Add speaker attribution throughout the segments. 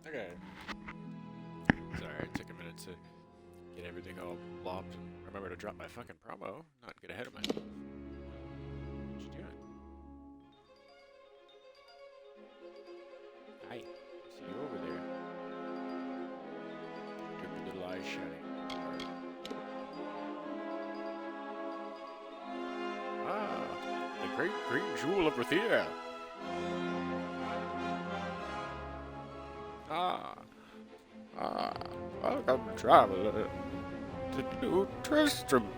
Speaker 1: Okay. Sorry, it took a minute to get everything all blobbed and remember to drop my fucking promo, not get ahead of myself. What you doing? Hi. See you over there. Drippy little eyes shining. Ah, the great green jewel of Rathir. Ah, welcome, traveler, to New Tristram.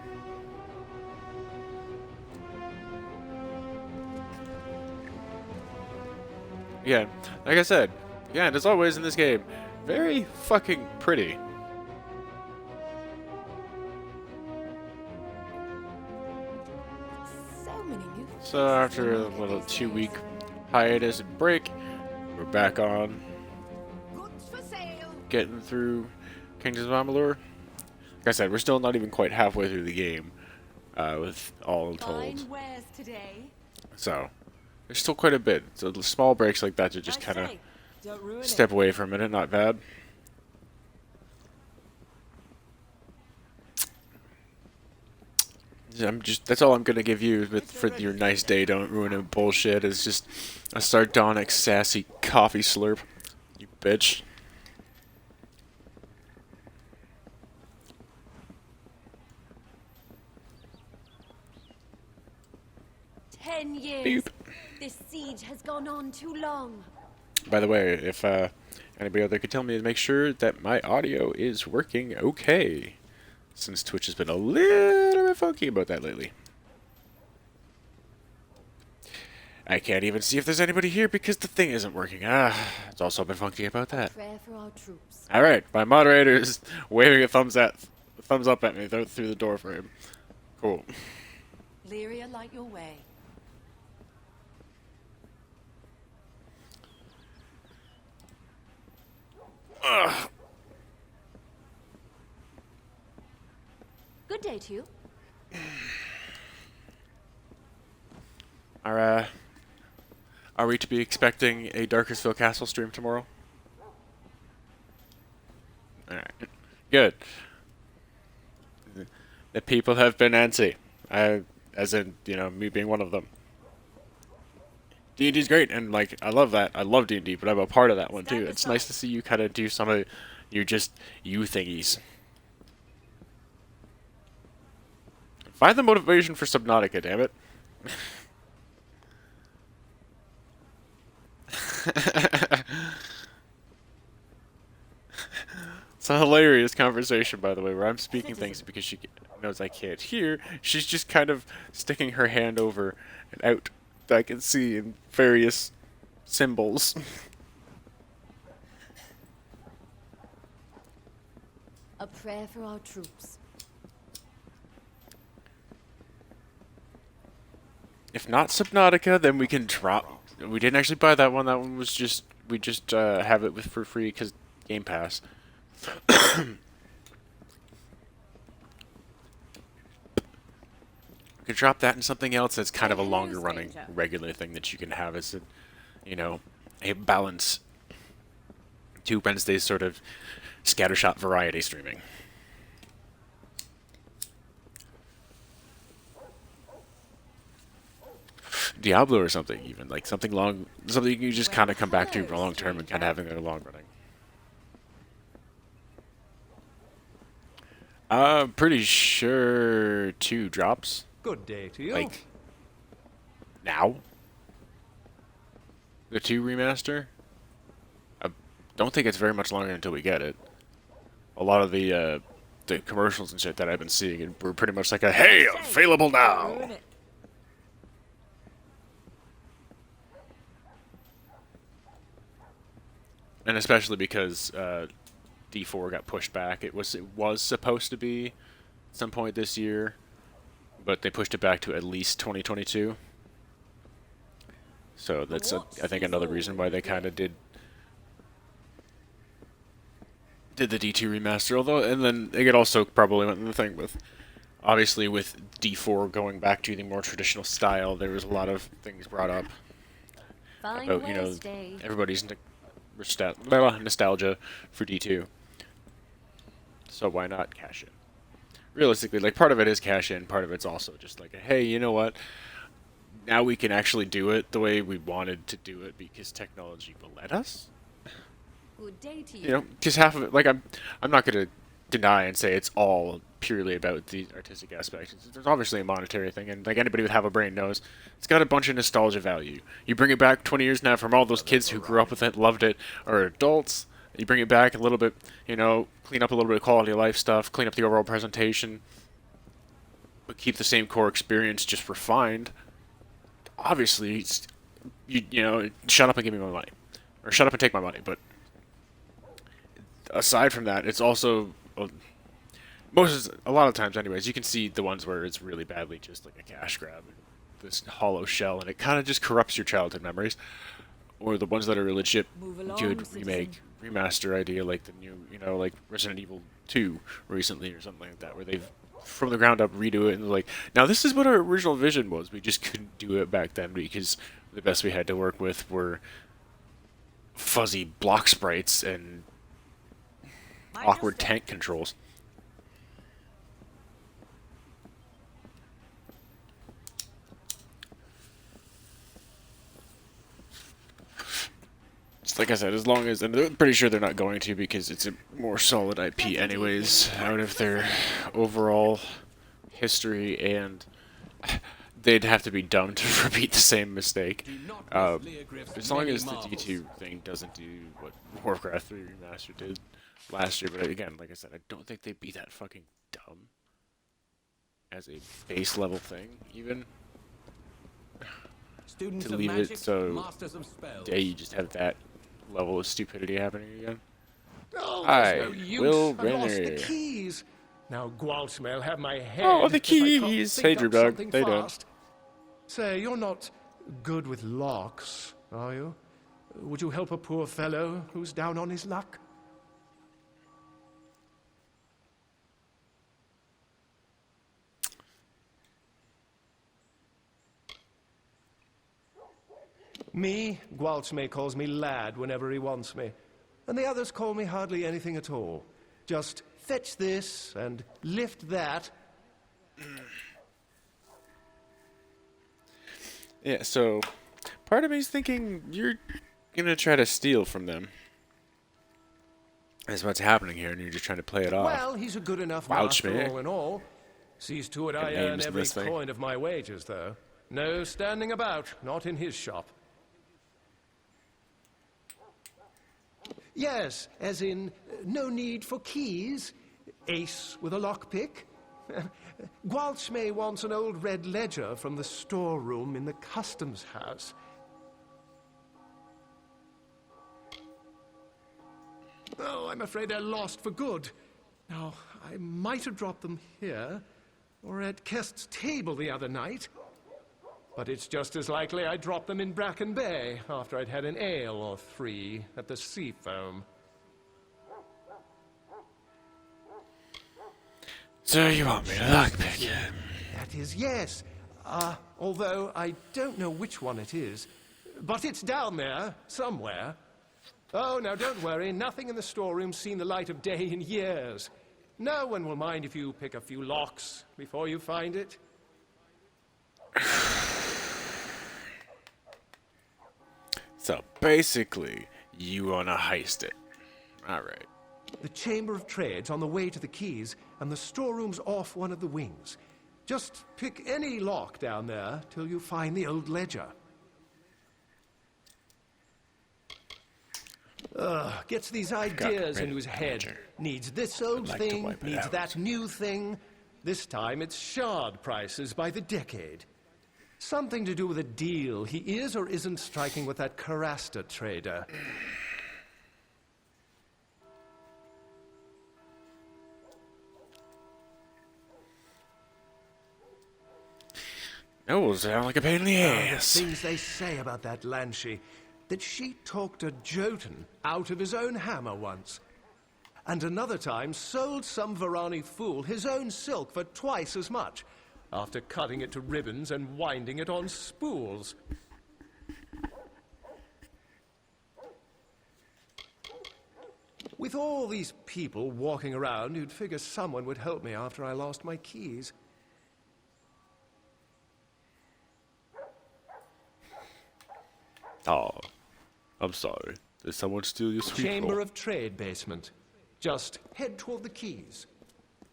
Speaker 1: Yeah, like I said, yeah, and as always in this game, very fucking pretty. So after a little 2-week hiatus and break, we're back on, getting through Kingdoms of Amalur. Like I said, we're still not even quite halfway through the game, with all told. So, there's still quite a bit. So the small breaks like that to just kind of step away for a minute, not bad. That's all I'm gonna give you for your nice day. Don't ruin it bullshit. Is just a sardonic, sassy coffee slurp. You bitch.
Speaker 2: Years.
Speaker 1: Boop.
Speaker 2: This siege has gone on too long.
Speaker 1: By the way, if anybody out there could tell me to make sure that my audio is working okay, since Twitch has been a little bit funky about that lately. I can't even see if there's anybody here because the thing isn't working. It's also been funky about that.
Speaker 2: Prayer for our troops.
Speaker 1: All right, my moderator is waving a thumbs up at me through the door frame. Cool.
Speaker 2: Lyria, light your way.
Speaker 1: Ugh.
Speaker 2: Good day to you.
Speaker 1: Are we to be expecting a Darkersville Castle stream tomorrow? Alright. Good. The people have been antsy. As in, me being one of them. D&D's great, and, I love that. I love D&D, but I'm a part of that one, too. It's nice to see you kind of do some of you thingies. Find the motivation for Subnautica, damn it. It's a hilarious conversation, by the way, where I'm speaking things because she knows I can't hear. She's just kind of sticking her hand over and out that I can see in various symbols.
Speaker 2: A prayer for our troops.
Speaker 1: If not Subnautica, then we can drop. We didn't actually buy that one. That one was just we just have it for free because Game Pass. You could drop that in something else that's kind of a longer running regular thing that you can have as a balance to Wednesday's sort of scattershot variety streaming. Diablo or something, even something you just kind of come back to for long term and kind of having it long running. I'm pretty sure 2 drops.
Speaker 3: Good day to you.
Speaker 1: Now? The 2 remaster? I don't think it's very much longer until we get it. A lot of the commercials and shit that I've been seeing were pretty much hey, available now! And especially because D4 got pushed back. It was supposed to be at some point this year, but they pushed it back to at least 2022. So that's I think another reason why they kind of did the D2 remaster. Although, and then it also probably went in the thing with obviously with D4 going back to the more traditional style. There was a lot of things brought up about everybody's nostalgia for D2. So why not cash in? Realistically, like, part of it is cash in, part of it's also just like, hey, you know what? Now we can actually do it the way we wanted to do it because technology will let us.
Speaker 2: Good day to
Speaker 1: You know, because half of it, like, I'm not going to deny and say it's all purely about the artistic aspect. There's obviously a monetary thing, and like anybody with half a brain knows, it's got a bunch of nostalgia value. You bring it back 20 years now from all those kids who grew up with it, loved it, or adults. You bring it back a little bit, you know, clean up a little bit of quality of life stuff, clean up the overall presentation, but keep the same core experience, just refined. Obviously, you know, shut up and give me my money, or shut up and take my money. But aside from that, it's also a lot of times, anyways, you can see the ones where it's really badly just like a cash grab, this hollow shell, and it kind of just corrupts your childhood memories. Or the ones that are a legit good remake, remaster idea, like the new, you know, like Resident Evil 2 recently or something like that, where they've from the ground up redo it and like, now this is what our original vision was. We just couldn't do it back then because the best we had to work with were fuzzy block sprites and awkward tank controls. Like I said, as long as, and I'm pretty sure they're not going to because it's a more solid IP anyways, out of their overall history, and they'd have to be dumb to repeat the same mistake. As long as the D2 thing doesn't do what Warcraft 3 Remastered did last year, but again, like I said, I don't think they'd be that fucking dumb as a base level thing, even. To leave it so, yeah, you just have that level of stupidity happening again.
Speaker 3: Oh,
Speaker 1: Hi, Will
Speaker 3: I've lost the
Speaker 1: Renner.
Speaker 3: keys. Now Gwaltz may have my head.
Speaker 1: Oh, the
Speaker 3: if I can't
Speaker 1: keys!
Speaker 3: think
Speaker 1: Hey,
Speaker 3: up
Speaker 1: Drew Dog.
Speaker 3: something
Speaker 1: How you doing?
Speaker 3: fast. Say, you're not good with locks, are you? Would you help a poor fellow who's down on his luck? Me, Gwaltz calls me lad whenever he wants me. And the others call me hardly anything at all. Just fetch this and lift that.
Speaker 1: Yeah, so part of me is thinking you're gonna try to steal from them. That's what's happening here, and you're just trying to play it off.
Speaker 3: Well, he's a good enough
Speaker 1: Vouch
Speaker 3: master
Speaker 1: me.
Speaker 3: all in all. Sees to it I
Speaker 1: Got
Speaker 3: earn
Speaker 1: names in
Speaker 3: every
Speaker 1: this thing.
Speaker 3: coin of my wages, though. No standing about, not in his shop. Yes, as in, no need for keys. Ace with a lockpick. Gwaltz wants an old red ledger from the storeroom in the customs house. Oh, I'm afraid they're lost for good. Now, I might have dropped them here, or at Kest's table the other night. But it's just as likely I dropped them in Bracken Bay after I'd had an ale or three at the Seafoam.
Speaker 1: So you want me to lockpick it?
Speaker 3: That is, yes. Although I don't know which one it is. But it's down there, somewhere. Oh, now don't worry. Nothing in the storeroom's seen the light of day in years. No one will mind if you pick a few locks before you find it.
Speaker 1: So basically, you wanna heist it. Alright.
Speaker 3: The Chamber of Trade's on the way to the keys, and the storeroom's off one of the wings. Just pick any lock down there till you find the old ledger. Gets these ideas into his head. Needs this old
Speaker 1: like to
Speaker 3: thing,
Speaker 1: wipe it
Speaker 3: needs
Speaker 1: out.
Speaker 3: that new thing. This time it's shard prices by the decade. Something to do with a deal he is or isn't striking with that Karasta trader.
Speaker 1: That will sound like a pain in the
Speaker 3: The
Speaker 1: ass.
Speaker 3: things they say about that Lanshi, that she talked a Jotun out of his own hammer once. And another time sold some Varani fool his own silk for twice as much, after cutting it to ribbons and winding it on spools. With all these people walking around, you'd figure someone would help me after I lost my keys.
Speaker 1: Oh, I'm sorry. Did someone steal your sweet
Speaker 3: Chamber
Speaker 1: roll?
Speaker 3: of Trade basement. Just head toward the keys.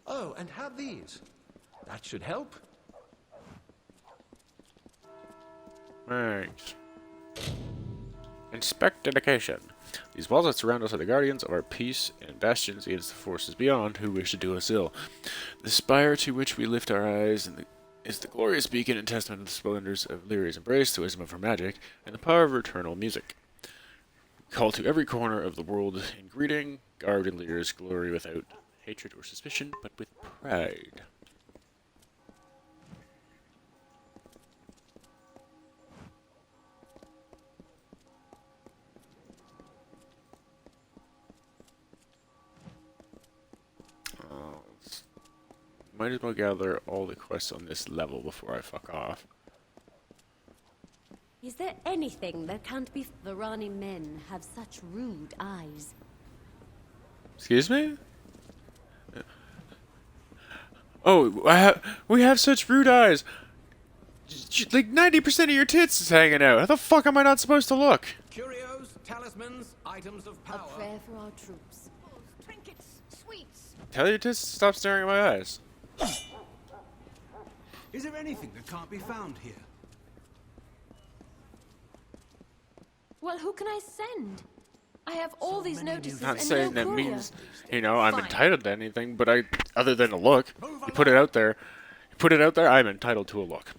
Speaker 3: Oh, and have these. That should help.
Speaker 1: Thanks. Inspect dedication. These walls that surround us are the guardians of our peace and bastions against the forces beyond who wish to do us ill. The spire to which we lift our eyes is the glorious beacon and testament of the splendors of Lyria's embrace, the wisdom of her magic, and the power of her eternal music. We call to every corner of the world in greeting, garbed in Lyria's glory without hatred or suspicion, but with pride. Might as well gather all the quests on this level before I fuck off.
Speaker 2: Is there anything that can't be? The Rani men have such rude eyes.
Speaker 1: Excuse me? Oh, we have such rude eyes. Like 90% of your tits is hanging out. How the fuck am I not supposed to look?
Speaker 4: Curios, talismans, items of
Speaker 2: A
Speaker 4: power.
Speaker 2: prayer for our troops.
Speaker 5: Trinkets, sweets.
Speaker 1: Tell your tits to stop staring at my eyes.
Speaker 4: Is there anything that can't be found here?
Speaker 2: Well, who can I send? I have all these
Speaker 4: many new
Speaker 2: notices
Speaker 1: Not
Speaker 2: and
Speaker 1: saying
Speaker 2: no
Speaker 1: that
Speaker 2: courier.
Speaker 1: means, you know, I'm
Speaker 2: Fine.
Speaker 1: entitled to anything, but other than a look, you put it out there. You put it out there, I'm entitled to a look.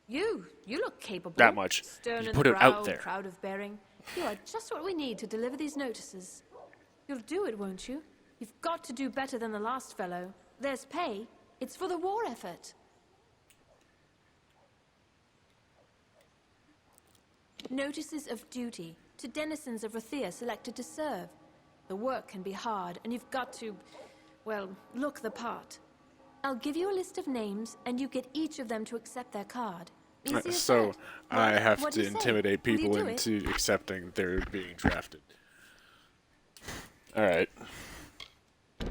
Speaker 2: You look capable.
Speaker 1: That much.
Speaker 2: Stern
Speaker 1: You
Speaker 2: in
Speaker 1: put
Speaker 2: the
Speaker 1: it out
Speaker 2: brow,
Speaker 1: there.
Speaker 2: proud of bearing. You are just what we need to deliver these notices. You'll do it, won't you? You've got to do better than the last fellow. There's pay. It's for the war effort. Notices of duty to denizens of Rathir selected to serve. The work can be hard, and you've got to, well, look the part. I'll give you a list of names, and you get each of them to accept their card. Easy as
Speaker 1: So
Speaker 2: that.
Speaker 1: I
Speaker 2: Well,
Speaker 1: have
Speaker 2: what do
Speaker 1: to
Speaker 2: you say?
Speaker 1: intimidate
Speaker 2: Will you
Speaker 1: people
Speaker 2: do it?
Speaker 1: into accepting they're being drafted. Alright.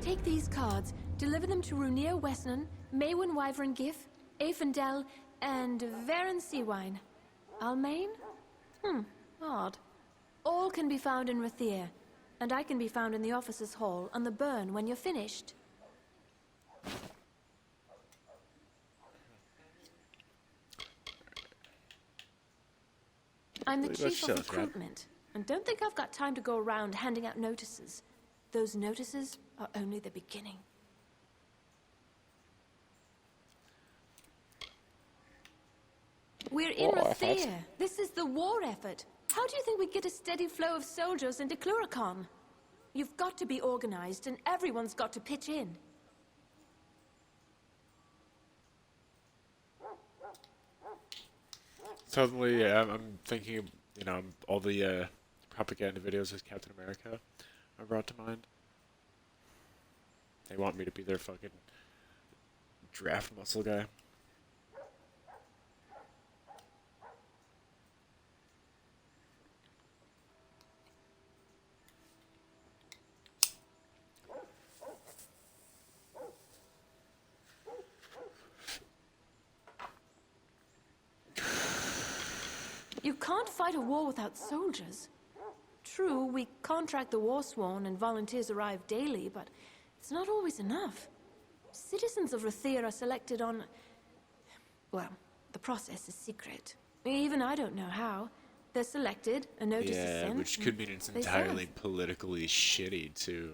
Speaker 2: Take these cards, deliver them to Runir Wesnan, Maywin Wyvern Gif, Afendel, and Varen Seawine. Almain? Odd. All can be found in Rathir, and I can be found in the officers' hall on the burn when you're finished. I'm the
Speaker 1: Let's
Speaker 2: chief
Speaker 1: show
Speaker 2: of
Speaker 1: us, right?
Speaker 2: recruitment, and don't think I've got time to go around handing out notices. Those notices are only the beginning. We're in
Speaker 1: War effort.
Speaker 2: Rathir. This is the war effort. How do you think we get a steady flow of soldiers into Cluricon? You've got to be organized, and everyone's got to pitch in.
Speaker 1: Suddenly, I'm thinking, of, you know, all the propaganda videos of Captain America are brought to mind. They want me to be their fucking draft muscle guy.
Speaker 2: You can't fight a war without soldiers. True, we contract the war-sworn and volunteers arrive daily, but it's not always enough. Citizens of Rathir are selected on... Well, the process is secret. Even I don't know how. They're selected, a notice is
Speaker 1: Yeah,
Speaker 2: sent,
Speaker 1: which could mean it's
Speaker 2: they
Speaker 1: entirely
Speaker 2: serve.
Speaker 1: politically shitty too.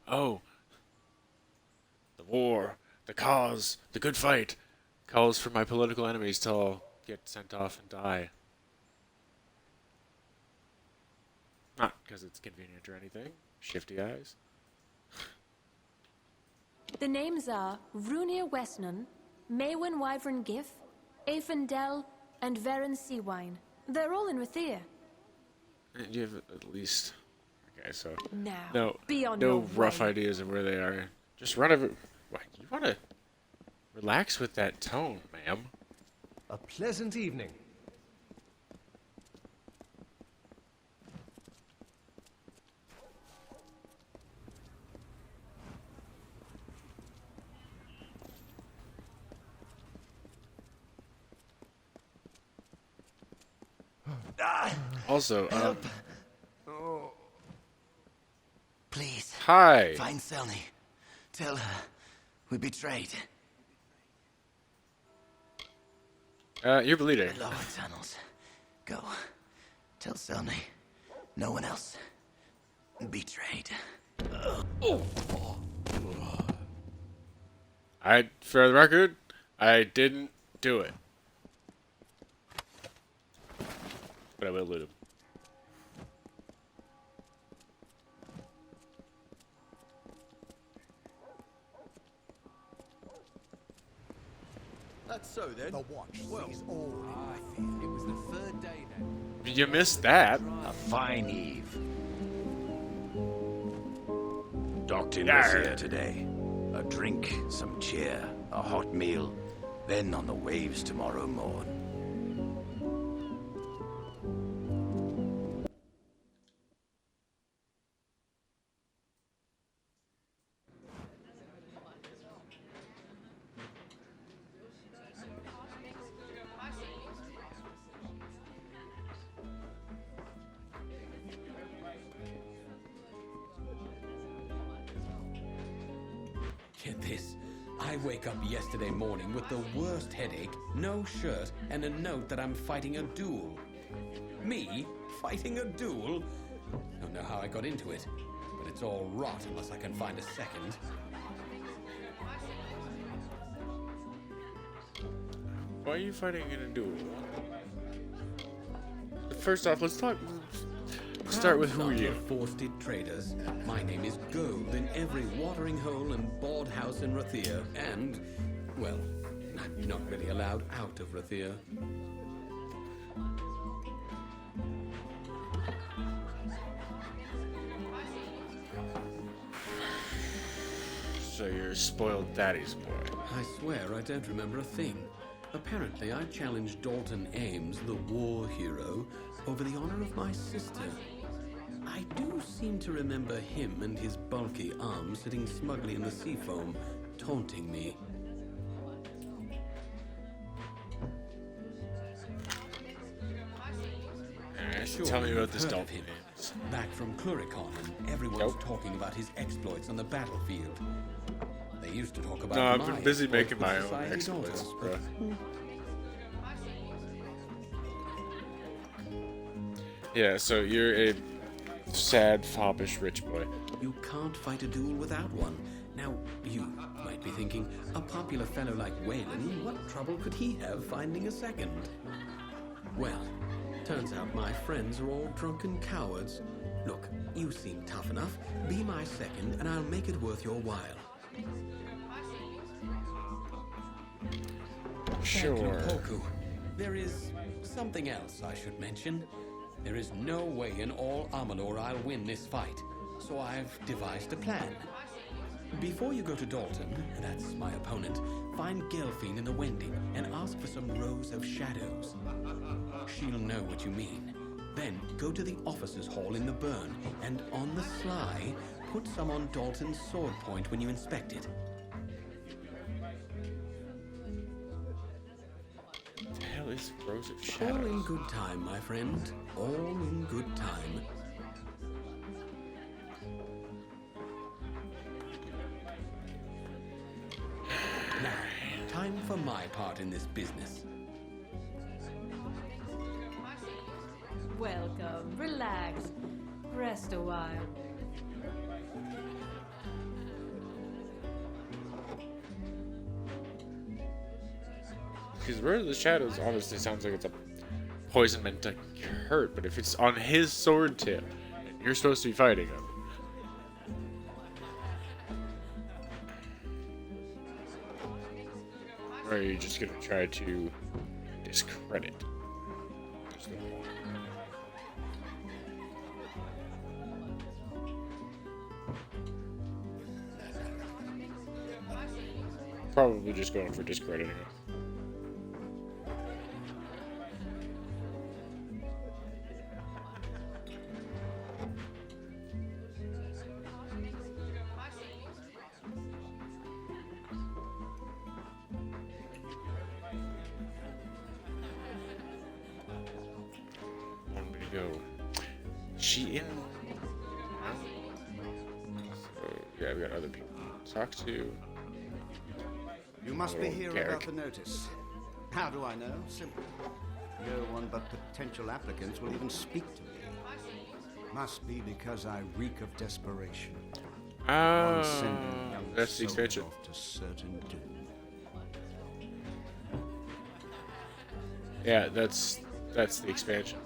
Speaker 1: Oh, the war, the cause, the good fight, calls for my political enemies to all get sent off and die. Not because it's convenient or anything. Shifty eyes.
Speaker 2: The names are Runir Wesnan, Maywin Wyvern Gif, Afendel, and Varen Seawine. They're all in Rathir.
Speaker 1: And you have at least. Okay, so
Speaker 2: Now, be on
Speaker 1: no
Speaker 2: your
Speaker 1: rough
Speaker 2: way.
Speaker 1: ideas of where they are. Just run over. What? You want to relax with that tone, ma'am?
Speaker 3: A pleasant evening.
Speaker 1: Also,
Speaker 6: Help! Please,
Speaker 1: hi.
Speaker 6: find Selny. Tell her we betrayed.
Speaker 1: You're bleeding.
Speaker 6: The lower tunnels. Go. Tell Selny. No one else. Betrayed.
Speaker 1: For the record, I didn't do it. But I will loot him.
Speaker 4: That's so then.
Speaker 7: The watch
Speaker 4: Well,
Speaker 7: sees all.
Speaker 4: I think it was the third day then.
Speaker 1: You missed that.
Speaker 8: A fine eve. Docked in
Speaker 1: Yarr.
Speaker 8: Rathir today. A drink, some cheer, a hot meal. Then on the waves tomorrow morn.
Speaker 4: Get this. I wake up yesterday morning with the worst headache, no shirt, and a note that I'm fighting a duel. Me? Fighting a duel? Don't know how I got into it, but it's all rot unless I can find a second.
Speaker 1: Why are you fighting in a duel? First off, let's start with who are you?
Speaker 4: Forested traders. My name is Gold in every watering hole and board house in Rathir, and, well, I'm not really allowed out of Rathir.
Speaker 1: So you're a spoiled daddy's boy.
Speaker 4: I swear I don't remember a thing. Apparently, I challenged Dalton Ames, the war hero, over the honor of my sister. I do seem to remember him and his bulky arm sitting smugly in the sea foam, taunting me.
Speaker 1: So tell me about this
Speaker 4: you've heard
Speaker 1: Dalton
Speaker 4: of him.
Speaker 1: Ames.
Speaker 4: Back from Cluricon, and everyone's
Speaker 1: Nope.
Speaker 4: talking about his exploits on the battlefield. They used to talk about
Speaker 1: No, I've
Speaker 4: my
Speaker 1: been busy
Speaker 4: exploits
Speaker 1: making
Speaker 4: with
Speaker 1: my own
Speaker 4: society
Speaker 1: exploits,
Speaker 4: daughters,
Speaker 1: bro. Yeah, so you're a sad, foppish rich boy.
Speaker 4: You can't fight a duel without one. Now, you might be thinking, a popular fellow like Wayland, what trouble could he have finding a second? Well, turns out my friends are all drunken cowards. Look, you seem tough enough. Be my second, and I'll make it worth your while.
Speaker 1: Sure.
Speaker 4: Poku. There is something else I should mention. There is no way in all Amalur I'll win this fight, so I've devised a plan. Before you go to Dalton, that's my opponent, find Gelfine in the Wending and ask for some rows of shadows. She'll know what you mean. Then go to the officers' hall in the Burn, and on the sly, put some on Dalton's sword point when you inspect it.
Speaker 1: What the hell is Rose of
Speaker 4: All
Speaker 1: Shadows?
Speaker 4: in good time, my friend. All in good time. Now, time for my part in this business.
Speaker 2: Welcome. Relax. Rest a while.
Speaker 1: Because Rose of the Shadows honestly sounds like it's a poison meant to hurt, but if it's on his sword tip, and you're supposed to be fighting him. Or are you just gonna try to discredit? Probably just going for discrediting him. go? She in? No? So, yeah, we got other people to talk to.
Speaker 7: You must be here
Speaker 1: Garrick.
Speaker 7: about the notice. How do I know? Simple. No one but potential applicants will even speak to me. Must be because I reek of desperation. One sending young
Speaker 1: that's the
Speaker 7: souls
Speaker 1: expansion.
Speaker 7: off to certain doom.
Speaker 1: Yeah, that's the expansion.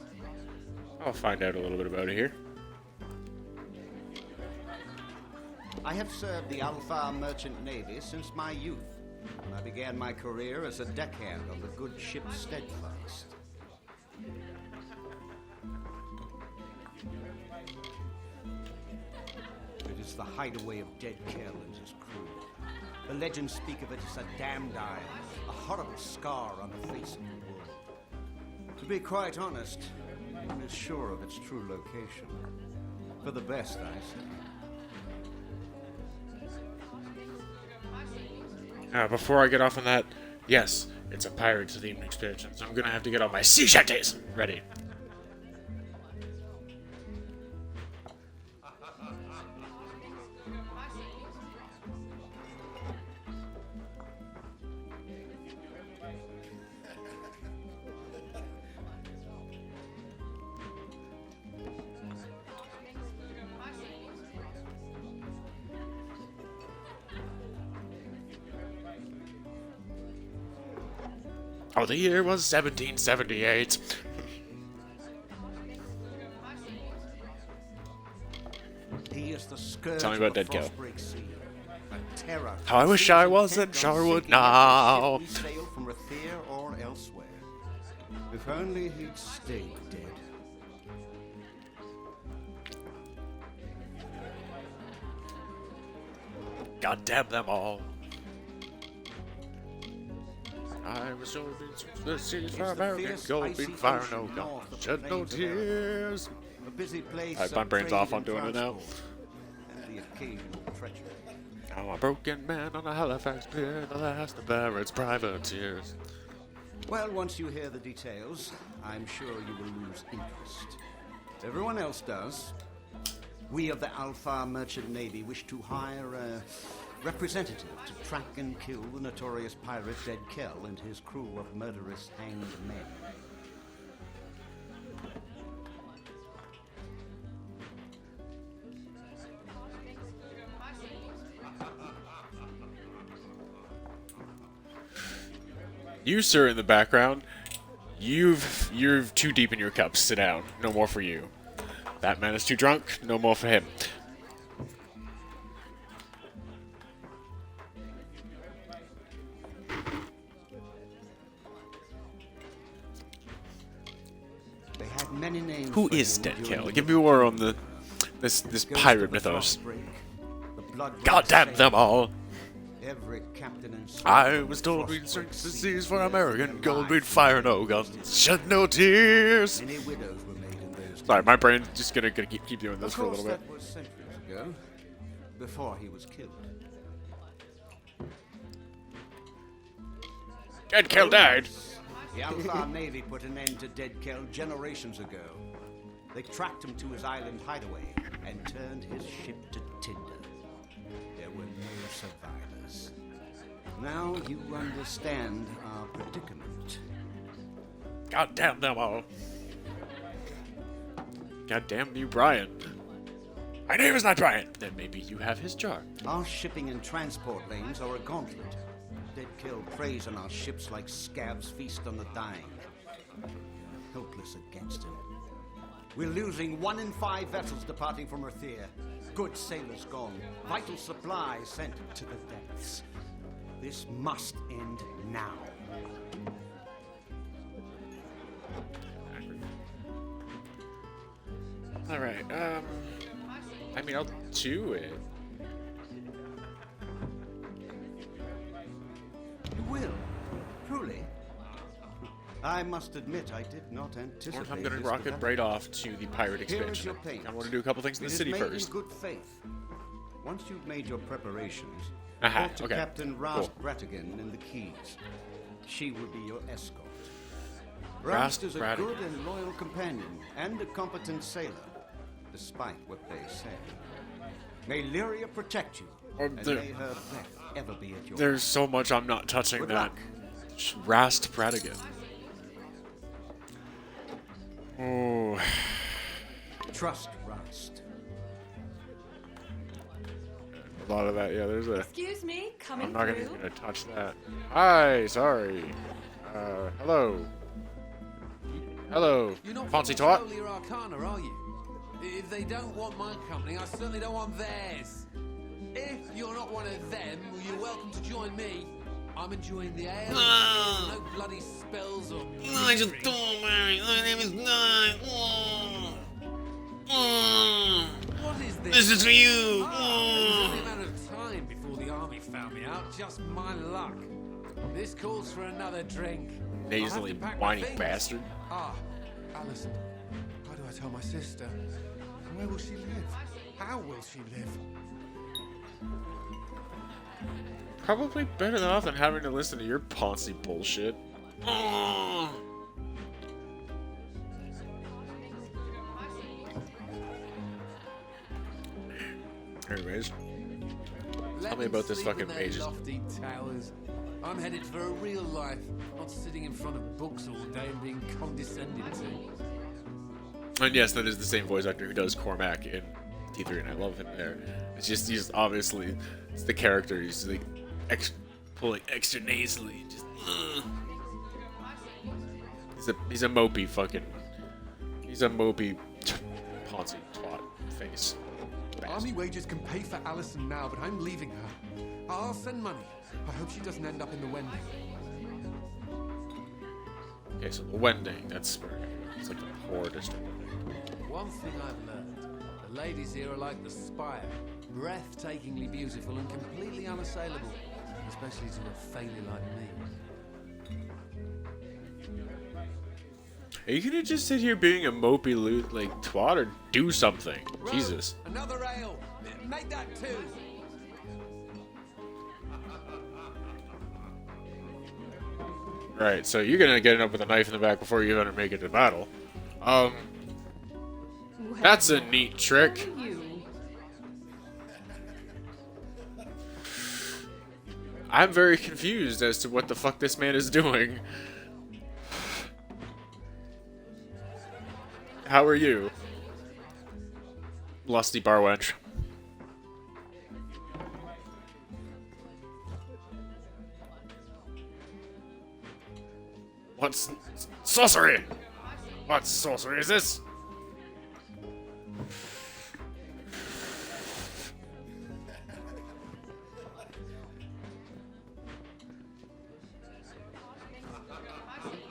Speaker 1: I'll find out a little bit about it here.
Speaker 7: I have served the Alpha Merchant Navy since my youth. When I began my career as a deckhand on the good ship Steadfast. It is the hideaway of Dead Kell and his crew. The legends speak of it as a damned isle, a horrible scar on the face of the world. To be quite honest, no one is sure of its true location. For the best, I say.
Speaker 1: Before I get off on that, yes, it's a Pirates-themed expansion, so I'm gonna have to get all my sea shanties ready. Oh, the year was 1778.
Speaker 7: He is the scourge
Speaker 1: Tell me about
Speaker 7: of the
Speaker 1: Dead Kell.
Speaker 7: Frostbreak Sea, a terror.
Speaker 1: How I wish I was in Charwood now.
Speaker 7: We sail from Rathir or elsewhere. If only he'd stayed dead.
Speaker 1: God damn them all. I was so the seas for American gold, big fire, no gun, shed no tears.
Speaker 7: A busy place.
Speaker 1: Alright, my brain's off, I'm doing it now.
Speaker 7: And the occasional treachery.
Speaker 1: Now a broken man on a Halifax pier, the last of Barrett's privateers.
Speaker 7: Well, once you hear the details, I'm sure you will lose interest. Everyone else does. We of the Alpha Merchant Navy wish to hire a representative to track and kill the notorious pirate Dead Kell and his crew of murderous hanged men.
Speaker 1: You, sir, in the background, you're too deep in your cup. Sit down. No more for you. That man is too drunk. No more for him.
Speaker 7: They had many names.
Speaker 1: Who
Speaker 7: for
Speaker 1: is
Speaker 7: him
Speaker 1: Dead
Speaker 7: during
Speaker 1: Kell?
Speaker 7: the
Speaker 1: Give me more on this
Speaker 7: Ghost
Speaker 1: pirate
Speaker 7: of the
Speaker 1: mythos.
Speaker 7: Frostbreak, the blood-red
Speaker 1: God damn
Speaker 7: saint,
Speaker 1: them all.
Speaker 7: Every captain and
Speaker 1: I was told we'd search the seas for American gold, we'd fire no guns, shed no tears.
Speaker 7: Many widows were made in those
Speaker 1: Sorry, my brain's just gonna keep doing this
Speaker 7: Of
Speaker 1: for a
Speaker 7: course,
Speaker 1: little bit.
Speaker 7: that was centuries ago, before he was killed.
Speaker 1: Dead Kell died.
Speaker 7: The Alpha Navy put an end to Dead Kell generations ago. They tracked him to his island hideaway and turned his ship to tinder. There were no survivors. Now you understand our predicament.
Speaker 1: God damn them all. God damn you, Brian. My name is not Brian. Then maybe you have his jar.
Speaker 7: Our shipping and transport lanes are a gauntlet. Dead Kell preys on our ships like scabs feast on the dying. Helpless against him. We're losing 1 in 5 vessels departing from Rathir. Good sailors gone. Vital supplies sent to the depths. This must end now.
Speaker 1: Alright, I mean, I'll do it.
Speaker 7: You will? Truly? I must admit, I did not anticipate
Speaker 1: I'm gonna
Speaker 7: this
Speaker 1: rocket
Speaker 7: development.
Speaker 1: right off to the pirate
Speaker 7: Here is
Speaker 1: expansion.
Speaker 7: your payment.
Speaker 1: I want to do a couple things in
Speaker 7: It
Speaker 1: the
Speaker 7: is
Speaker 1: city
Speaker 7: made
Speaker 1: first.
Speaker 7: in good faith. Once you've made your preparations,
Speaker 1: Aha,
Speaker 7: talk to
Speaker 1: okay.
Speaker 7: Captain Ras
Speaker 1: Cool.
Speaker 7: Bratigan in the Keys. She will be your escort. Rast is a
Speaker 1: Bradigan.
Speaker 7: good and loyal companion and a competent sailor, despite what they say. May Lyria protect you, and may her breath ever be at your
Speaker 1: There's so much I'm not touching
Speaker 7: Good
Speaker 1: that.
Speaker 7: luck.
Speaker 1: Rast Bradigan. Oh,
Speaker 7: Trust Rast.
Speaker 1: a lot of that. Yeah, there's a.
Speaker 2: Excuse me, coming
Speaker 1: I'm not
Speaker 2: through.
Speaker 1: even gonna touch that. Hi, sorry. Hello. Hello,
Speaker 9: You're not
Speaker 1: fancy
Speaker 9: from
Speaker 1: twat.
Speaker 9: Holy Arcana, are you? If they don't want my company, I certainly don't want theirs. If you're not one of them, you're welcome to join me. I'm enjoying the ale. No bloody spells or.
Speaker 10: I just don't marry. My name is Nine.
Speaker 9: What is this?
Speaker 10: This is for you.
Speaker 9: It was only a matter of time before the army found me out. Just my luck. This calls for another drink.
Speaker 1: Nasally
Speaker 9: I'll have to pack my
Speaker 1: whiny
Speaker 9: things.
Speaker 1: bastard.
Speaker 9: Ah, Alison. How do I tell my sister? Where will she live? How will she live?
Speaker 1: Probably better off than having to listen to your pauncy bullshit. Anyways, tell me about this fucking mage's.
Speaker 9: Lofty towers. I'm headed for a real life, not sitting in front of books all day and being condescended to.
Speaker 1: And yes, that is the same voice actor who does Cormac in T3, and I love him there. It's just, he's obviously, it's the character, he's like, pulling extra nasally, just, He's a mopey fucking, he's a mopey pauncy twat face.
Speaker 9: Army wages can pay for Alison now, but I'm leaving her. I'll send money. I hope she doesn't end up in the Wending.
Speaker 1: Okay, so the Wending, that's where, it's like the poor district.
Speaker 9: One thing I've learned, the ladies here are like the spire, breathtakingly beautiful and completely unassailable, especially to a failure like me.
Speaker 1: Are you gonna just sit here being a mopey loot like twat or do something?
Speaker 9: Rose,
Speaker 1: Jesus.
Speaker 9: Another ale. Make that two.
Speaker 1: Right, so you're gonna get up with a knife in the back before you ever make it to battle. That's a neat trick. I'm very confused as to what the fuck this man is doing. How are you? Lusty bar wench. What's sorcery? What sorcery is this?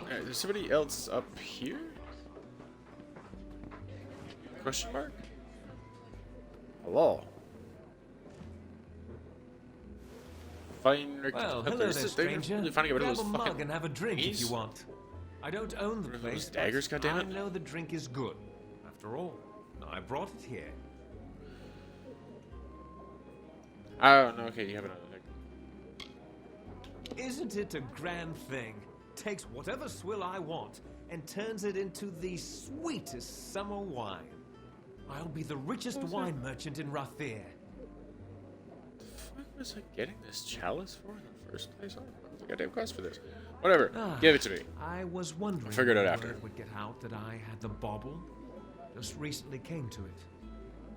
Speaker 1: Alright, there's somebody else up here? Question mark? Hello. Fine.
Speaker 11: Well, hello there, stranger.
Speaker 1: Really finding
Speaker 11: Grab
Speaker 1: those
Speaker 11: a mug
Speaker 1: fucking
Speaker 11: and have a drink if you
Speaker 1: thingies?
Speaker 11: want. I don't own the
Speaker 1: What are
Speaker 11: place,
Speaker 1: those daggers,
Speaker 11: but
Speaker 1: goddammit?
Speaker 11: I know the drink is good. After all, I brought it here.
Speaker 1: Oh, no, okay, you have another thing.
Speaker 11: Isn't it a grand thing? Takes whatever swill I want and turns it into the sweetest summer wine. I'll be the richest wine merchant in Rathir.
Speaker 1: What was I getting this chalice for in the first place? I don't know the goddamn cost for this. Whatever, give it to me.
Speaker 11: I was wondering
Speaker 1: I'll figure it out
Speaker 11: if
Speaker 1: after.
Speaker 11: word would get out that I had the bauble. Just recently came to it.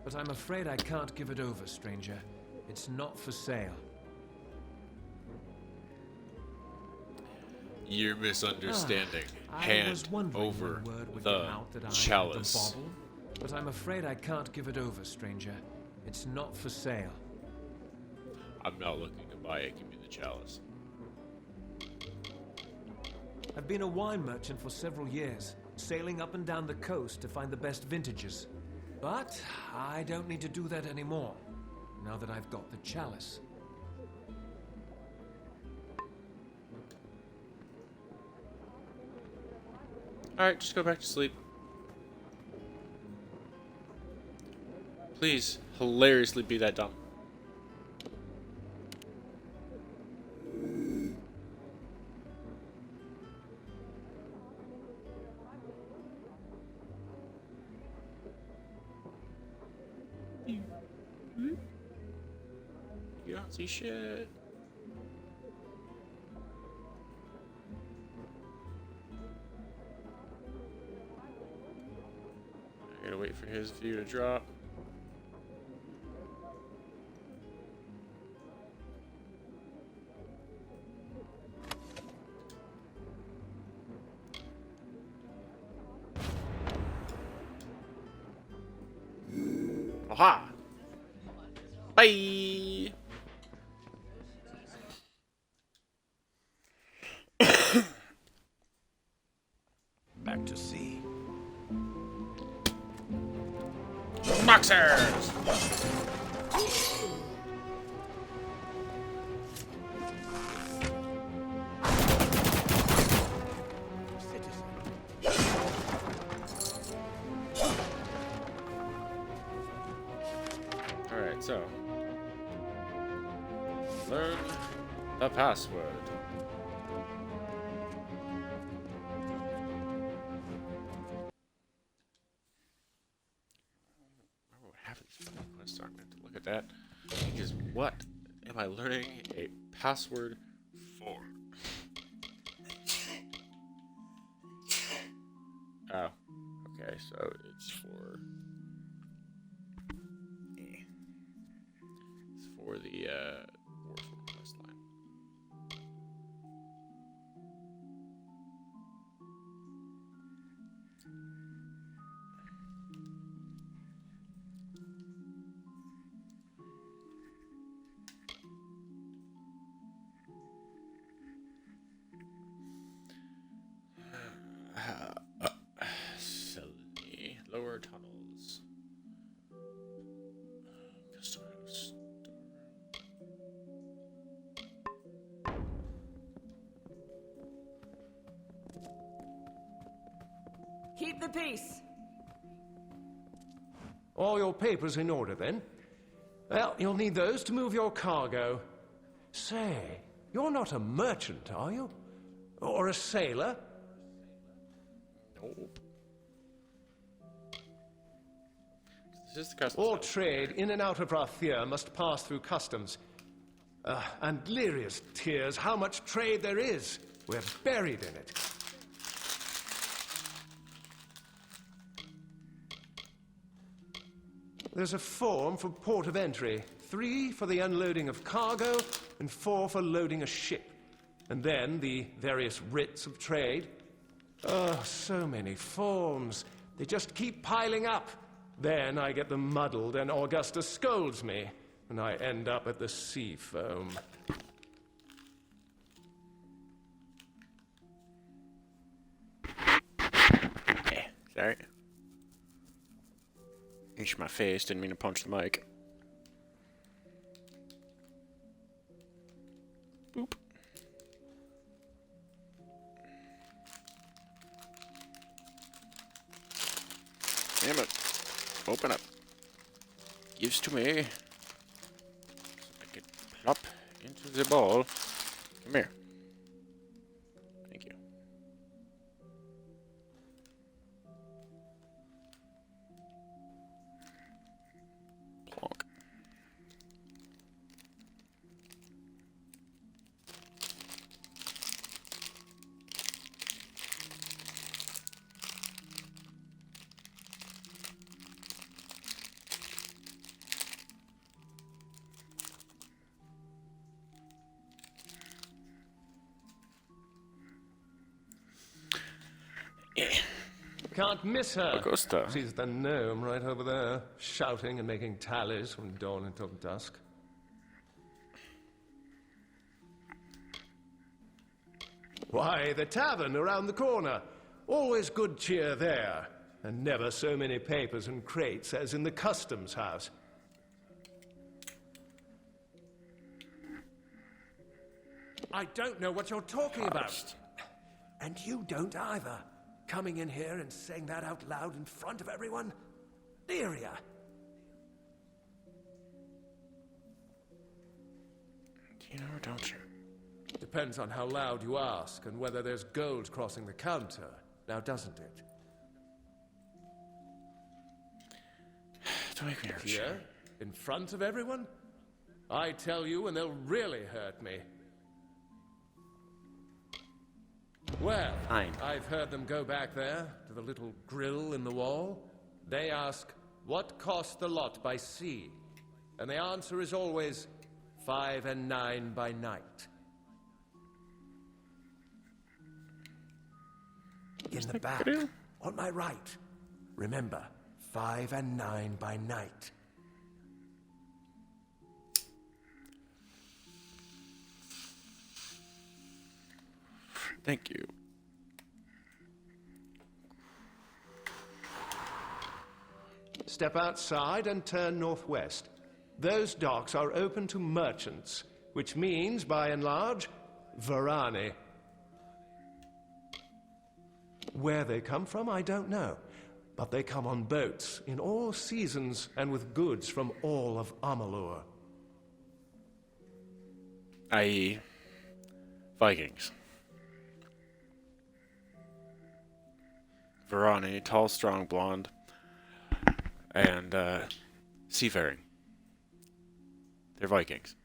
Speaker 11: But I'm afraid I can't give it over, stranger. It's not for sale.
Speaker 1: You're misunderstanding.
Speaker 11: I
Speaker 1: Hand
Speaker 11: was wondering
Speaker 1: over
Speaker 11: when word would
Speaker 1: the
Speaker 11: get out that I had
Speaker 1: chalice.
Speaker 11: the bauble. But I'm afraid I can't give it over, stranger. It's not for sale.
Speaker 1: I'm not looking to buy it. Give me the chalice.
Speaker 11: I've been a wine merchant for several years, sailing up and down the coast to find the best vintages. But I don't need to do that anymore, now that I've got the chalice.
Speaker 1: Alright, just go back to sleep. Please, hilariously be that dumb. You don't see shit. I gotta wait for his view to drop. Aha! Bye!
Speaker 8: Back to sea.
Speaker 1: Boxers! Alright, so. Learn the password. What happens if I quest? I'm going to look at that. Because what am I learning a password for? Oh, okay, so it's for. It's for the Warford quest line. Silly. Lower tunnels. Customers.
Speaker 5: Keep the peace.
Speaker 3: All your papers in order, then? Well, you'll need those to move your cargo. Say, you're not a merchant, are you? Or a sailor?
Speaker 1: Nope. This is the customs
Speaker 3: All
Speaker 1: house.
Speaker 3: trade in and out of Rathir must pass through customs. And Lyria's tears, how much trade there is. We're buried in it. There's a form for port of entry, 3 for the unloading of cargo, and 4 for loading a ship. And then the various writs of trade. Oh, so many forms. They just keep piling up. Then I get them muddled, and Augusta scolds me, and I end up at the sea foam.
Speaker 1: Sorry. Itched my face, didn't mean to punch the mic. Boop. Damn it. Open up. Gives to me. So I can plop into the ball. Come here. Thank you. Plonk.
Speaker 3: Can't miss her.
Speaker 1: Augusta.
Speaker 3: She's the gnome right over there, shouting and making tallies from dawn until dusk. Why, the tavern around the corner. Always good cheer there, and never so many papers and crates as in the customs house. I don't know what you're talking about. And you don't either. Coming in here and saying that out loud in front of everyone? Lyria.
Speaker 1: You know or don't you?
Speaker 3: Depends on how loud you ask and whether there's gold crossing the counter, now doesn't it?
Speaker 1: Don't make me nervous.
Speaker 3: Yeah? In front of everyone? I tell you, and they'll really hurt me. Well,
Speaker 1: Fine.
Speaker 3: I've heard them go back there, to the little grill in the wall. They ask, what cost the lot by sea? And the answer is always, 5 and 9 by night. In the back, on my right. Remember, 5 and 9 by night.
Speaker 1: Thank you.
Speaker 3: Step outside and turn northwest. Those docks are open to merchants, which means, by and large, Varani. Where they come from, I don't know. But they come on boats, in all seasons, and with goods from all of Amalur.
Speaker 1: I.e. Vikings. Varani, tall, strong, blonde, and seafaring. They're Vikings.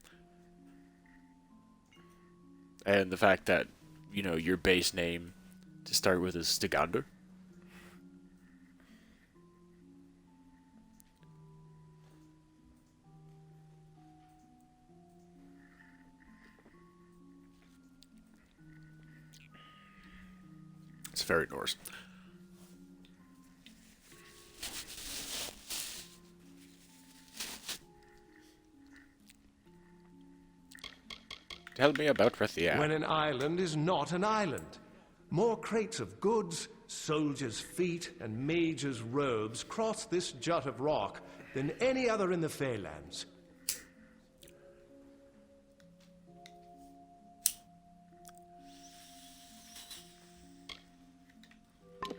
Speaker 1: And the fact that, you know, your base name to start with is Stegander. It's very Norse. Tell me about Rathir.
Speaker 3: When an island is not an island. More crates of goods, soldiers' feet, and mages' robes cross this jut of rock than any other in the Feylands.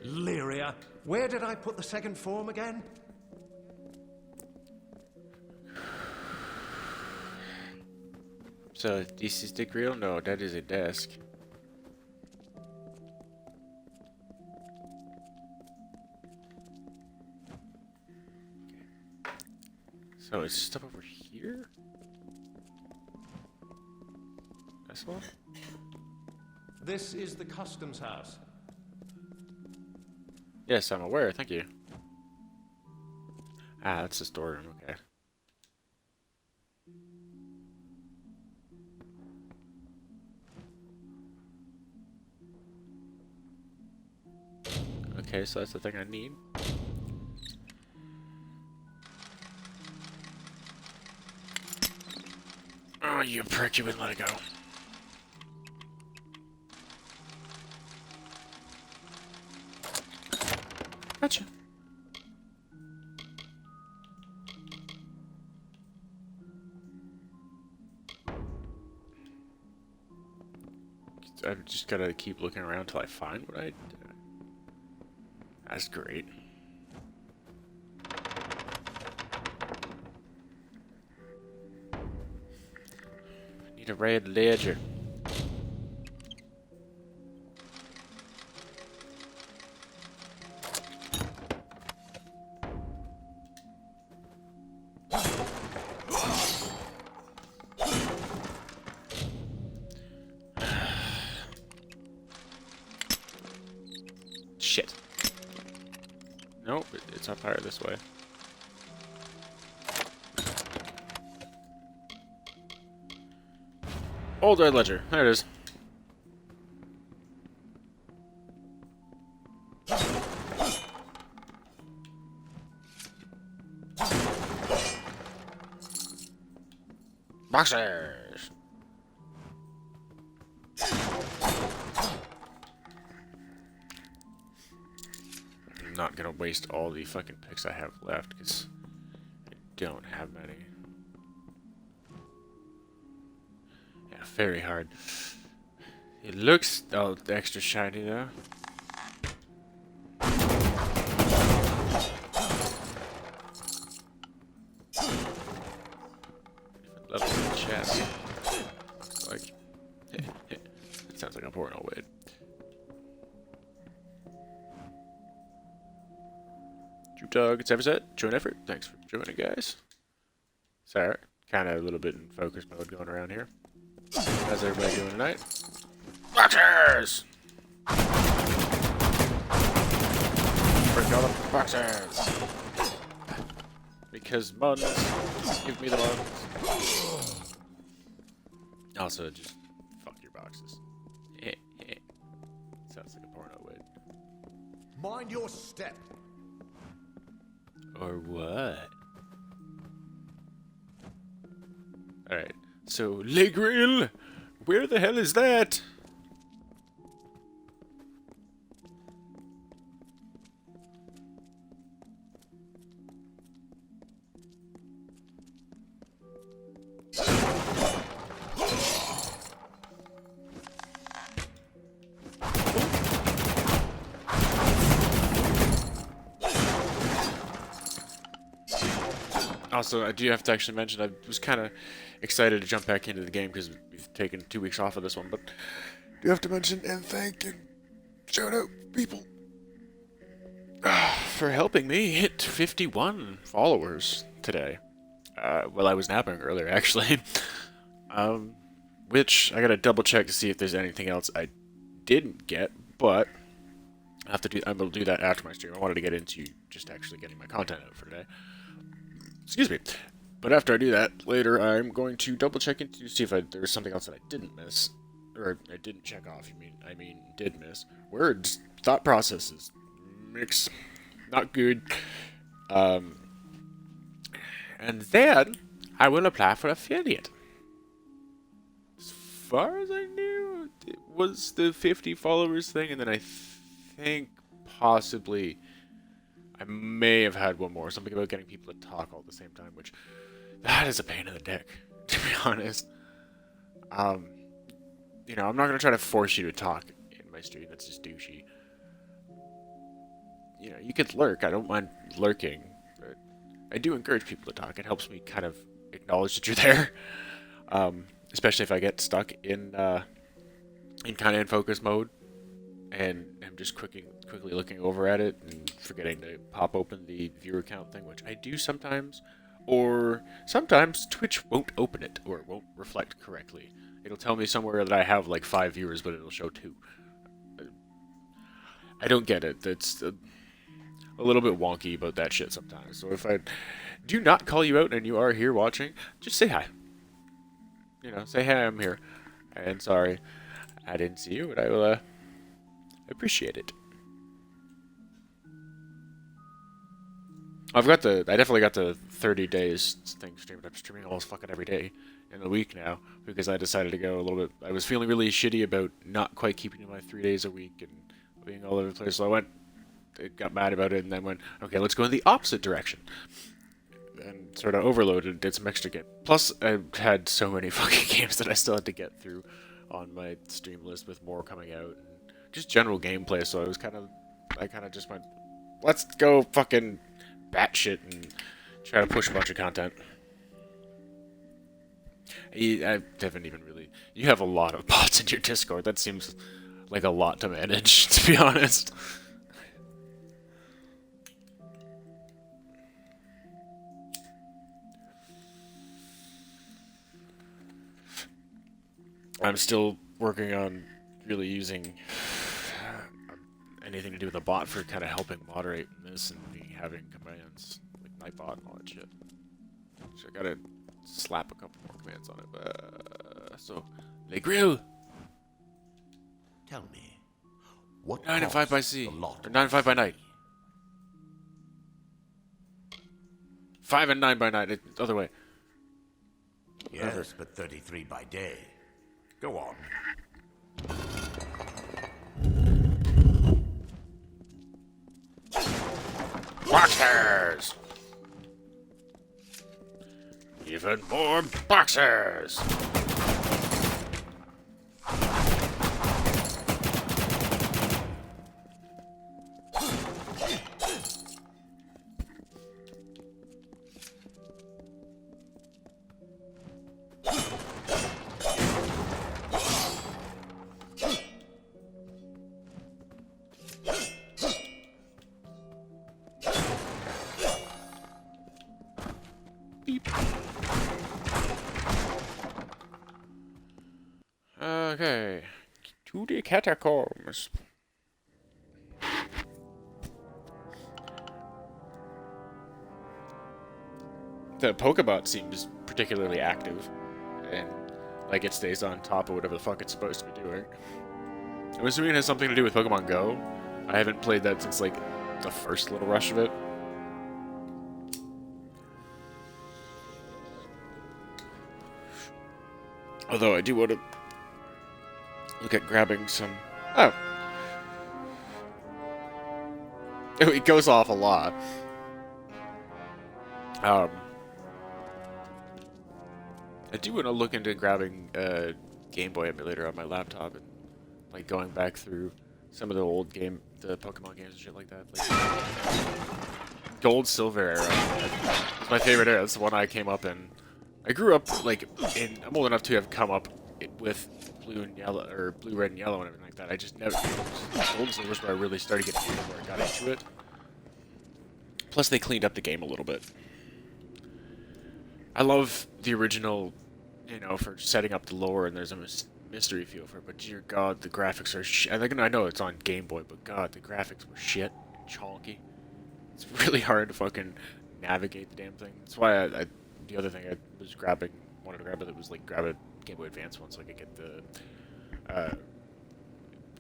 Speaker 3: Lyria, where did I put the second form again?
Speaker 1: So, this is the grill? No, that is a desk. So, is stuff over here? This one?
Speaker 3: This is the customs house.
Speaker 1: Yes, I'm aware, thank you. Ah, that's the storeroom, okay. Okay, so that's the thing I need. Oh, you prick, you wouldn't let it go. Gotcha. I've just gotta keep looking around till I find what I... That's great. I need a red ledger. Shit. Nope, it's up higher this way. Old red ledger. There it is. Boxers. I'm not gonna waste all the fucking picks I have left because I don't have many. Yeah, very hard. It looks extra shiny though. Level of the chest. Like, it sounds like I'm pouring all weight. Drew Dog, it's Everset. Join effort. Thanks for joining, guys. So, kind of a little bit in focus mode going around here. How's everybody doing tonight? Boxers! Bring all the boxers! Because muns. Give me the muns. Also, just fuck your boxes. Sounds like a porno word.
Speaker 3: Mind your step.
Speaker 1: Or what? Alright, so Le Grill! Where the hell is that? Also, I do have to actually mention, I was kind of excited to jump back into the game because we've taken 2 weeks off of this one, but I do have to mention and thank and shout out people for helping me hit 51 followers today. Well, I was napping earlier, actually. Which I gotta double check to see if there's anything else I didn't get, but I'm gonna do that after my stream. I wanted to get into just actually getting my content out for today. Excuse me. But after I do that, later I'm going to double check into see if there was something else that I didn't miss. Or I didn't check off, I mean did miss. Words, thought processes, mix, not good. And then I will apply for affiliate. As far as I knew, it was the 50 followers thing, and then I think possibly I may have had one more, something about getting people to talk all at the same time, which that is a pain in the dick, to be honest. You know, I'm not gonna try to force you to talk in my stream. That's just douchey. You know, you could lurk. I don't mind lurking, but I do encourage people to talk. It helps me kind of acknowledge that you're there, especially if I get stuck in kind of in focus mode, and I'm just quickly looking over at it and forgetting to pop open the viewer count thing, which I do sometimes, or sometimes Twitch won't open it, or it won't reflect correctly. It'll tell me somewhere that I have like 5 viewers, but it'll show 2. I don't get it. It's a little bit wonky about that shit sometimes. So if I do not call you out and you are here watching, just say hi. You know, say, hey, I'm here. And sorry, I didn't see you, but I will appreciate it. I definitely got the 30 days thing streamed. I'm streaming almost fucking every day in a week now because I decided to go a little bit. I was feeling really shitty about not quite keeping to my 3 days a week and being all over the place. So I got mad about it and then went, okay, let's go in the opposite direction. And sort of overloaded, did some extra game. Plus, I had so many fucking games that I still had to get through on my stream list with more coming out. And just general gameplay, so I kind of just went, let's go fucking batshit and try to push a bunch of content. I haven't even really... You have a lot of bots in your Discord. That seems like a lot to manage, to be honest. I'm still working on really using anything to do with a bot for kind of helping moderate this and having commands like Nightbot and all that shit. So I gotta slap a couple more commands on it. So, Le Grill!
Speaker 6: Tell me, what
Speaker 1: 9 and 5 by sea,
Speaker 6: the lot
Speaker 1: or 9 and 5 by night. 5 and 9 by night, the other way.
Speaker 6: Yes, but 33 by day. Go on.
Speaker 1: Boxers! Even more boxers! Beep. To the catacombs. The Pokebot seems particularly active, and like it stays on top of whatever the fuck it's supposed to be doing. I'm assuming it has something to do with Pokemon Go. I haven't played that since like the first little rush of it. Although I do want to look at grabbing some... Oh. It goes off a lot. I do want to look into grabbing a Game Boy emulator on my laptop and like going back through some of the old the Pokemon games and shit like that. Like Gold, Silver era. It's my favorite era. It's the one I came up in. I grew up like I'm old enough to have come up with Blue and Yellow, or Blue, Red, and Yellow, and everything like that. I just never. Gold and Silver was where I really started getting into where I got into it. Plus, they cleaned up the game a little bit. I love the original, you know, for setting up the lore, and there's a mystery feel for it. But dear God, the graphics are shit. I know it's on Game Boy, but God, the graphics were shit, chonky. It's really hard to fucking navigate the damn thing. That's why the other thing I was wanted to grab it was like grab a Game Boy Advance one so I could get the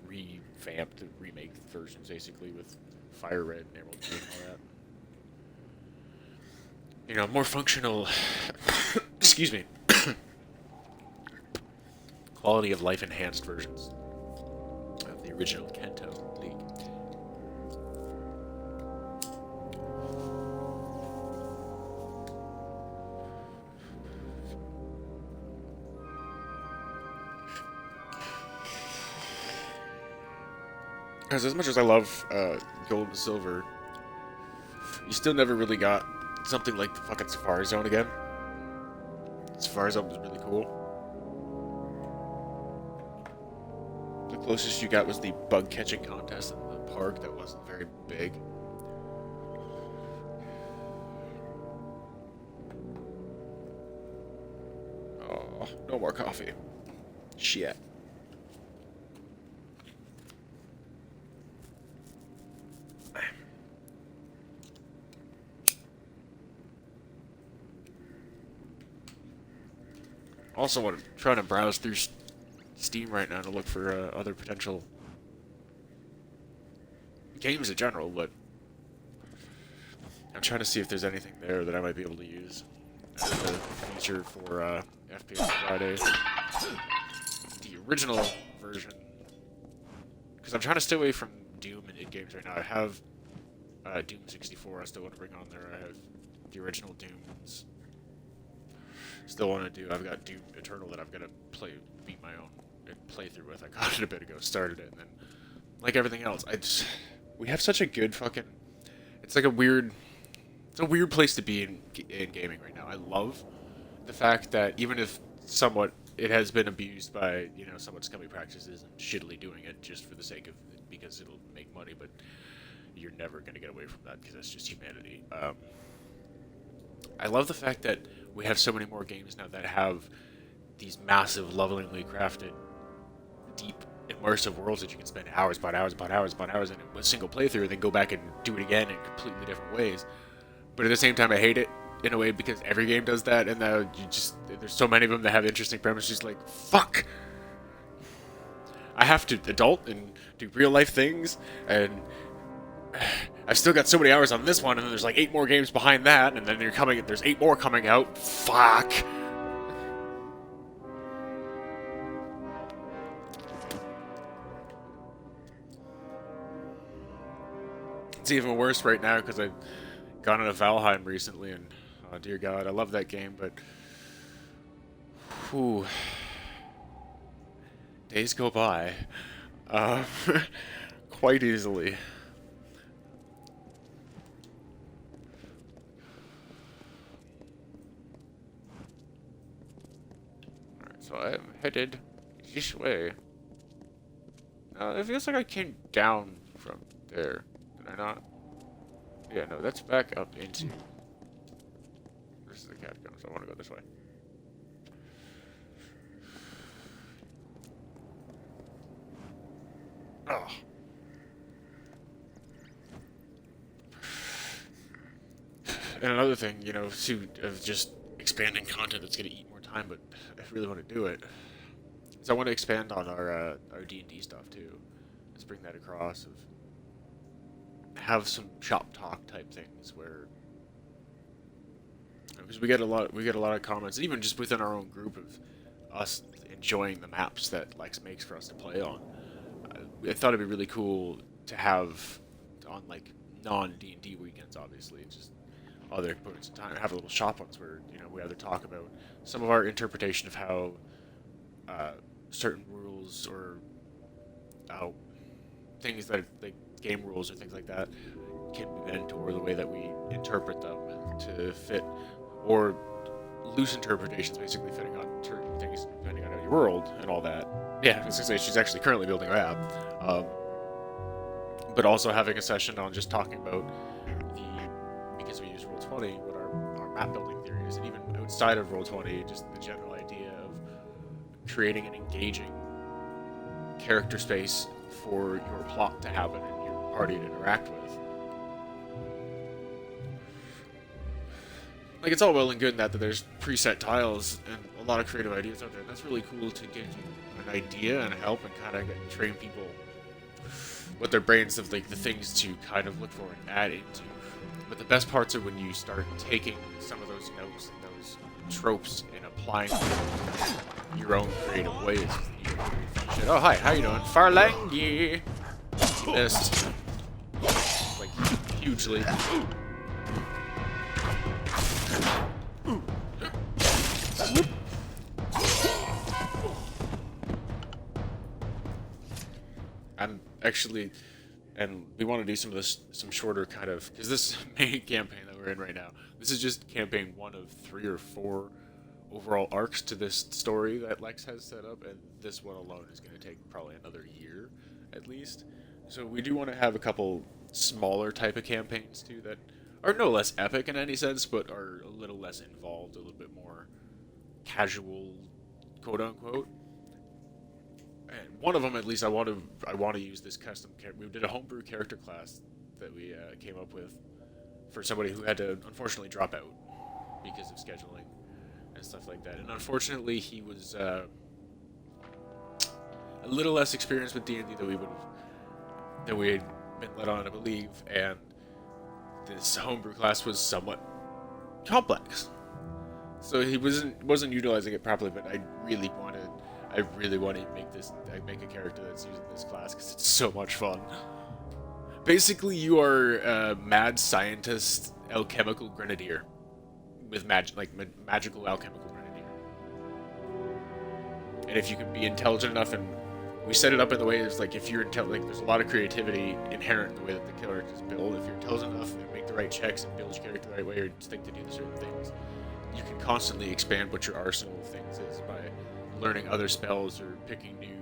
Speaker 1: revamped, remake versions basically with Fire Red and Emerald Green and all that. You know, more functional, excuse me, quality of life enhanced versions of the original Kanto League. Because as much as I love Gold and Silver, you still never really got something like the fucking Safari Zone again. Safari Zone was really cool. The closest you got was the bug catching contest in the park that wasn't very big. Oh, no more coffee. Shit. Also, I'm trying to browse through Steam right now to look for other potential games in general, but I'm trying to see if there's anything there that I might be able to use as a feature for FPS Friday. The original version, because I'm trying to stay away from Doom and id games right now. I have Doom 64 I still want to bring on there. I have the original Dooms. Still want to do. I've got Doom Eternal that I've got to beat my own playthrough with. I got it a bit ago, started it, and then like everything else, we have such a good fucking. It's a weird place to be in gaming right now. I love the fact that even if somewhat it has been abused by somewhat scummy practices and shittily doing it just for the sake of it because it'll make money, but you're never gonna get away from that because that's just humanity. I love the fact that we have so many more games now that have these massive, lovingly crafted, deep, immersive worlds that you can spend hours upon hours upon hours upon hours in a single playthrough and then go back and do it again in completely different ways. But at the same time, I hate it in a way because every game does that, and there's so many of them that have interesting premises. Like, fuck! I have to adult and do real life things, and I've still got so many hours on this one, and then there's like 8 more games behind that, and then there's 8 more coming out. Fuck! It's even worse right now because I've gone into Valheim recently, and oh dear God, I love that game, but whew, days go by quite easily. Alright, so I'm headed this way. It feels like I came down from there. Did I not? Yeah, no, that's back up into... This is the catacombs, I want to go this way. Oh. And another thing, you know, of just expanding content that's going to eat more time, but I really want to do it. So I want to expand on our D&D stuff too. Let's bring that across. Have some shop talk type things where, because we get a lot of comments, even just within our own group, of us enjoying the maps that Lex makes for us to play on. I thought it'd be really cool to have on like non-D&D weekends, obviously, just other points in time, have a little shop ones where, you know, we either talk about some of our interpretation of how certain rules or things that like game rules or things like that can be bent, or the way that we interpret them to fit, or loose interpretations basically fitting on certain things depending on your world and all that. Yeah, I was gonna say she's actually currently building a map, but also having a session on just talking about because we use Roll20, what our map building theory is, and even outside of Roll20, just the general idea of creating an engaging character space for your plot to happen and your party to interact with. Like, it's all well and good in that there's preset tiles and a lot of creative ideas out there. That's really cool to get you an idea and help and kind of train people with their brains of like the things to kind of look for and add into. But the best parts are when you start taking some of those notes and those tropes and applying them in your own creative ways. You get really fun shit. Oh, hi, how you doing? Farlangi! You missed. Like, hugely. I'm actually, and we want to do some of this, some shorter kind of, because this main campaign that we're in right now, this is just campaign 1 of 3 or 4 overall arcs to this story that Lex has set up, and this one alone is going to take probably another year at least. So we do want to have a couple smaller type of campaigns too that are no less epic in any sense, but are a little less involved, a little bit more casual, quote unquote. And one of them, at least, I want to use this custom character. We did a homebrew character class that we came up with for somebody who had to unfortunately drop out because of scheduling and stuff like that. And unfortunately, he was a little less experienced with D&D than we had been led on to believe, and this homebrew class was somewhat complex. So he wasn't utilizing it properly, but I really want to make a character that's using this class because it's so much fun. Basically, you are a mad scientist, alchemical grenadier with magical alchemical grenadier. And if you can be intelligent enough, and we set it up in the way it's like if you're there's a lot of creativity inherent in the way that the character is built. If you're intelligent enough and make the right checks and build your character the right way, or think to do the certain things, you can constantly expand what your arsenal of things is by learning other spells or picking new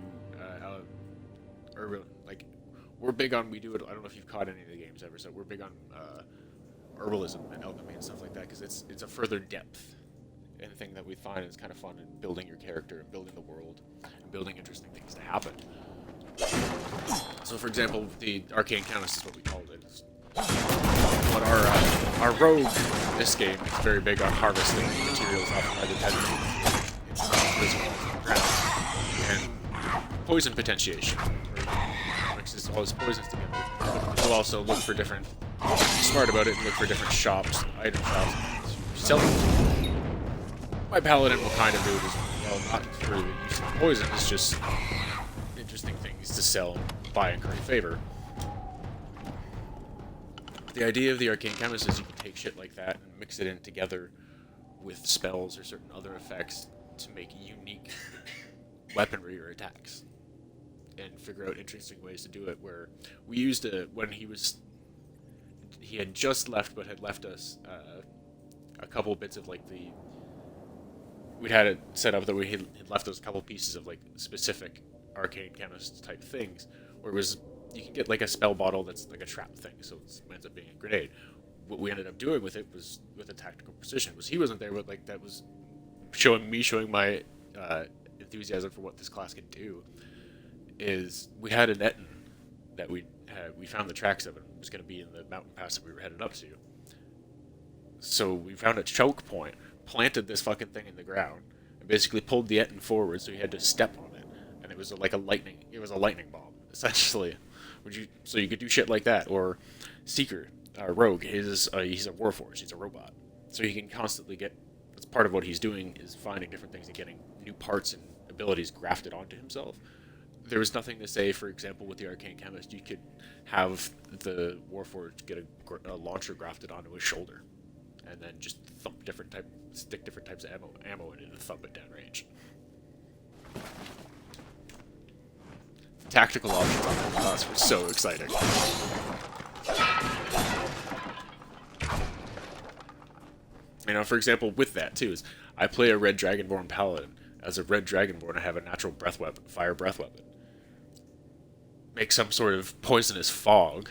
Speaker 1: we're big on, we do it, I don't know if you've caught any of the games ever, so we're big on herbalism and alchemy and stuff like that, because it's a further depth and thing that we find is kind of fun in building your character and building the world and building interesting things to happen. So for example, the arcane canvas is what we called it. But our rogue in this game is very big on harvesting materials off of either and poison potentiation, where mixes all his poisons together. But he'll also look for different, smart about it, and look for different shops, item shops, to sell them. My paladin will kind of do it as well, not for the use of poison, it's just interesting things to sell and buy and curry favor. The idea of the arcane chemist is you can take shit like that and mix it in together with spells or certain other effects to make unique weaponry or attacks, and figure out interesting ways to do it. Where we used it when he had just left, but had left us a couple bits of we'd had it set up that we had left us a couple pieces of specific arcane chemist type things, where it was, you can get a spell bottle that's like a trap thing, so it ends up being a grenade. What we ended up doing with it was, with a tactical precision, was he wasn't there, but that was showing my enthusiasm for what this class could do, is we had an Etten that we found the tracks of it. It was going to be in the mountain pass that we were headed up to. So we found a choke point, planted this fucking thing in the ground, and basically pulled the Etten forward, so he had to step on it, and it was like a lightning. It was a lightning bomb, essentially. So you could do shit like that. Or Seeker, Rogue, he's a Warforged. He's a robot, so he can constantly get. That's part of what he's doing is finding different things and getting new parts and abilities grafted onto himself. There was nothing to say, for example, with the Arcane Chemist, you could have the Warforged get a launcher grafted onto his shoulder, and then just stick different types of ammo in it and thump it downrange. Tactical options on the class were so exciting. You know, for example, with that too, is I play a Red Dragonborn Paladin. As a Red Dragonborn, I have a natural breath weapon, fire breath weapon. Make some sort of poisonous fog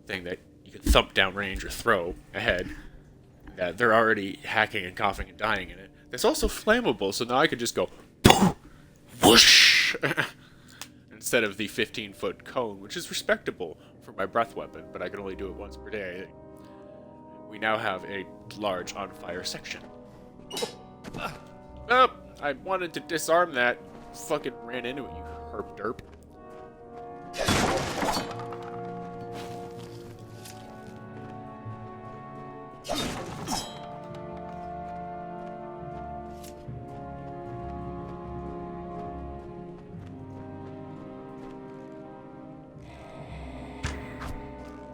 Speaker 1: thing that you can thump downrange or throw ahead. That they're already hacking and coughing and dying in it. That's also flammable, so now I could just go whoosh instead of the 15-foot cone, which is respectable for my breath weapon, but I can only do it once per day. We now have a large on-fire section. Oh, I wanted to disarm that. Fucking ran into it, you herp derp.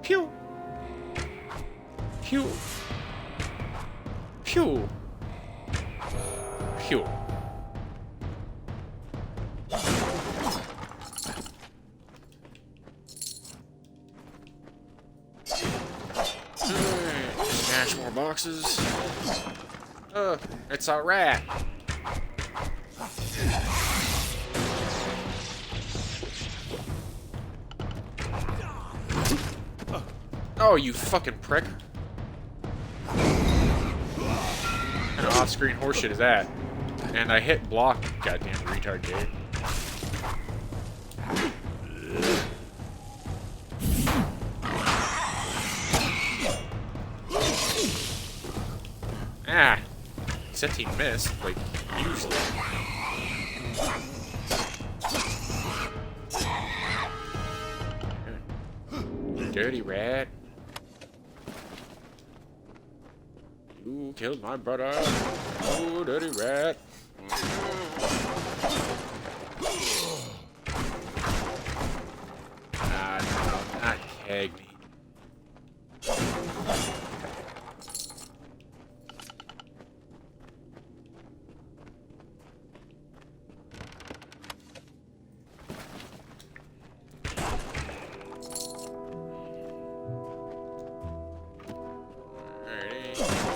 Speaker 1: Pew! Pew! Pew! Pew! Smash more boxes. It's a rat. Oh, you fucking prick. What kind of off-screen horseshit is that? And I hit block, goddamn retard game. Ah! Except he missed, like, usually. Dirty rat. You killed my brother. Oh, dirty rat. Ah, no, not keg me.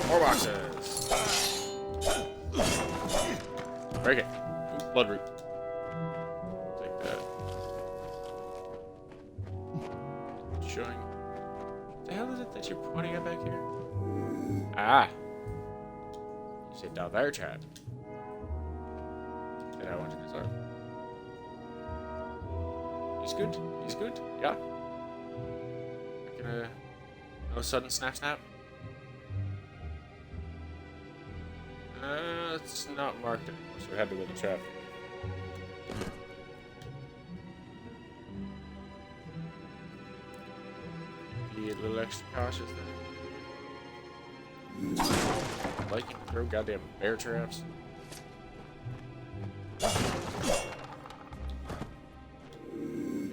Speaker 1: More boxes. Break it. Ooh, blood root. Take that. Showing. What the hell is it that you're pointing at back here? Ah. You said Dalvar trap. That I want to disarm. He's good. He's good. Yeah. No sudden snap. It's not marked anymore, so we had to go to traffic. Be a little extra cautious then. Liking to throw goddamn bear traps.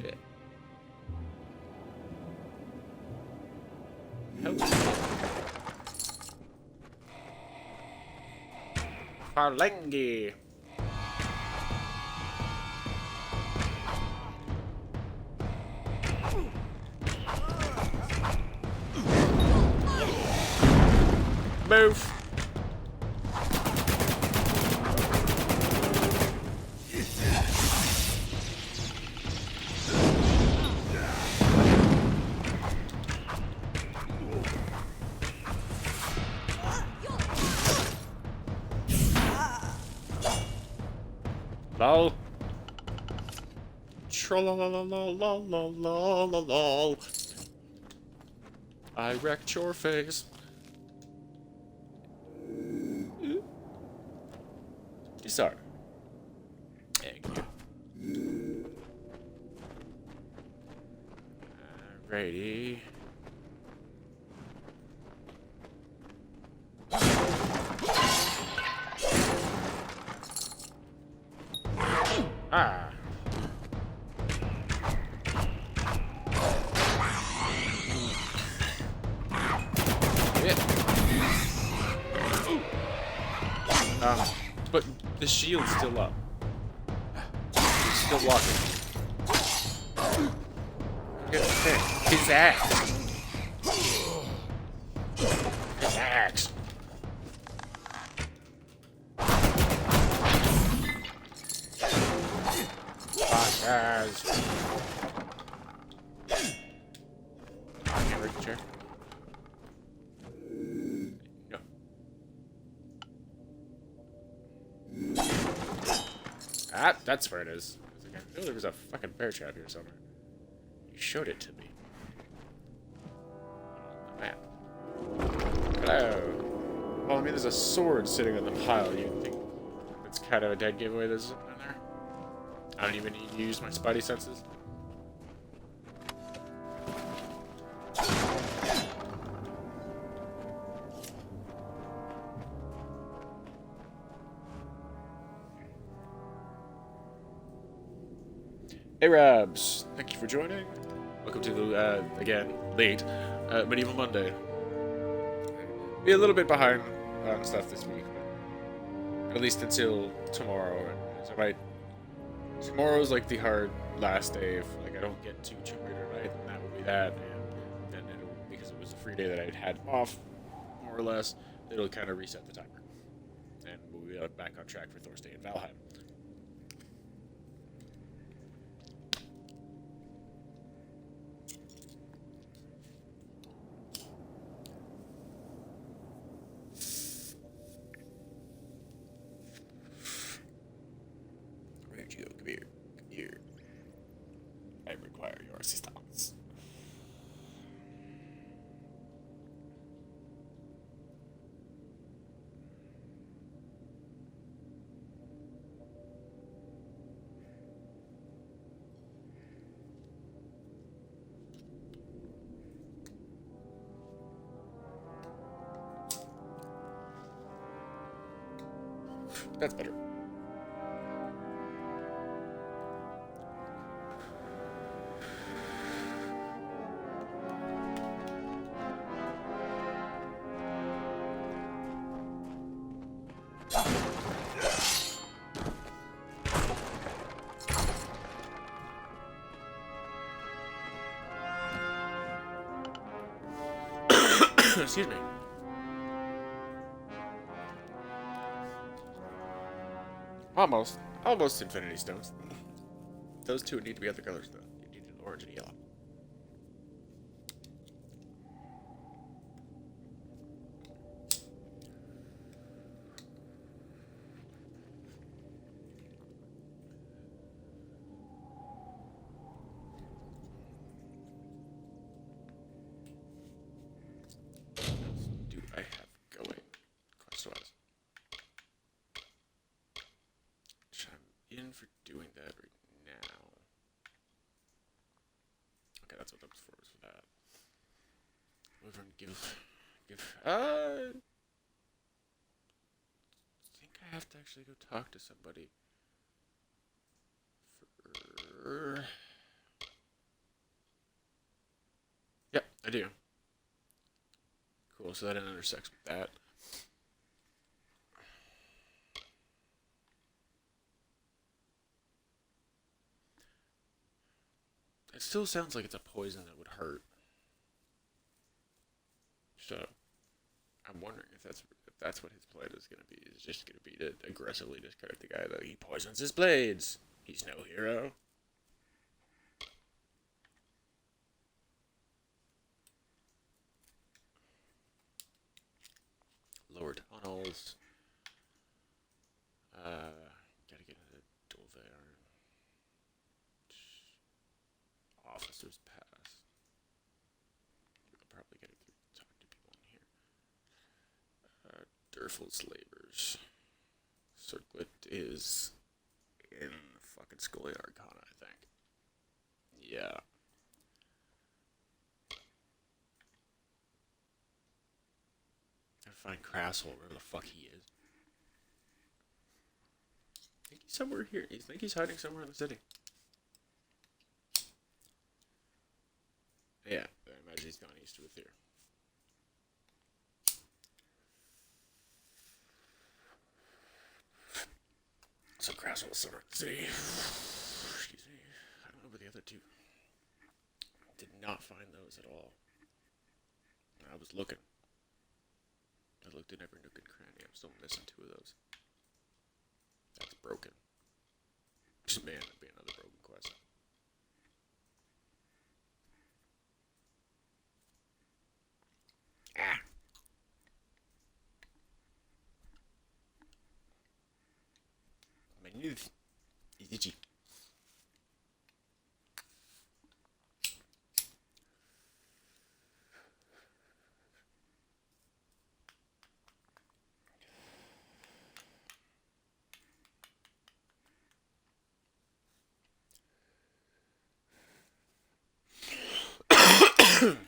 Speaker 1: Yeah. Help. Palengi. Move. Lol. Troll. I wrecked your face. Sorry. Thank you. Alrighty. Ah. But the shield's still up. He's still walking. Get his axe. His axe. Fuckers. I can't break the chair. No. Ah, that's where it is. I was like, I knew there was a fucking bear trap here somewhere. You showed it to me. On the map. Hello. Well, I mean, there's a sword sitting on the pile. You'd think it's kind of a dead giveaway there's something in there. I don't even need to use my spidey senses. Hey Rabs, thank you for joining. Welcome to the, again, late, Medieval Monday. Be a little bit behind on stuff this week, but at least until tomorrow. So tomorrow's like the hard last day if like I don't get to Tomb Raider night, then that will be that, and then it'll, because it was a free day that I'd had off, more or less, it'll kind of reset the timer. And we'll be back on track for Thursday in Valheim. Assistance. That's better. Excuse me. Almost Infinity Stones. Those two need to be other colors though. You need an orange and yellow. Do I have going? Quest-wise. I'm in for doing that right now. Okay, that's what that was for that. Over and give. I think I have to actually go talk to somebody. Yep, I do. Cool, so that intersects with that. It still sounds like it's a poison that would hurt. So, I'm wondering if that's what his plan is going to be. Is just going to be to aggressively discard the guy that he poisons his blades. He's no hero. Lower tunnels. Gotta get into the door there. Careful slavers. Circlet is in fucking Schoolyard Con, I think. Yeah. Gotta find Crasshole, wherever the fuck he is. I think he's somewhere here. I think he's hiding somewhere in the city. Yeah, I imagine he's gone east of Rathir. So Crasshole is somewhere in the city. Excuse me. I don't know about the other two. Did not find those at all. I was looking. I looked in every nook and cranny. I'm still missing 2 of those. That's broken. Man, that'd be another broken quest. Ah. My nose is itchy.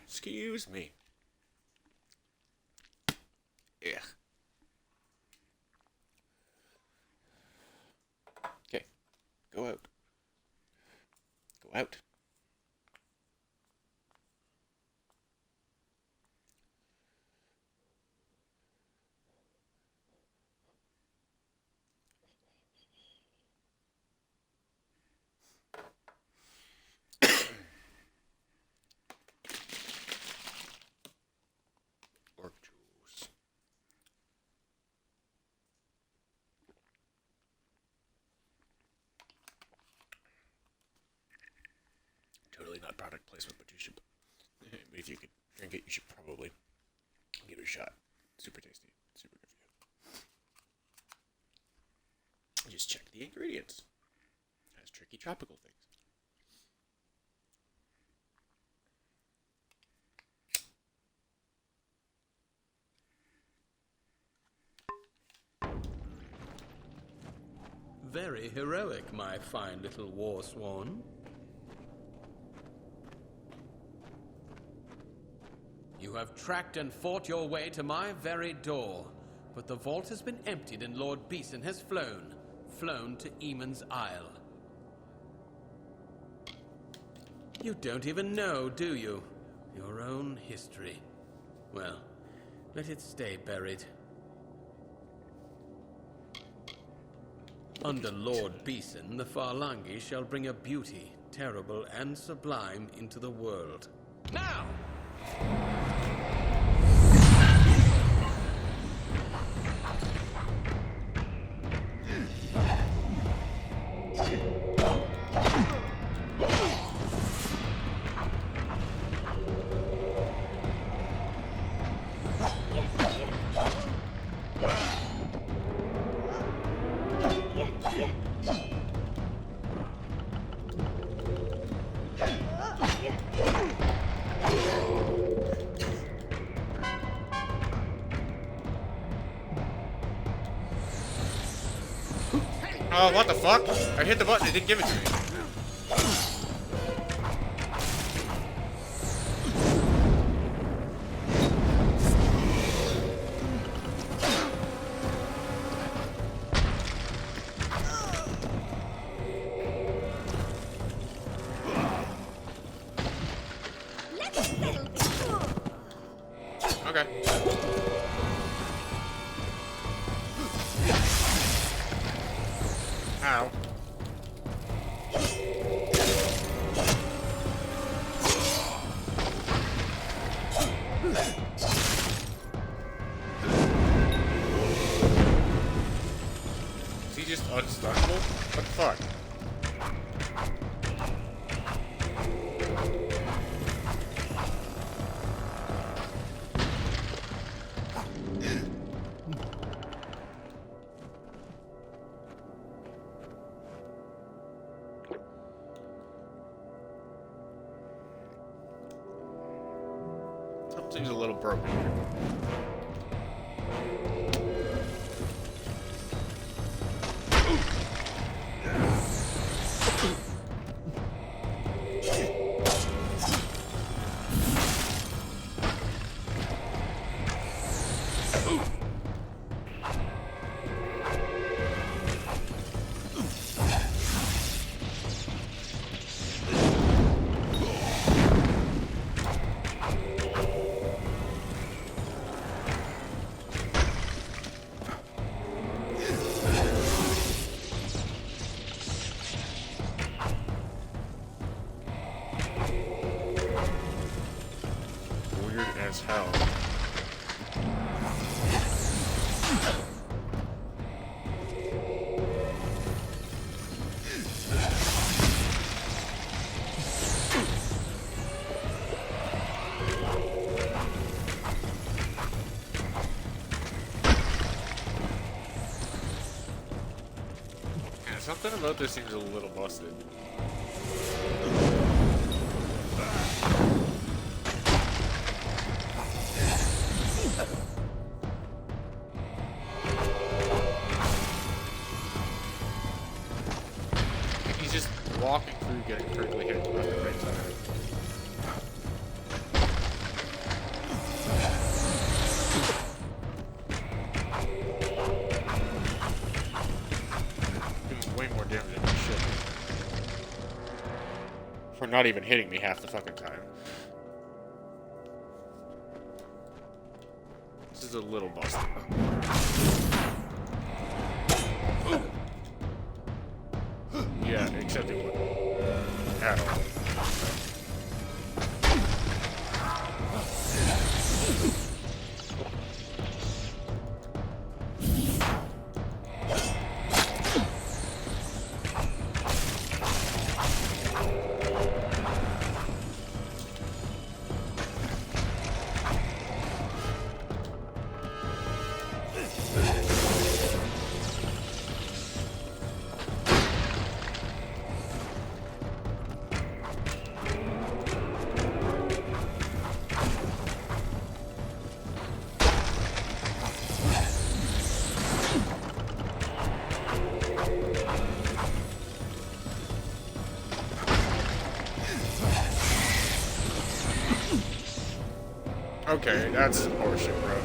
Speaker 1: Excuse me. Yeah. Okay. Go out. Go out. Orc jewels. Totally not product placement, but you should. If you could drink it, you should probably give it a shot. Super tasty. Super good for you. Just check the ingredients. It has tricky tropical things.
Speaker 4: Very heroic, my fine little war swan. You have tracked and fought your way to my very door, but the vault has been emptied and Lord Beeson has flown to Eamon's Isle. You don't even know, do you? Your own history. Well, let it stay buried. Under Lord Beeson, the Farlangi shall bring a beauty, terrible and sublime, into the world. Now!
Speaker 1: Oh, what the fuck? I hit the button, it didn't give it to me. Okay. Ow. Is he just unstoppable? What the fuck? Something's a little broken. Something about this seems a little busted. He's just walking through getting critically hit left and right side. Way more damage than he should. For not even hitting me half the fucking time. This is a little busted. Yeah, except it wouldn't. At all. Okay, that's some horseshit, bro.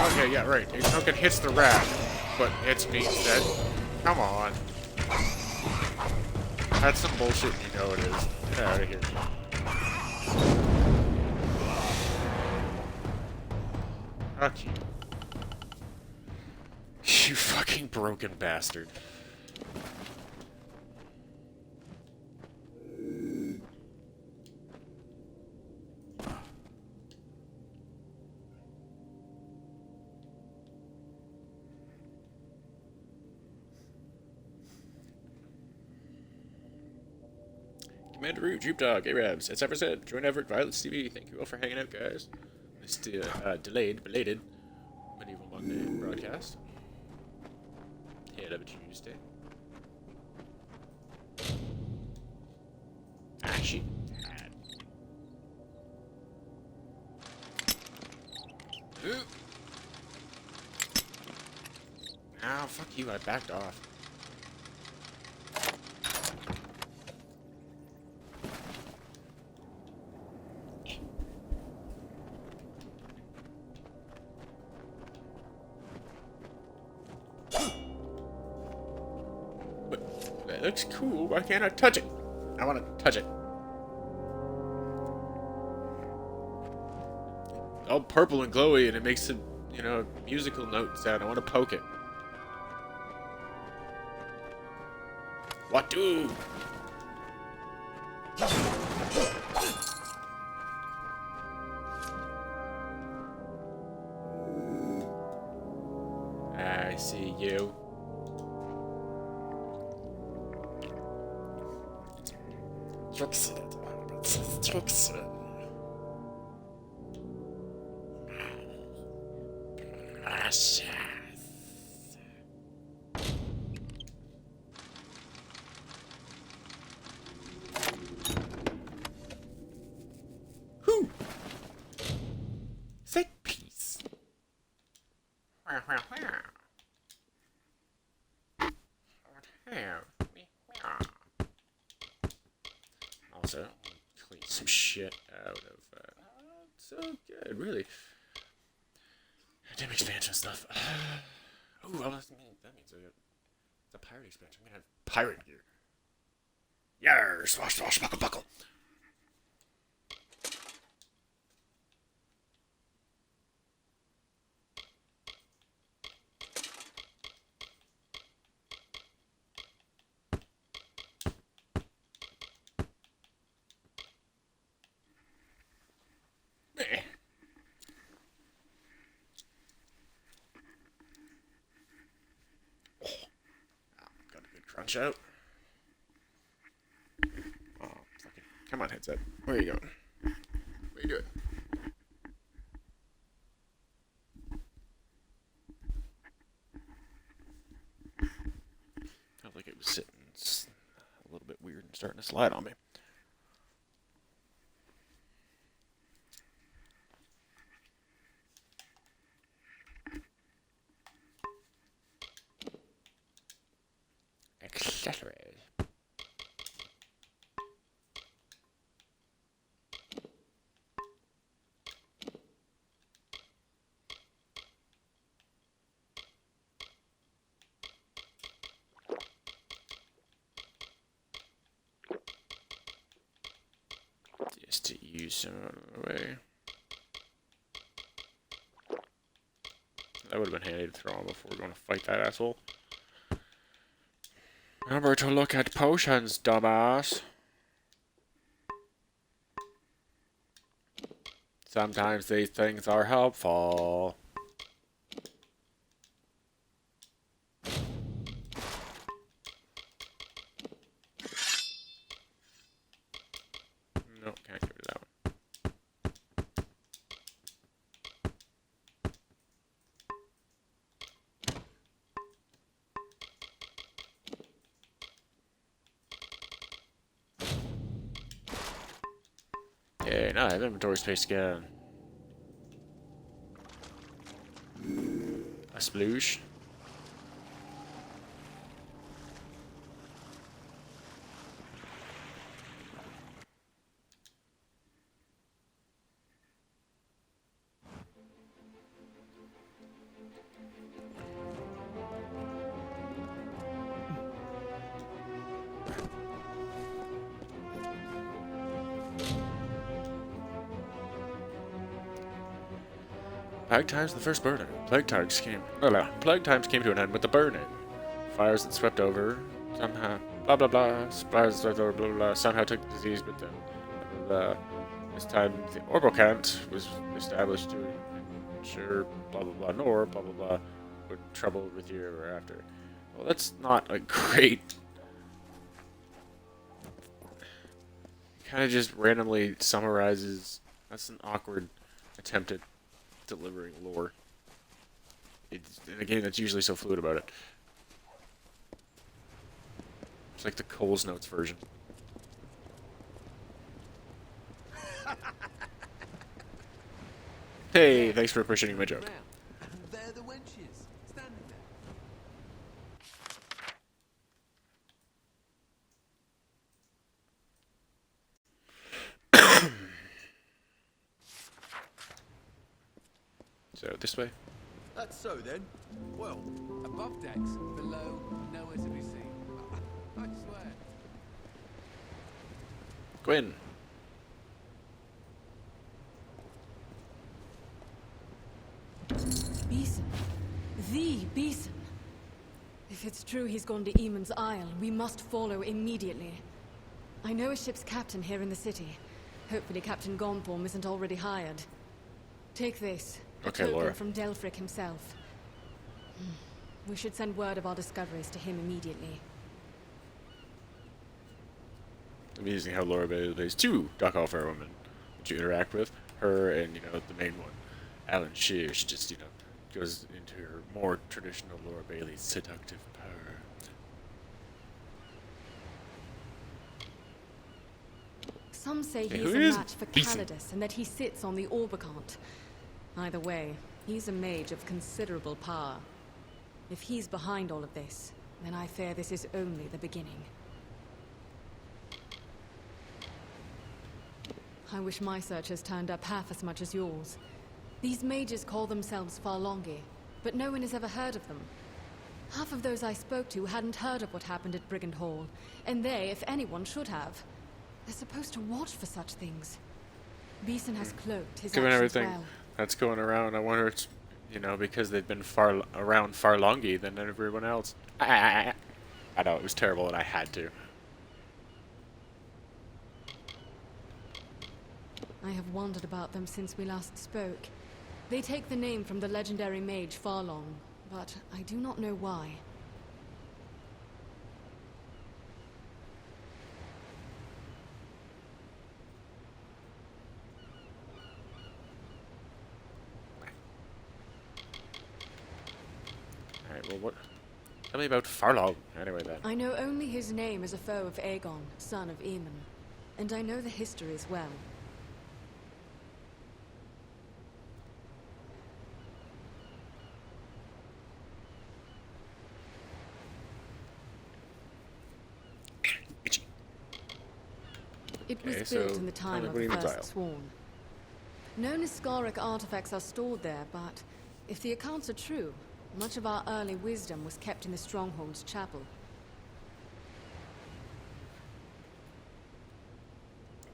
Speaker 1: Okay, yeah, right. It fucking hits the rat, but hits me instead. Come on. That's some bullshit, you know it is. Get out of here. Fuck you. You fucking broken bastard. Commander Root, Droop Dog, Arabs, it's Everset, Joint Effort, Violence TV. Thank you all for hanging out, guys. This delayed, belated Medieval Monday broadcast. Head of a Tuesday. Ah, shit. Ooh. Ah, fuck you, I backed off. That looks cool. Why can't I touch it? I want to touch it. All purple and glowy, and it makes a, you know, musical note sound. I want to poke it. What do? I see you. Trixie. Precious. Who? Set piece. Also, clean some shit out of. So good, really. Damn expansion stuff. Ooh, that means it's a pirate expansion. I'm gonna have pirate gear. Yarr, swash, swash, buckle, buckle. Watch out. Oh, fucking. Come on, headset. Where are you going? What are you doing? Felt like it was sitting a little bit weird and starting to slide on me. Accessories. Just to use some of the way. That would have been handy to throw on before going to fight that asshole. Remember to look at potions, dumbass. Sometimes these things are helpful. Nope, can't get rid of that one. Okay, now I have inventory space again. A sploosh. Plague times the first burning. Plague times came to an end with the burning. Fires that swept over somehow. Blah blah blah. Fires that swept over. Blah blah blah. Somehow took the disease, but then this time the Orbocant was established to ensure blah blah blah nor blah blah blah with trouble with you ever after. Well, that's not a great. Kind of just randomly summarizes. That's an awkward attempt at delivering lore. It's in a game that's usually so fluid about it. It's like the Coles Notes version. Hey, thanks for appreciating my joke.
Speaker 9: They're the wenches, standing there.
Speaker 1: So, this way?
Speaker 10: That's so then. Well,
Speaker 9: Above decks, below, nowhere to be seen. I swear.
Speaker 1: Gwyn.
Speaker 12: Beeson. The Beeson. If it's true he's gone to Eamon's Isle, we must follow immediately. I know a ship's captain here in the city. Hopefully Captain Gonform isn't already hired. Take this. A
Speaker 1: Okay,
Speaker 12: token
Speaker 1: Laura.
Speaker 12: from Delfric himself. We should send word of our discoveries to him immediately.
Speaker 1: Amazing how Laura Bailey plays two Doc Fair women that you interact with. Her and, the main one. Alan Shears just, goes into her more traditional Laura Bailey seductive power.
Speaker 12: Some say
Speaker 1: Okay,
Speaker 12: he's
Speaker 1: who
Speaker 12: a
Speaker 1: is
Speaker 12: match for
Speaker 1: Beeson?
Speaker 12: Calidus and that he sits on the Orbicant. Either way, he's a mage of considerable power. If he's behind all of this, then I fear this is only the beginning. I wish my searchers turned up half as much as yours. These mages call themselves Farlongi, but no one has ever heard of them. Half of those I spoke to hadn't heard of what happened at Brigand Hall, and they, if anyone, should have. They're supposed to watch for such things. Beeson has cloaked his
Speaker 1: Given
Speaker 12: actions
Speaker 1: everything
Speaker 12: well.
Speaker 1: that's going around, I wonder it's, because they've been around far longer than everyone else. I know, it was terrible and I had to.
Speaker 12: I have wondered about them since we last spoke. They take the name from the legendary mage Farlong, but I do not know why.
Speaker 1: Well, what? Tell me about Farlog. Anyway, then.
Speaker 12: I know only his name as a foe of Aegon, son of Aemon. And I know the history as well.
Speaker 1: Itchy.
Speaker 12: It was
Speaker 1: Okay,
Speaker 12: built
Speaker 1: so
Speaker 12: in the time of
Speaker 1: what do
Speaker 12: the
Speaker 1: you mean
Speaker 12: First
Speaker 1: tile?
Speaker 12: Sworn. Known as Skalric artifacts are stored there, but if the accounts are true, much of our early wisdom was kept in the Stronghold's chapel.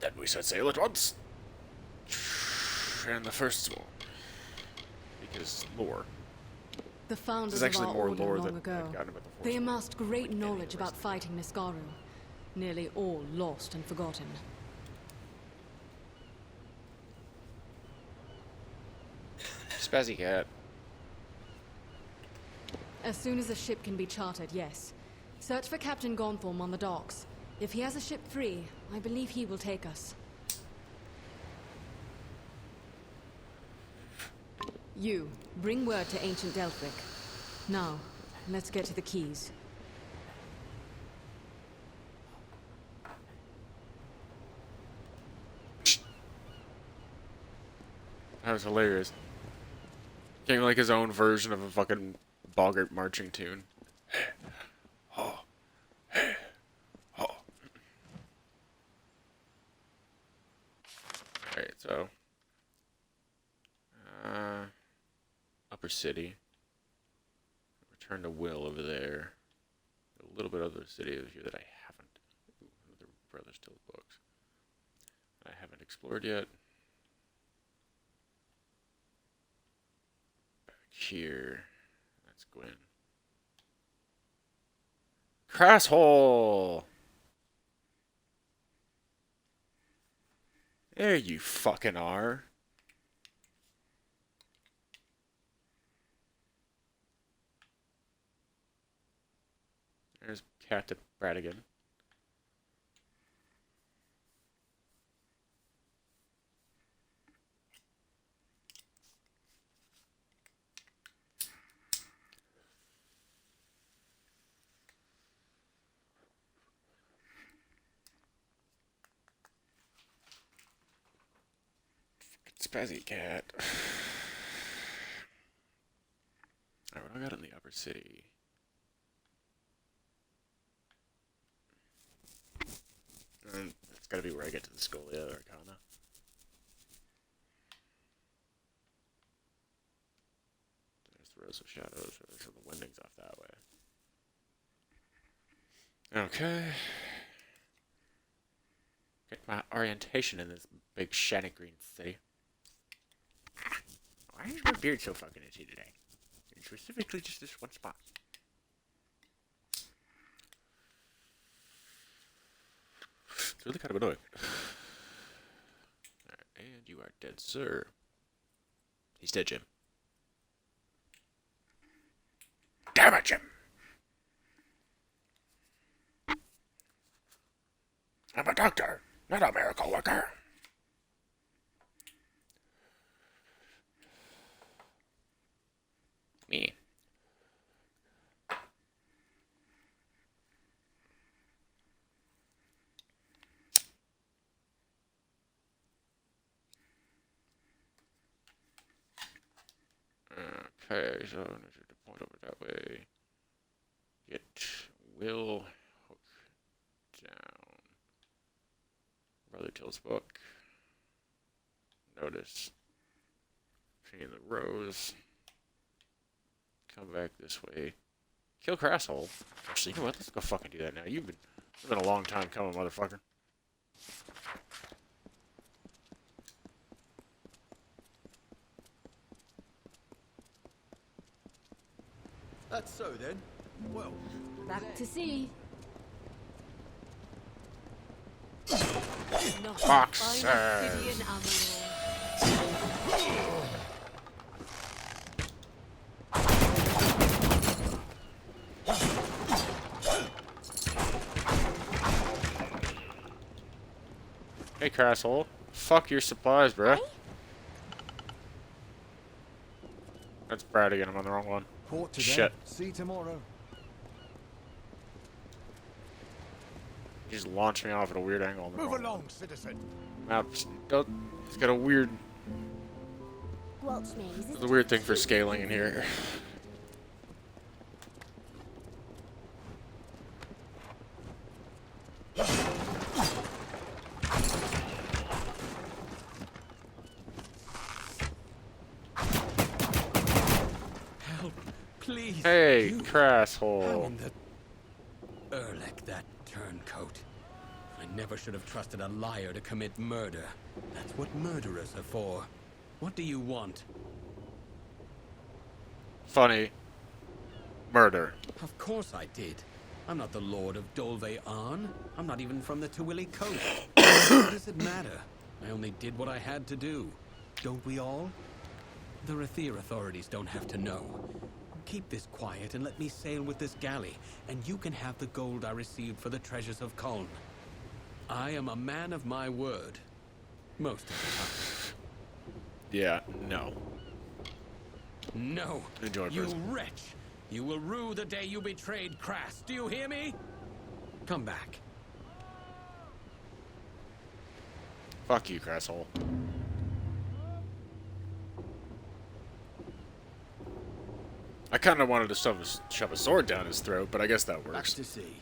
Speaker 1: Then we set sail at once. And the first one. Because lore.
Speaker 12: The founders
Speaker 1: This is actually
Speaker 12: of our
Speaker 1: more
Speaker 12: order
Speaker 1: lore
Speaker 12: long
Speaker 1: than
Speaker 12: ago,
Speaker 1: I've gotten about the Force
Speaker 12: they
Speaker 1: Awakens.
Speaker 12: amassed great
Speaker 1: Like,
Speaker 12: knowledge about
Speaker 1: rest.
Speaker 12: fighting Niskaru. Nearly all lost and forgotten.
Speaker 1: Spazzy cat.
Speaker 12: As soon as a ship can be chartered, yes. Search for Captain Gonthorm on the docks. If he has a ship free, I believe he will take us. You, bring word to Ancient Delphic. Now, let's get to the keys.
Speaker 1: That was hilarious. Getting like his own version of a fucking Bogart marching tune. Oh. Oh. Alright, so. Upper City. Return to Will over there. A little bit of the city over here that I haven't. Ooh, another Brother's Tales books. I haven't explored yet. Here. That's Gwen. Crasshole! There you fucking are. There's Captain Bradigan. Spazzy cat. Alright, what do I got in the upper city? It's gotta be where I get to the Scholia Arcana. There's the Rose of Shadows, so the winding's off that way. Okay. Get my orientation in this big shiny green city. Why is my beard so fucking itchy today? And specifically just this one spot. It's really kind of annoying. Alright, and you are dead, sir. He's dead, Jim. Damn it, Jim! I'm a doctor, not a miracle worker. Me. Okay, so I need to point over that way. Get Will hook down. Brother Till's book. Notice. Seeing the rose. Come back this way. Kill Crasshole. Actually, you know what? Let's go fucking do that now. It's been a long time coming, motherfucker.
Speaker 10: That's so then. Well,
Speaker 2: Back to sea.
Speaker 1: Boxers. Hey, Crasshole. Fuck your supplies, bruh. That's Brad again. I'm on the wrong one.
Speaker 10: Port today.
Speaker 1: Shit.
Speaker 10: See you tomorrow.
Speaker 1: He's launching off at a weird angle.
Speaker 10: Move along, citizen.
Speaker 1: Maps. It's got a weird. There's a weird thing for scaling in here.
Speaker 4: Help, please.
Speaker 1: Hey,
Speaker 4: How
Speaker 1: crasshole.
Speaker 4: in the Erlek, that turncoat. I never should have trusted a liar to commit murder. That's what murderers are for. What do you want?
Speaker 1: Funny. Murder.
Speaker 4: Of course I did. I'm not the Lord of Dolve Arn. I'm not even from the Tawili coast. What does it matter? I only did what I had to do. Don't we all? The Rathir authorities don't have to know. Keep this quiet and let me sail with this galley, and you can have the gold I received for the treasures of Kuln. I am a man of my word. Most of the time.
Speaker 1: Yeah, no.
Speaker 4: No,
Speaker 1: Enjoy,
Speaker 4: you
Speaker 1: prison.
Speaker 4: wretch! You will rue the day you betrayed Crass. Do you hear me? Come back.
Speaker 1: Fuck you, crasshole. I kind of wanted to shove a sword down his throat, but I guess that
Speaker 10: Back
Speaker 1: works.
Speaker 10: to sea.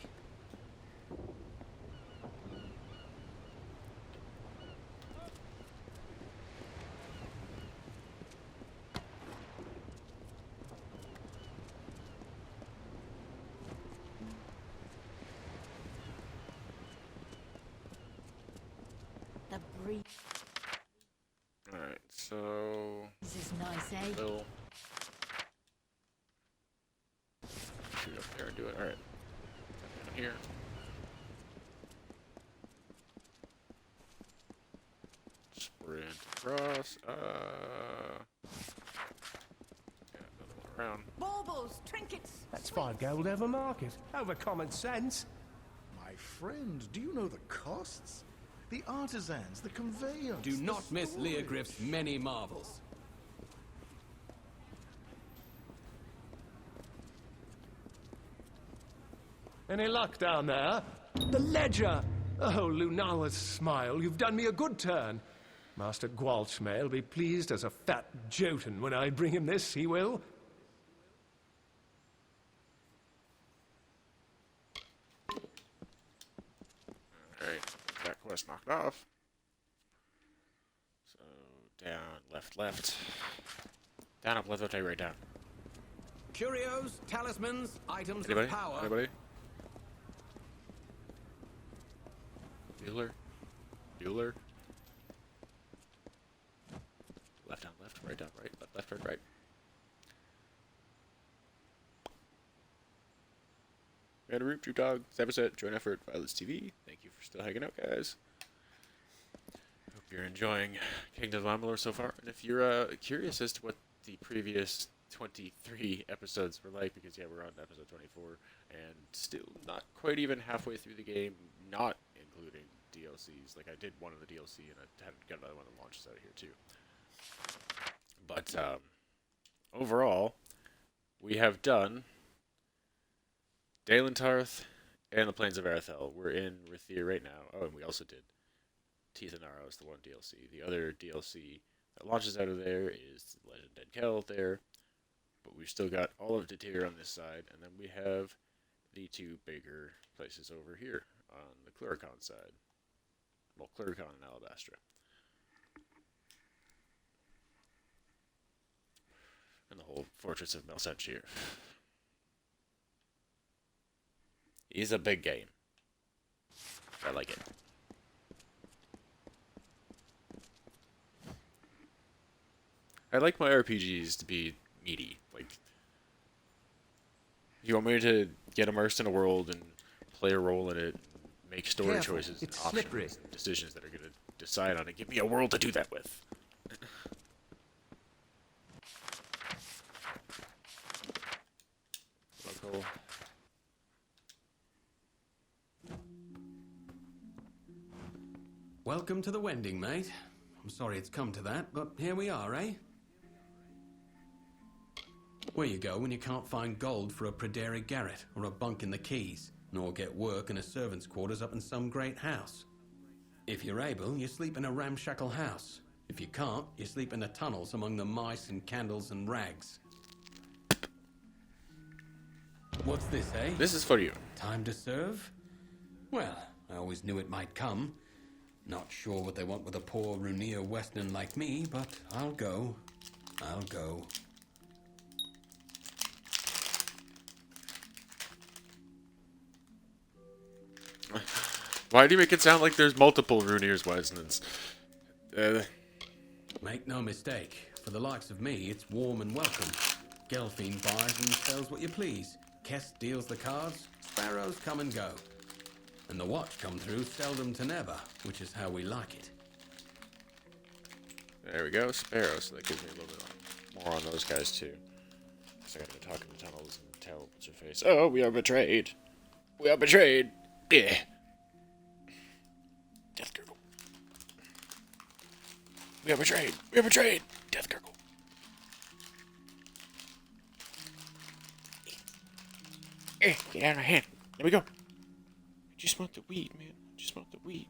Speaker 2: The breeze
Speaker 1: Alright, so...
Speaker 2: is nice, eh?
Speaker 1: Little... Shoot up there and do it. Alright. Down here. Sprint across. Yeah, another one around.
Speaker 5: Baubles, trinkets.
Speaker 3: That's 5 gold over market. Over common sense.
Speaker 10: My friend, do you know the costs? The artisans, the conveyance.
Speaker 4: Do
Speaker 10: the
Speaker 4: not miss
Speaker 10: storage.
Speaker 4: Leogriff's many marvels.
Speaker 3: Any luck down there? The ledger! Oh, Lunawa's smile, you've done me a good turn. Master Gwalch will be pleased as a fat Jotun when I bring him this, he will.
Speaker 1: Alright, that quest knocked off. So, down, left, left. Down, up, left, left, right, down.
Speaker 4: Curios, talismans, items
Speaker 1: Anybody?
Speaker 4: of power.
Speaker 1: Anybody? Bueller? Bueller? Left, down, left, right, left, left, right, right. We had a root, Drew Dog, Zaberset, Join Effort, Violets TV. Thank you for still hanging out, guys. Hope you're enjoying Kingdom of Amalur so far. And if you're curious as to what the previous 23 episodes were like, because yeah, we're on episode 24, and still not quite even halfway through the game, not including DLCs. Like, I did one of the DLC, and I haven't got another one that launches out of here, too. But, overall, we have done Dalen Tarth and the Plains of Arathel. We're in Rathir right now. Oh, and we also did Teeth and Arrows, the one DLC. The other DLC that launches out of there is Legend Dead Kell there. But we've still got all of Datir on this side, and then we have the two bigger places over here on the Cluricon side. Well, Cluricon and Alabastra. And the whole Fortress of Melsanchir. It's a big game. I like it. I like my RPGs to be meaty. Like, you want me to get immersed in a world and play a role in it, and make story
Speaker 3: Careful,
Speaker 1: choices, and
Speaker 3: it's
Speaker 1: options,
Speaker 3: slippery.
Speaker 1: and decisions that are going to decide on it. Give me a world to do that with. Local.
Speaker 4: Welcome to the Wending, mate. I'm sorry it's come to that, but here we are, eh? Where you go when you can't find gold for a Praderi garret or a bunk in the Keys, nor get work in a servant's quarters up in some great house. If you're able, you sleep in a ramshackle house. If you can't, you sleep in the tunnels among the mice and candles and rags. What's this, eh?
Speaker 1: This is for you.
Speaker 4: Time to serve? Well, I always knew it might come. Not sure what they want with a poor Rathir Westerner like me, but I'll go. I'll go.
Speaker 1: Why do you make it sound like there's multiple Rathir Westerners?
Speaker 4: Make no mistake, for the likes of me, it's warm and welcome. Gelfine buys and sells what you please. Kest deals the cards, sparrows come and go. And the watch come through seldom to never, which is how we like it.
Speaker 1: There we go, sparrows. So that gives me a little bit more on those guys too. So I got to talk in the tunnels and tell what's her face. Oh, we are betrayed. We are betrayed. Yeah. Death gurgle. We are betrayed. We are betrayed. Death gurgle. Get out of my hand. There we go. I just smoked the weed, man. I just smoked the weed.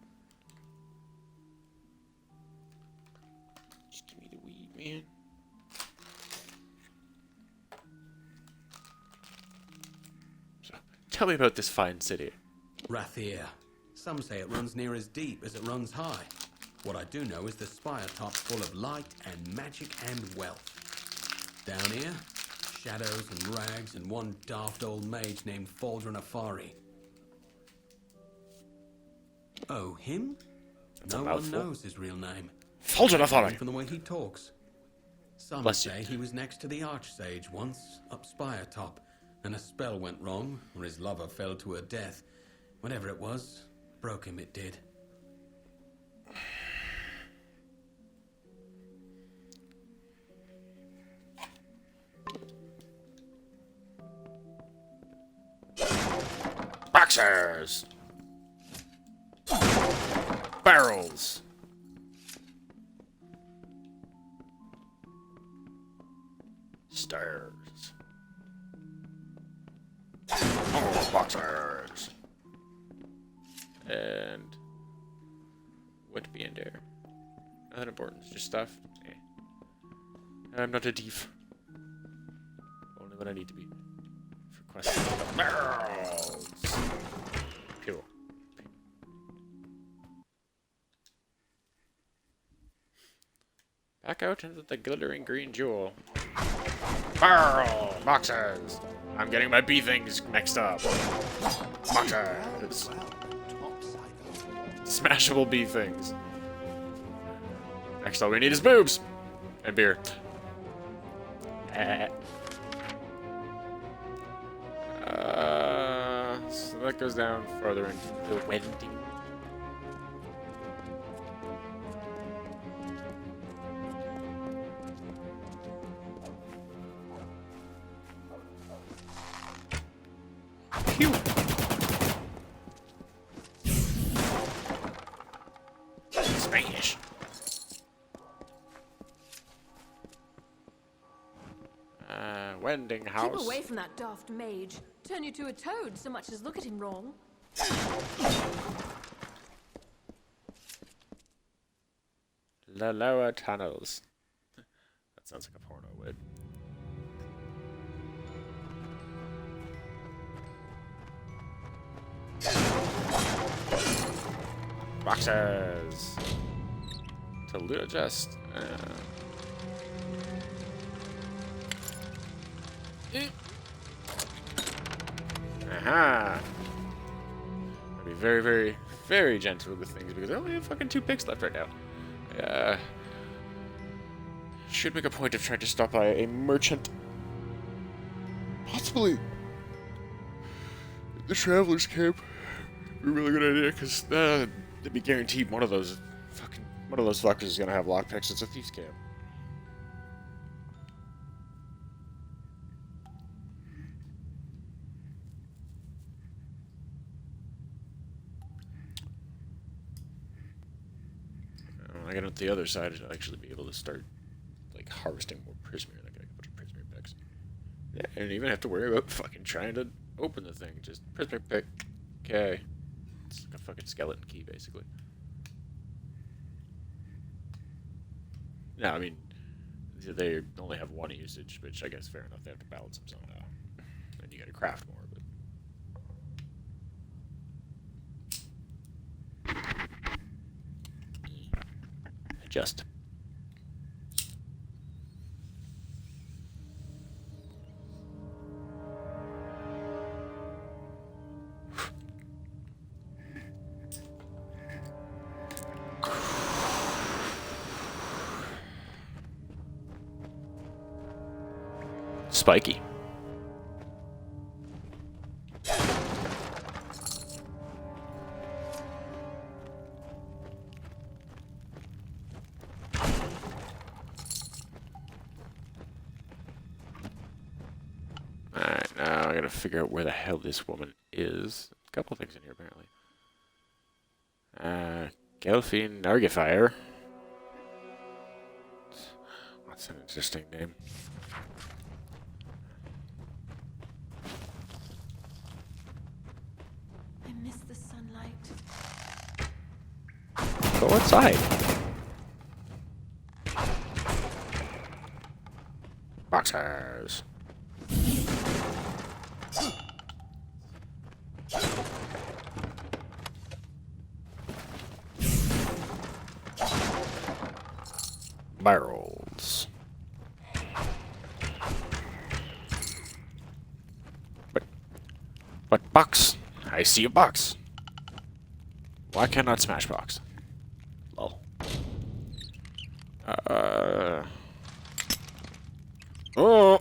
Speaker 1: Just give me the weed, man. So, tell me about this fine city.
Speaker 4: Rathir. Some say it runs near as deep as it runs high. What I do know is the spire top's full of light and magic and wealth. Down here, shadows and rags and one daft old mage named Faldron Afari. Oh, him?
Speaker 1: That's a
Speaker 4: no
Speaker 1: mouthful.
Speaker 4: one knows his real name.
Speaker 1: Faldron Afari.
Speaker 4: From the way he talks. Some
Speaker 1: Bless
Speaker 4: say
Speaker 1: you.
Speaker 4: he was next to the Archsage once, up spire top, and a spell went wrong, or his lover fell to her death. Whatever it was, broke him, it did.
Speaker 1: Boxers! Barrels! Stairs. Oh, boxers! And what be in there? Nothing important, it's just stuff. I'm not a thief. Only when I need to be. For quests. Barrels! Cool. Back out into the glittering green jewel. Barrel! Boxes! I'm getting my bee things mixed up. Boxes! Smashable bee things. Next all we need is boobs! And beer. So that goes down further into the wedding. Phew! Spanish. Wending house.
Speaker 2: Keep away from that daft mage. Turn you to a toad so much as look at him wrong.
Speaker 1: The lower tunnels. That sounds like a porno would. Boxes. To loot a chest. Aha! I'll be very, very, very gentle with things because I only have fucking 2 picks left right now. Should make a point of trying to stop by a merchant. Possibly the traveler's camp. Be a really good idea because they'd be guaranteed one of those fuckers is gonna have lockpicks. It's a thief's camp. I get on the other side to actually be able to start like harvesting more prisoner. I got a bunch of prisoner picks. Yeah, I didn't even have to worry about fucking trying to open the thing. Just press my pick. Okay. It's like a fucking skeleton key, basically. No, I mean, they only have one usage, which I guess fair enough. They have to balance themselves out. And you gotta craft more, but... Adjust. Spiky. Alright, now I gotta figure out where the hell this woman is. A couple things in here, apparently. Gelfine Nargifire. That's an interesting name.
Speaker 2: I miss the sunlight.
Speaker 1: Go outside. Boxers. Barrels. What box? I see a box. Why can't I smash box? Lol. Oh,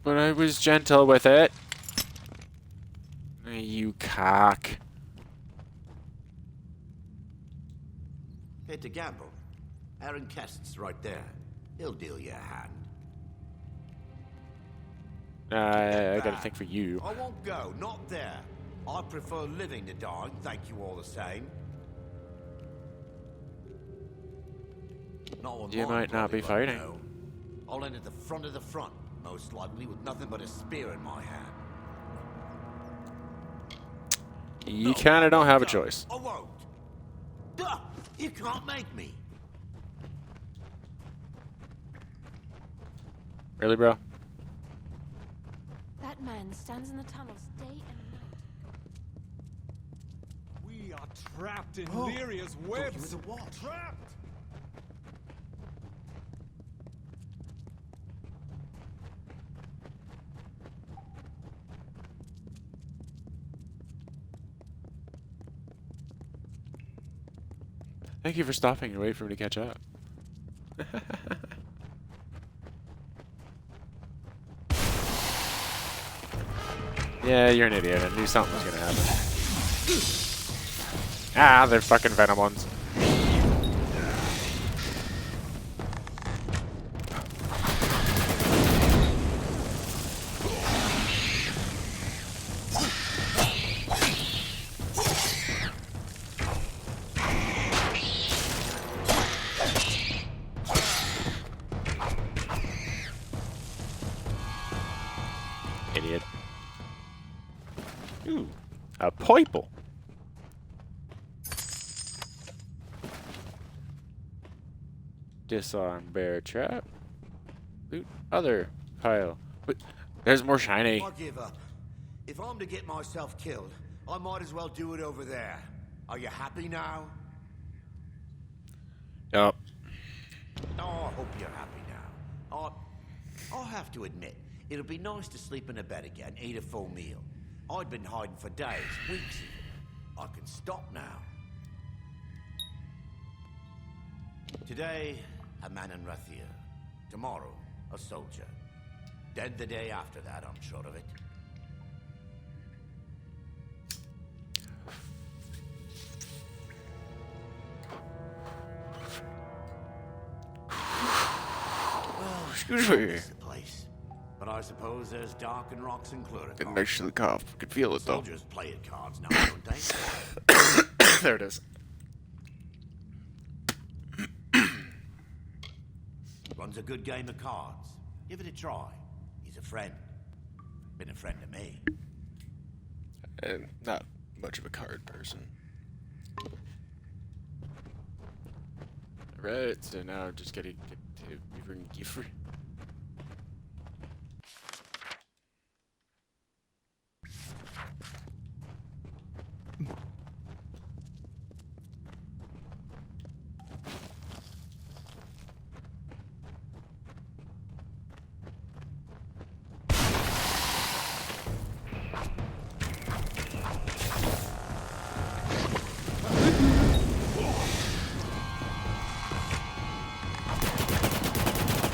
Speaker 1: but I was gentle with it. You cock.
Speaker 7: Here to gamble. Aaron Kest's right there. He'll deal you a hand.
Speaker 1: I gotta think for you.
Speaker 7: I won't go, not there. I prefer living to dying, thank you all the same. Not with
Speaker 1: You
Speaker 7: my
Speaker 1: might not be
Speaker 7: bloody
Speaker 1: fighting.
Speaker 7: no. I'll end at the front of the front, most likely with nothing but a spear in my hand.
Speaker 1: You kinda don't have a choice.
Speaker 7: I won't. Duh! You can't make me.
Speaker 1: Really, bro?
Speaker 2: That man stands in the tunnels day and night.
Speaker 3: We are trapped in Lyria's webs. Trapped!
Speaker 1: Thank you for stopping and waiting for me to catch up. Yeah, you're an idiot. I knew something was gonna happen. Ah, they're fucking venom ones. Idiot. Ooh, a purple. Disarm bear trap. Loot other pile. Wait, there's more shiny.
Speaker 7: I give up. If I'm to get myself killed, I might as well do it over there. Are you happy now?
Speaker 1: Yup.
Speaker 7: Oh, I hope you're happy now. I'll have to admit, it'll be nice to sleep in a bed again, eat a full meal. I'd been hiding for days, weeks even. I can stop now. Today, a man in Rathir. Tomorrow, a soldier. Dead the day after that, I'm sure of it.
Speaker 1: Excuse me.
Speaker 7: This is the place. But I suppose there's dark and rocks and chloroform.
Speaker 1: Didn't actually cough. I could feel it though.
Speaker 7: Soldiers play at cards now, don't they?
Speaker 1: There it is.
Speaker 7: Runs a good game of cards. Give it a try. He's a friend.
Speaker 8: Been a friend of me.
Speaker 1: And not much of a card person. Alright, so now just gotta get to bring Gifford.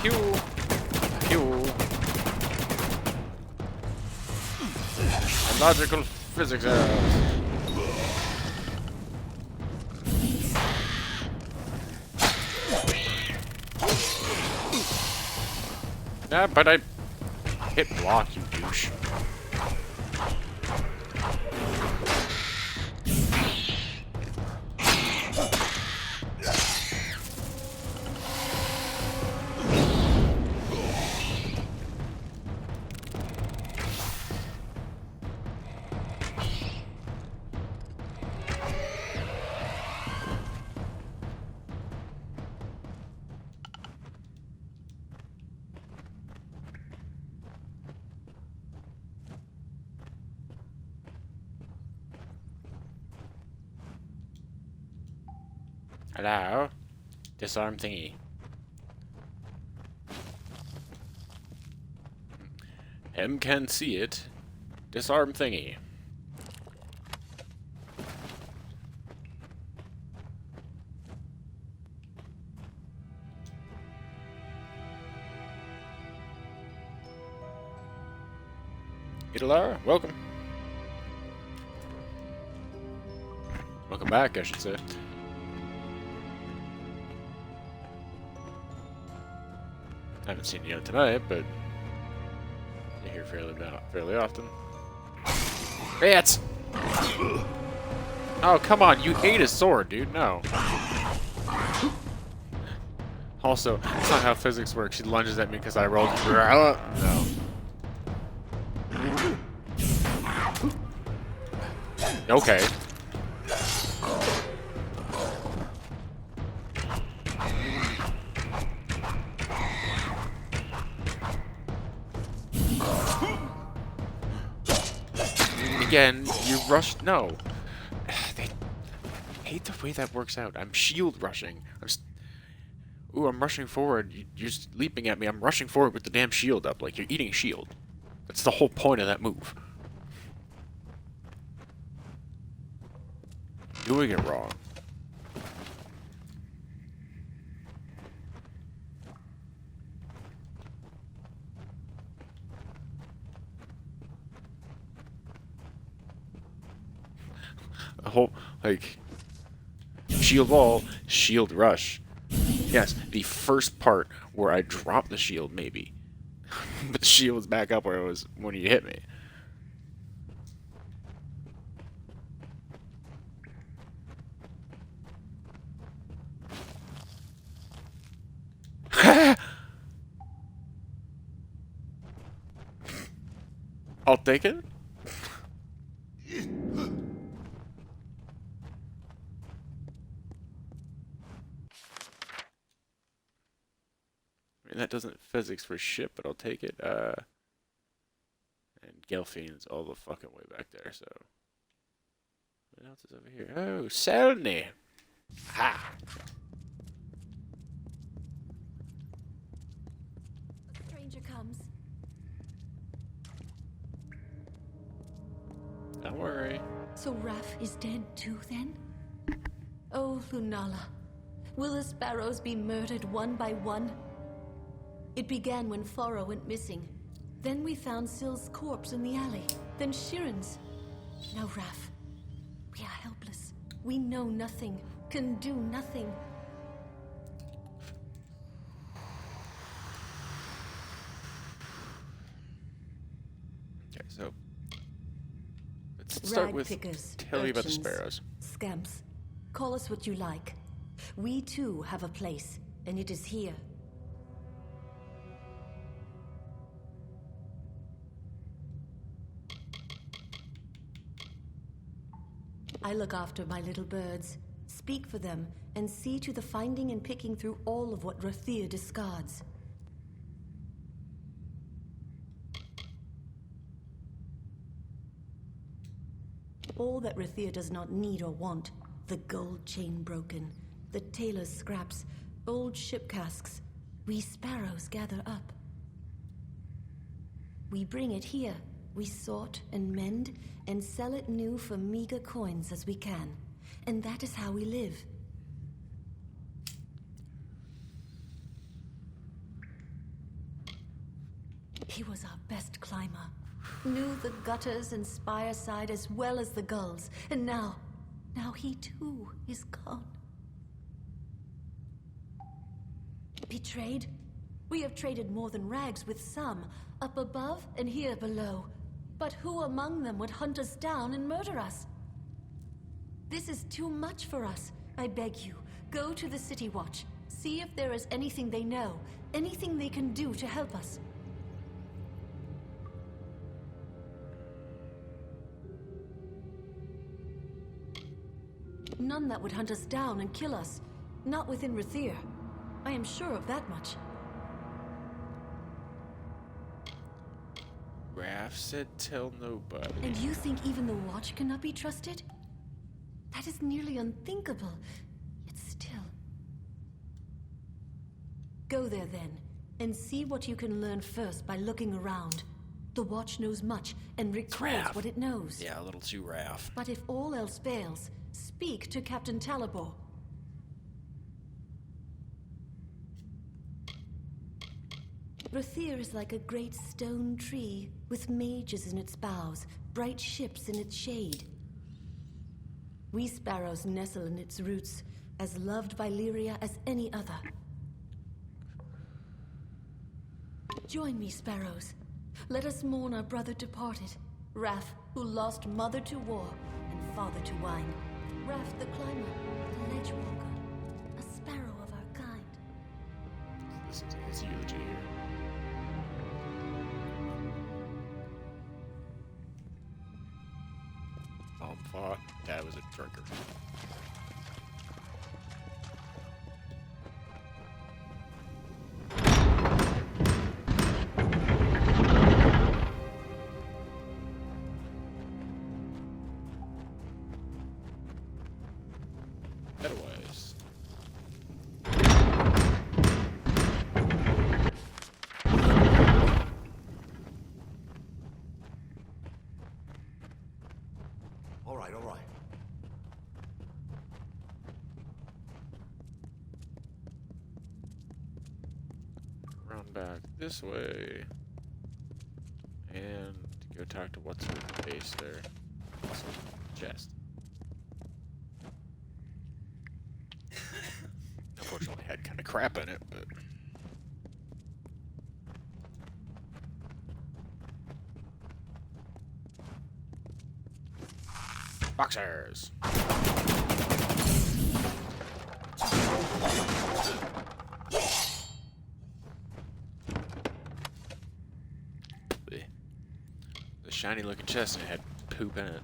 Speaker 1: Pew! Pew! And logical physics errors. Yeah, but I hit block, you douche. Hello? Disarm thingy. Him can see it. Disarm thingy. Italara, welcome. Welcome back, I should say. I haven't seen you tonight, but you're here fairly often. Rats! Oh, come on, you ate a sword, dude. No. Also, that's not how physics works. She lunges at me because I rolled. No. Okay. Again, you rushed. No. They hate the way that works out. I'm shield rushing. Ooh, I'm rushing forward. You're just leaping at me. I'm rushing forward with the damn shield up. Like, you're eating shield. That's the whole point of that move. Doing it wrong. A whole, like, shield wall, shield rush. Yes, the first part where I dropped the shield, maybe. But the shield's back up where it was when you hit me. I'll take it. I mean, that doesn't physics for shit, but I'll take it. And Gelfine's all the fucking way back there, so. What else is over here? Oh, Selny! Ha!
Speaker 2: A stranger comes.
Speaker 1: Don't worry.
Speaker 2: So Raph is dead too, then? Oh, Lunala. Will the sparrows be murdered one by one? It began when Foro went missing. Then we found Syl's corpse in the alley. Then Shiren's. Now Raph. We are helpless. We know nothing. Can do nothing.
Speaker 1: Okay, so let's start with tell me about the sparrows.
Speaker 2: Scamps. Call us what you like. We too have a place, and it is here.
Speaker 13: I look after my little birds, speak for them, and see to the finding and picking through all of what Rathir discards. All that Rathir does not need or want, the gold chain broken, the tailor's scraps, old ship casks, we sparrows gather up. We bring it here, we sort and mend, and sell it new for meager coins as we can. And that is how we live. He was our best climber. Knew the gutters and spire side as well as the gulls. And now he too is gone. Betrayed? We have traded more than rags with some, up above and here below. But who among them would hunt us down and murder us? This is too much for us. I beg you, go to the City Watch. See if there is anything they know, anything they can do to help us. None that would hunt us down and kill us. Not within Rathir. I am sure of that much.
Speaker 1: Raph said tell nobody.
Speaker 13: And you think even the Watch cannot be trusted? That is nearly unthinkable. Yet still. Go there then, and see what you can learn first by looking around. The Watch knows much, and records what it knows.
Speaker 1: Yeah, a little too Raph.
Speaker 13: But if all else fails, speak to Captain Talabor. Rathir is like a great stone tree, with mages in its boughs, bright ships in its shade. We sparrows nestle in its roots, as loved by Lyria as any other. Join me, sparrows. Let us mourn our brother departed, Raph, who lost mother to war and father to wine. Raph the climber, the ledge walker, a sparrow of our kind.
Speaker 1: This is his eulogy here. Thought Dad was a drinker. Otherwise.
Speaker 7: All right, all right.
Speaker 1: Round back this way. And go talk to what's her face there. Chest. Unfortunately, had kind of crap in it, but. Boxers. The shiny looking chest and it had poop in it.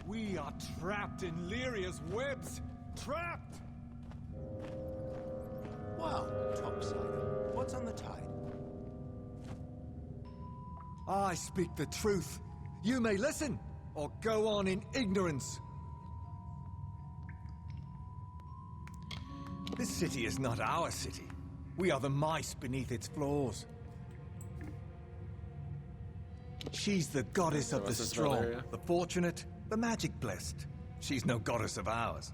Speaker 11: We are trapped in Lyria's webs! Trapped!
Speaker 6: Well, Topsider, what's on the tide?
Speaker 11: I speak the truth. You may listen, or go on in ignorance. This city is not our city. We are the mice beneath its floors. She's the goddess of the strong, the fortunate, the magic blessed. She's no goddess of ours.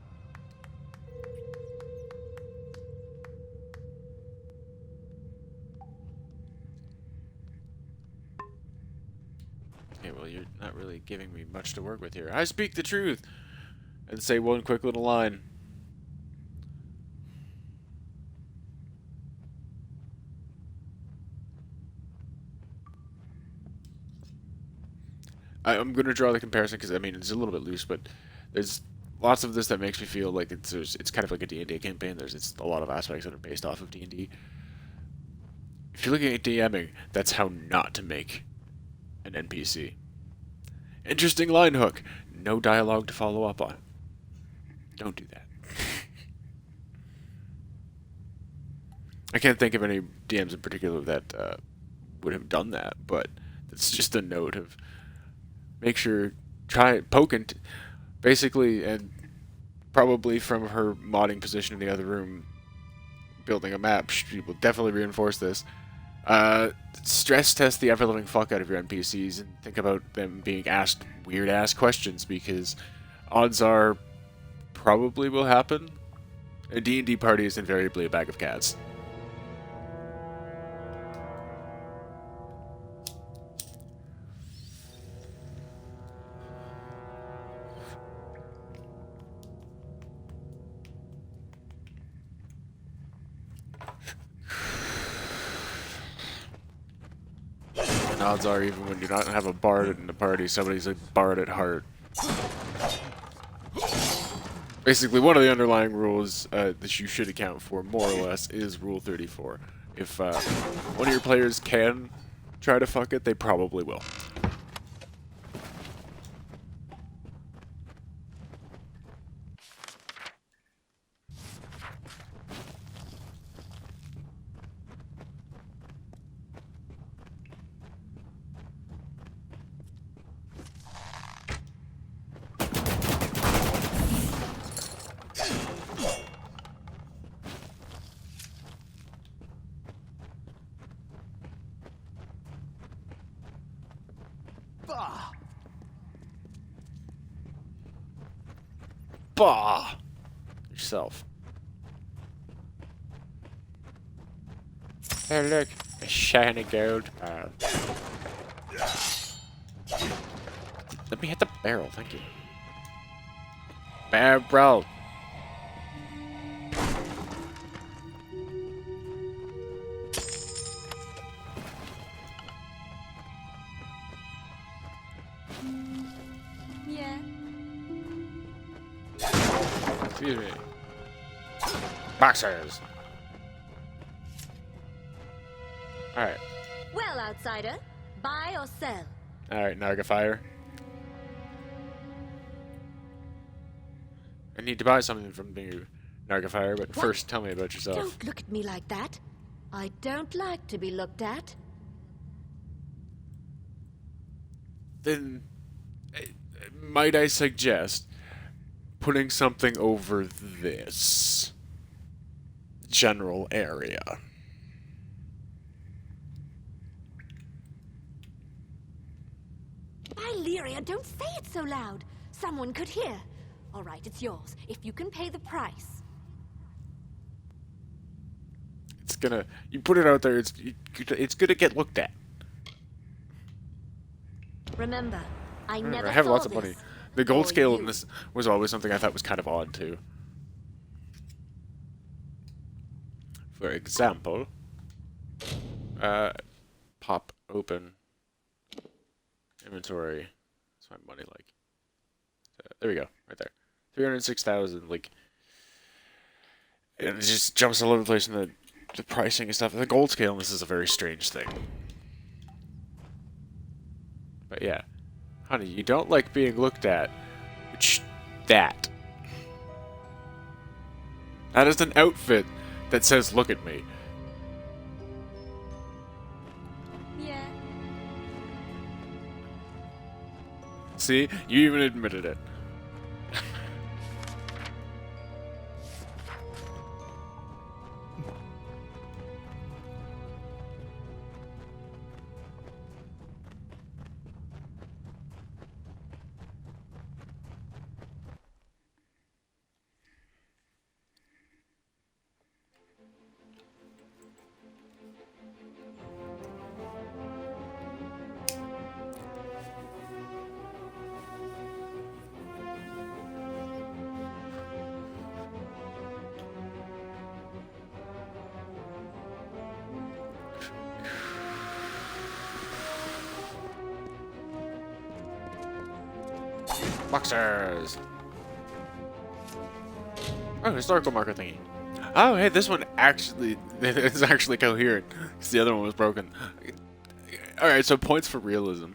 Speaker 1: Okay, well, you're not really giving me much to work with here. I speak the truth! And say one quick little line. I'm going to draw the comparison because, I mean, it's a little bit loose, but there's lots of this that makes me feel like it's kind of like a D&D campaign. It's a lot of aspects that are based off of D&D. If you're looking at DMing, that's how not to make an NPC. Interesting line hook. No dialogue to follow up on. Don't do that. I can't think of any DMs in particular that would have done that, but it's just a note of make sure, try poking, basically, and probably from her modding position in the other room, building a map, she will definitely reinforce this. Stress test the ever-living fuck out of your NPCs and think about them being asked weird-ass questions, because odds are probably will happen. A D&D party is invariably a bag of cats. And odds are, even when you don't have a bard in the party, somebody's a bard at heart. Basically, one of the underlying rules that you should account for, more or less, is Rule 34. If one of your players can try to fuck it, they probably will. Bah! Yourself. Hey, look, a shiny gold bar. Let me hit the barrel, thank you. Barrel.
Speaker 13: Yeah.
Speaker 1: Excuse me. Boxers. Alright.
Speaker 13: Well, outsider, buy or sell?
Speaker 1: Alright, Narga Fire. I need to buy something from you, Narga Fire, but first tell me about yourself.
Speaker 13: Don't look at me like that. I don't like to be looked at.
Speaker 1: Then, might I suggest putting something over this general area?
Speaker 13: Illyria, don't say it so loud. Someone could hear. All right, it's yours, if you can pay the price.
Speaker 1: It's gonna... You put it out there, it's gonna get looked at.
Speaker 13: Remember, I never
Speaker 1: have
Speaker 13: saw
Speaker 1: lots of
Speaker 13: this.
Speaker 1: money. The gold
Speaker 13: Or
Speaker 1: scale
Speaker 13: you.
Speaker 1: in this was always something I thought was kind of odd, too. For example... pop open... Inventory. What's my money like? There we go, right there. 306,000, like... It just jumps all over the place in the pricing and stuff. The gold scale in this is a very strange thing. But yeah. Honey, you don't like being looked at. Which... That. That is an outfit that says, look at me.
Speaker 13: Yeah.
Speaker 1: See? You even admitted it. Boxers! Oh, historical marker thingy. Oh, hey, this one actually is actually coherent. Because the other one was broken. Alright, so points for realism.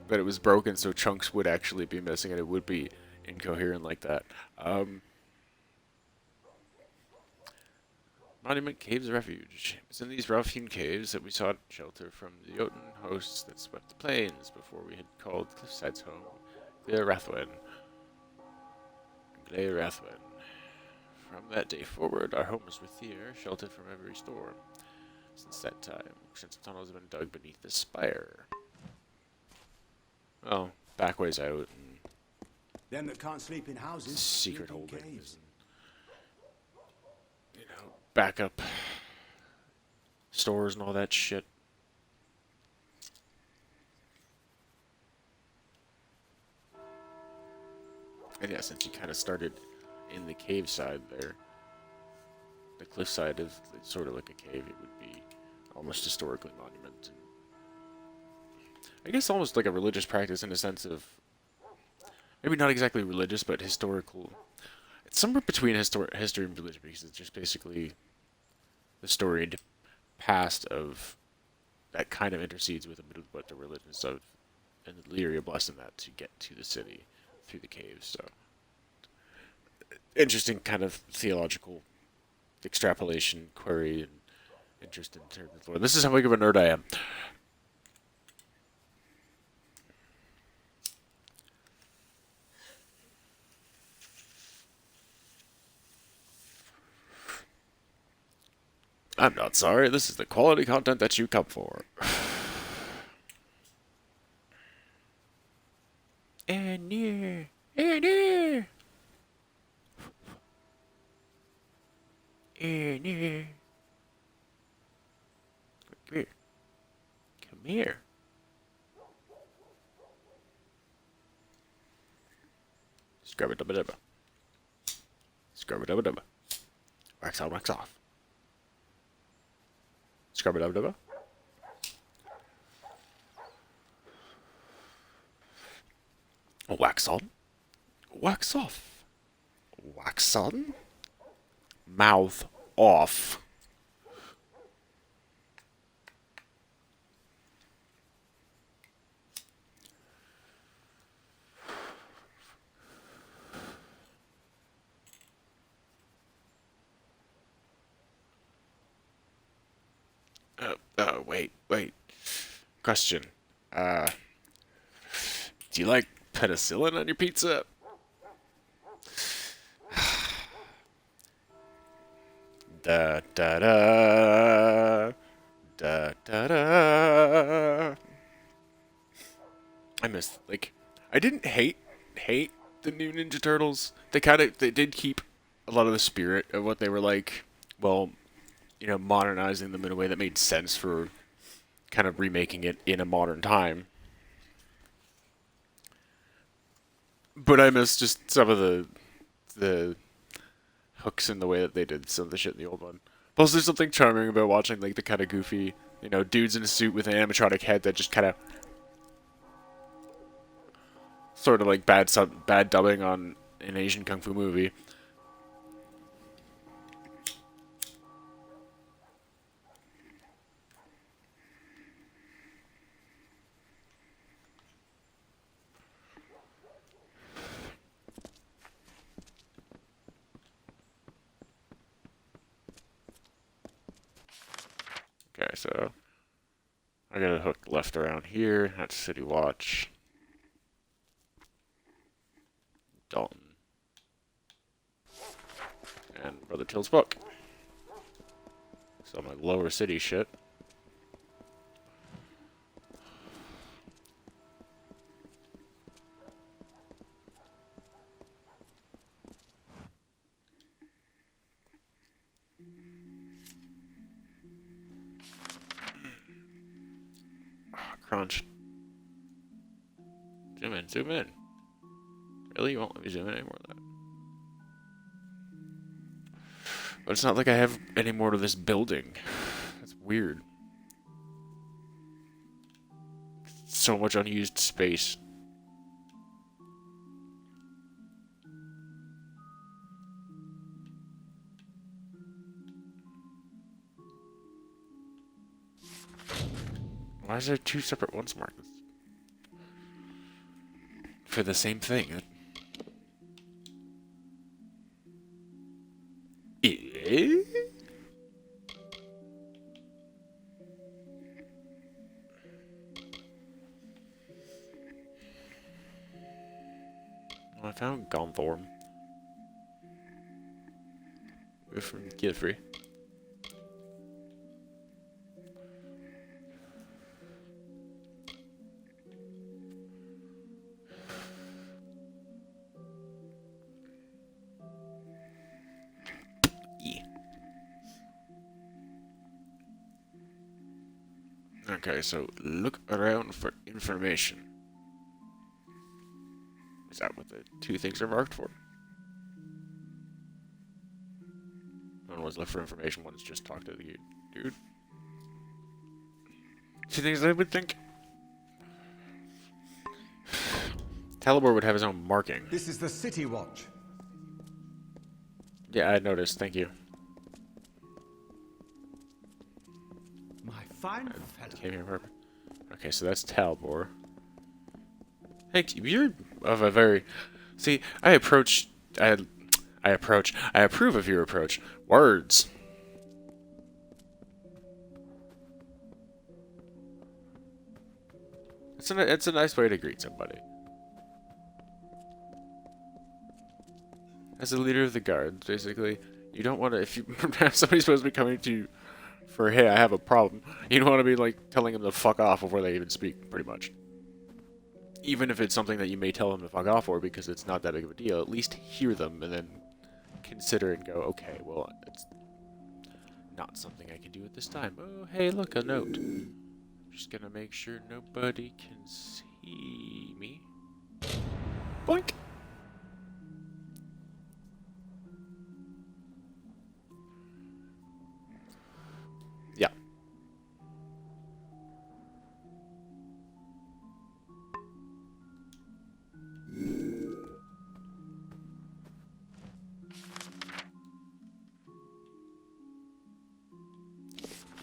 Speaker 1: But it was broken, so chunks would actually be missing, and it would be incoherent like that. Monument Caves Refuge. It's in these rough-hewn caves that we sought shelter from the Jotun hosts that swept the plains before we had called Cliffside's home Glea Rathwen. From that day forward, our home was Rathir, sheltered from every storm. Since that time, extensive tunnels have been dug beneath the spire. Well, back ways out, and
Speaker 14: them that can't sleep in houses,
Speaker 1: secret
Speaker 14: sleep in
Speaker 1: holdings,
Speaker 14: caves.
Speaker 1: and, backup stores and all that shit. And yeah, since you kind of started in the cave side there, the cliff side is sort of like a cave. It would be almost historically monument. And I guess almost like a religious practice in a sense of, maybe not exactly religious, but historical. It's somewhere between history and religion, because it's just basically the storied past of that kind of intercedes with what the religions of and the Lyria blessing that to get to the city through the caves. So interesting kind of theological extrapolation, query, and interest in terms of lore. This is how big of a nerd I am. I'm not sorry. This is the quality content that you come for. And near. And near. And near. Come here. Come here. Scrub it, dubba dubba. Scrub it, dubba dubba. Wax on, wax off. Scrub it, dubba dubba. Wax on. Wax off. Wax on. Mouth off. Wait. Question. Do you like penicillin on your pizza? Da da da. Da da da. I miss, I didn't hate the new Ninja Turtles. They did keep a lot of the spirit of what they were like, well, modernizing them in a way that made sense for kind of remaking it in a modern time. But I miss just some of the hooks in the way that they did some of the shit in the old one. Plus, there's something charming about watching, the kind of goofy, dudes in a suit with an animatronic head that just kind of sort of like bad dubbing on an Asian kung fu movie. Okay, so I got a hook left around here. That's City Watch. Dalton. And Brother Till's book. So my Lower City shit. Crunch. Zoom in, zoom in. Really? You won't let me zoom in anymore of that? But it's not like I have any more to this building. That's weird. So much unused space. Why is there two separate ones marked? For the same thing. Eh? I found Gonthorm. We're from Gilfrey. Yeah. Okay, so look around for information. Is that what the two things are marked for? One was look for information, one is just talk to the dude. Two things I would think. Talibor would have his own marking.
Speaker 15: This is the City Watch.
Speaker 1: Yeah, I noticed. Thank you.
Speaker 14: My fine fellow.
Speaker 1: Came here for... Okay, so that's Talbor. Hey, you're of a very... See, I approach... I approve of your approach. Words. It's a nice way to greet somebody. As a leader of the guards, basically, you don't want to... If you have somebody supposed to be coming to you for, hey, I have a problem, you don't want to be, like, telling them to fuck off before they even speak, pretty much. Even if it's something that you may tell them to fuck off for because it's not that big of a deal, at least hear them and then consider and go, okay, well, it's not something I can do at this time. Oh, hey, look, a note. I'm just gonna make sure nobody can see me. Boink! Yeah.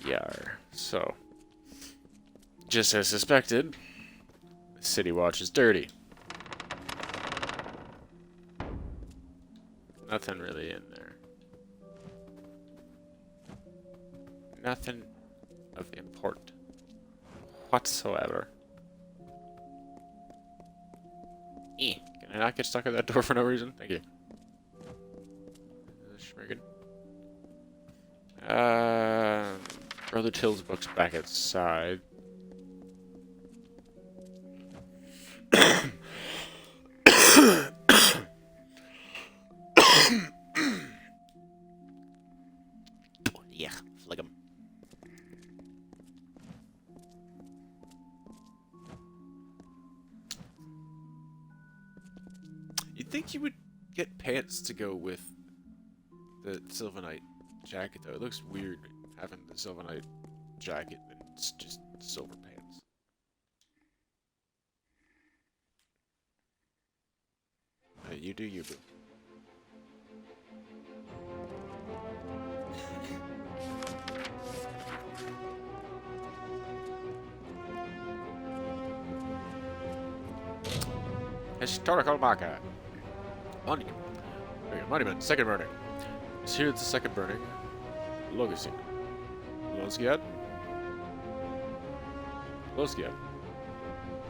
Speaker 1: Yar. So, just as suspected, the City Watch is dirty. Nothing really in there. Nothing of import whatsoever. Can I not get stuck at that door for no reason? Thank you. Schmiggin. Brother Till's book's back outside. Yeah, flick him. You'd think you would get pants to go with the Sylvanite jacket, though. It looks weird having the Sylvanite jacket and it's just silver pants. You do you, boo. Historical marker. Monument. Monument. Second burning. So here's the second burning. Legacy. Losgiad.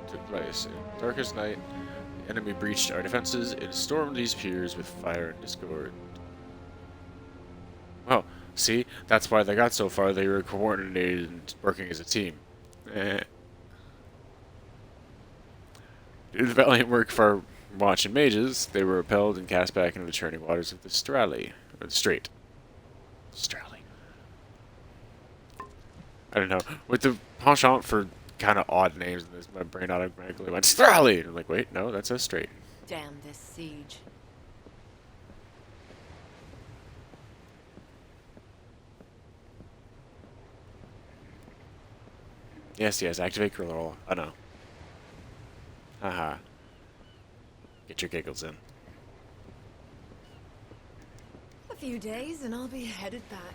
Speaker 1: Took place in darkest night. The enemy breached our defenses and stormed these piers with fire and discord. Well, see, that's why they got so far. They were coordinated and working as a team. Due to the valiant work of our watch and mages, they were repelled and cast back into the churning waters of the Strali, or the Strait. Strali. I don't know. With the penchant for kind of odd names in this, my brain automatically went Strali, and I'm like, wait, no, that's a Strait.
Speaker 5: Damn this siege.
Speaker 1: Yes, activate Cruel. I know. Haha. Get your giggles in.
Speaker 5: A few days and I'll be headed back.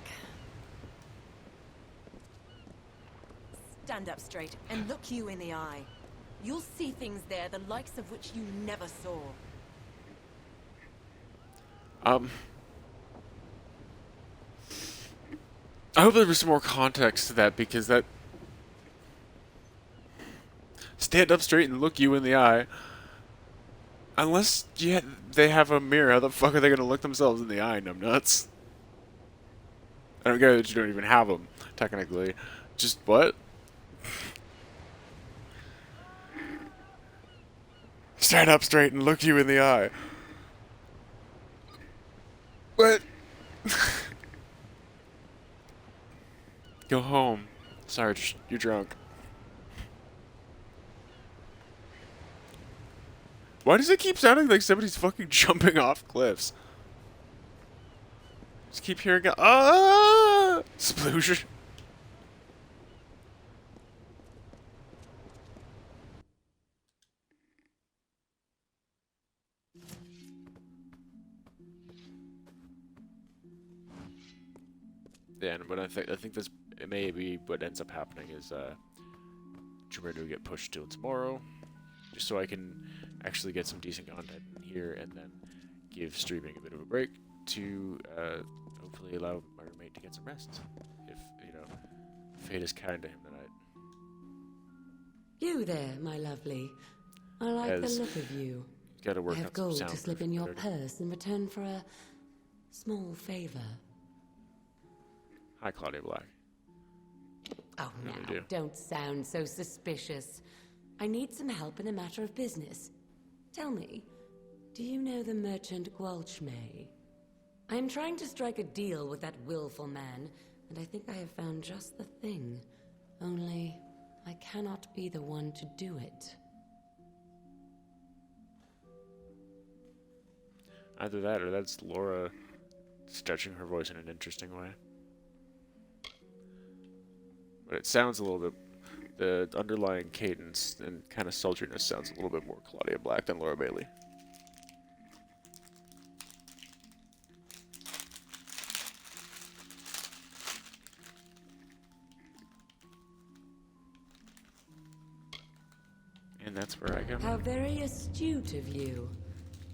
Speaker 5: stand up straight and look you in the eye. You'll see things there the likes of which you never saw.
Speaker 1: I hope there was some more context to that, because that... Stand up straight and look you in the eye. Unless they have a mirror, how the fuck are they gonna look themselves in the eye, numbnuts? I don't get that you don't even have them, technically. Just what? Stand up straight and look you in the eye. What? Go home. Sarge, you're drunk. Why does it keep sounding like somebody's fucking jumping off cliffs? Just keep hearing a explosion. Yeah, but I think this may be what ends up happening is Jupiter will get pushed till tomorrow, just so I can actually get some decent content in here, and then give streaming a bit of a break to hopefully allow my roommate to get some rest, if fate is kind to him tonight.
Speaker 15: You there, my lovely. I like the look of you.
Speaker 1: Gotta work
Speaker 15: I have
Speaker 1: on some
Speaker 15: gold
Speaker 1: sound
Speaker 15: to slip in your purse in return for a small favor.
Speaker 1: Hi, Claudia Black.
Speaker 15: Oh, now, don't sound so suspicious. I need some help in a matter of business. Tell me, do you know the merchant Gwalchmay? I am trying to strike a deal with that willful man, and I think I have found just the thing. Only, I cannot be the one to do it.
Speaker 1: Either that, or that's Laura stretching her voice in an interesting way. But it sounds a little bit... The underlying cadence and kind of sultriness sounds a little bit more Claudia Black than Laura Bailey. And that's where I come.
Speaker 15: How very astute of you.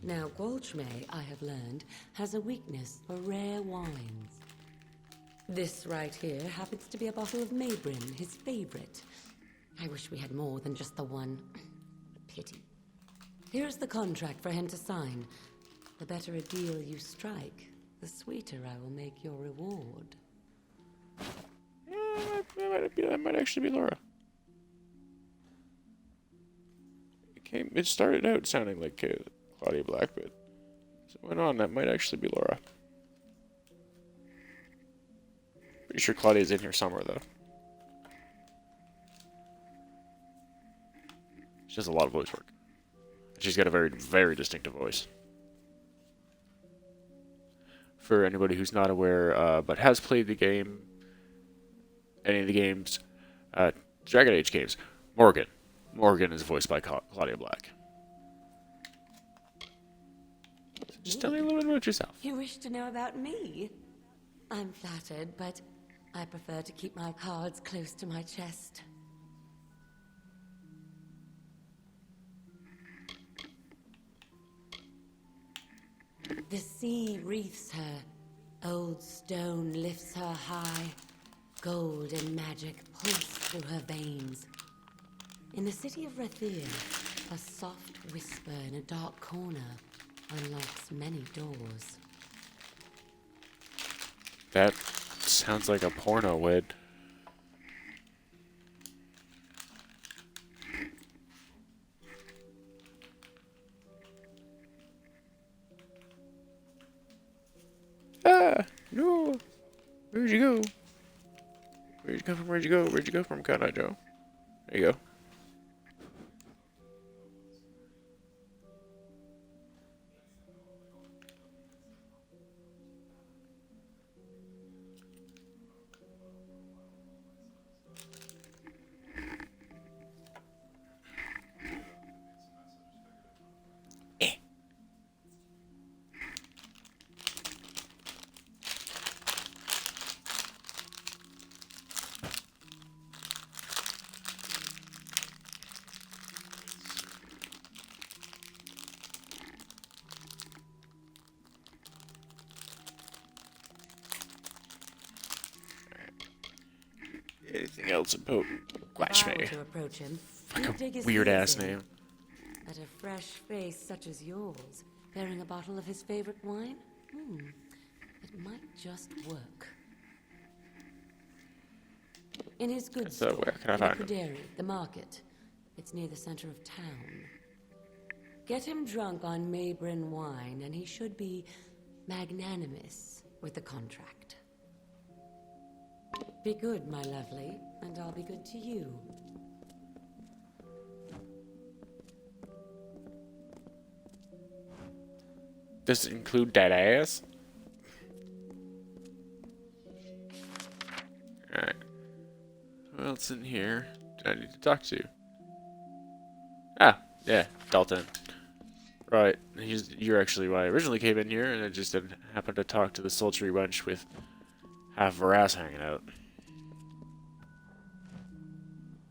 Speaker 15: Now, Gwalchmay, I have learned, has a weakness for rare wines. This right here happens to be a bottle of Maybrin, his favorite. I wish we had more than just the one. Pity. Here's the contract for him to sign. The better a deal you strike, the sweeter I will make your reward.
Speaker 1: That might actually be Laura. It started out sounding like Claudia Black, but as it went on, that might actually be Laura. Pretty sure Claudia's in here somewhere, though. She does a lot of voice work. She's got a very, very distinctive voice. For anybody who's not aware, but has played the game, any of the games, Dragon Age games, Morgan. Morgan is voiced by Claudia Black. So just tell me a little bit about yourself.
Speaker 15: You wish to know about me? I'm flattered, but I prefer to keep my cards close to my chest. The sea wreaths her, old stone lifts her high, gold and magic pulse through her veins. In the city of Rathir, a soft whisper in a dark corner unlocks many doors.
Speaker 1: That sounds like a porno, Wid. No. Where'd you go? Where'd you come from? Where'd you go? Where'd you go from, Kanai Joe? There you go. Anything else important?
Speaker 15: If I were
Speaker 1: Guachme.
Speaker 15: to approach him,
Speaker 1: Like
Speaker 15: he'd dig
Speaker 1: a
Speaker 15: his
Speaker 1: weird
Speaker 15: heels
Speaker 1: ass
Speaker 15: in.
Speaker 1: name.
Speaker 15: At a fresh face such as yours, bearing a bottle of his favorite wine? It might just work. In his goods
Speaker 1: So
Speaker 15: store,
Speaker 1: where can I
Speaker 15: in
Speaker 1: find
Speaker 15: the
Speaker 1: him?
Speaker 15: twattery, the market. It's near the center of town. Get him drunk on Maybrin wine, and he should be magnanimous with the contract. Be good, my lovely, and I'll be good to you.
Speaker 1: Does it include that ass? Alright. Who else in here do I need to talk to? Ah, yeah, Dalton. Right, you're actually why I originally came in here, and I just didn't happen to talk to the sultry wench with half of her ass hanging out.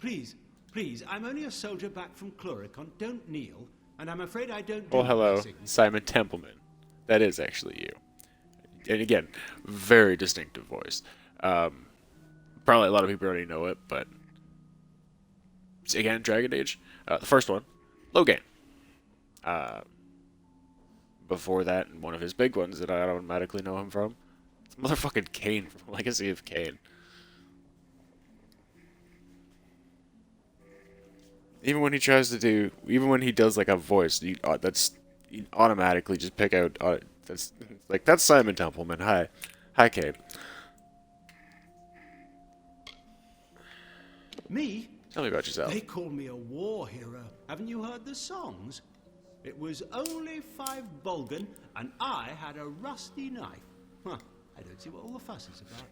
Speaker 14: Please, please, I'm only a soldier back from Chloricon. Don't kneel, and I'm afraid I don't
Speaker 1: Well,
Speaker 14: do
Speaker 1: hello,
Speaker 14: blessings.
Speaker 1: Simon Templeman. That is actually you. And again, very distinctive voice. Probably a lot of people already know it, but again, Dragon Age. The first one, Logan. Before that, and one of his big ones that I automatically know him from, it's motherfucking Cain from Legacy of Kain. Even when he tries to do, even when he does like a voice, you automatically just pick out. That's Simon Templeman. Hi, Cain.
Speaker 14: Me?
Speaker 1: Tell me about yourself.
Speaker 14: They call me a war hero. Haven't you heard the songs? It was only 5 Bolgan, and I had a rusty knife. Huh, I don't see what all the fuss is about.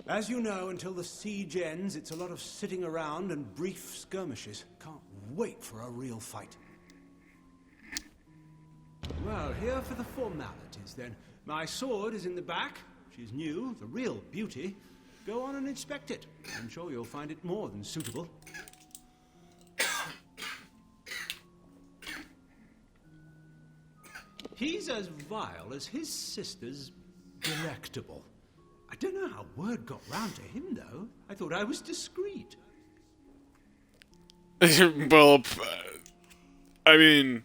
Speaker 14: As you know, until the siege ends, it's a lot of sitting around and brief skirmishes. Can't wait for a real fight. Well, here for the formalities, then. My sword is in the back. She's new, the real beauty. Go on and inspect it. I'm sure you'll find it more than suitable. He's as vile as his sister's delectable. I don't know how word got round to him, though. I thought I was discreet.
Speaker 1: Well, I mean,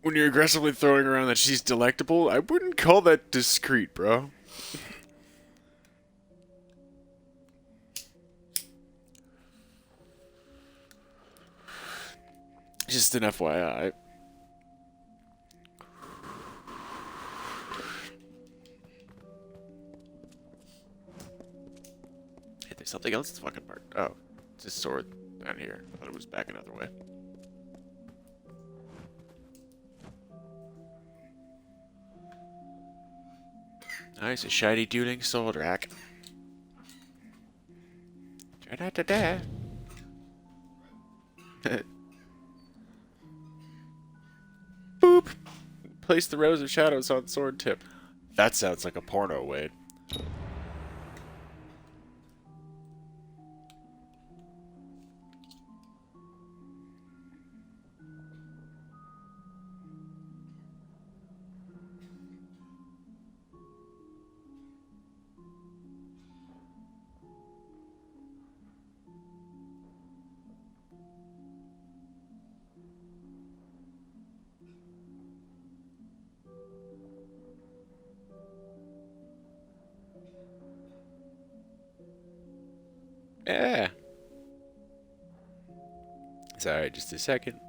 Speaker 1: when you're aggressively throwing around that she's delectable, I wouldn't call that discreet, bro. Just an FYI. Hey, there's something else that's fucking marked. Oh, it's a sword down here. I thought it was back another way. Nice, a shiny dueling sword rack. Da-da-da-da. Boop! Place the rows of shadows on sword tip. That sounds like a porno, Wade. Yeah. Sorry, just a second.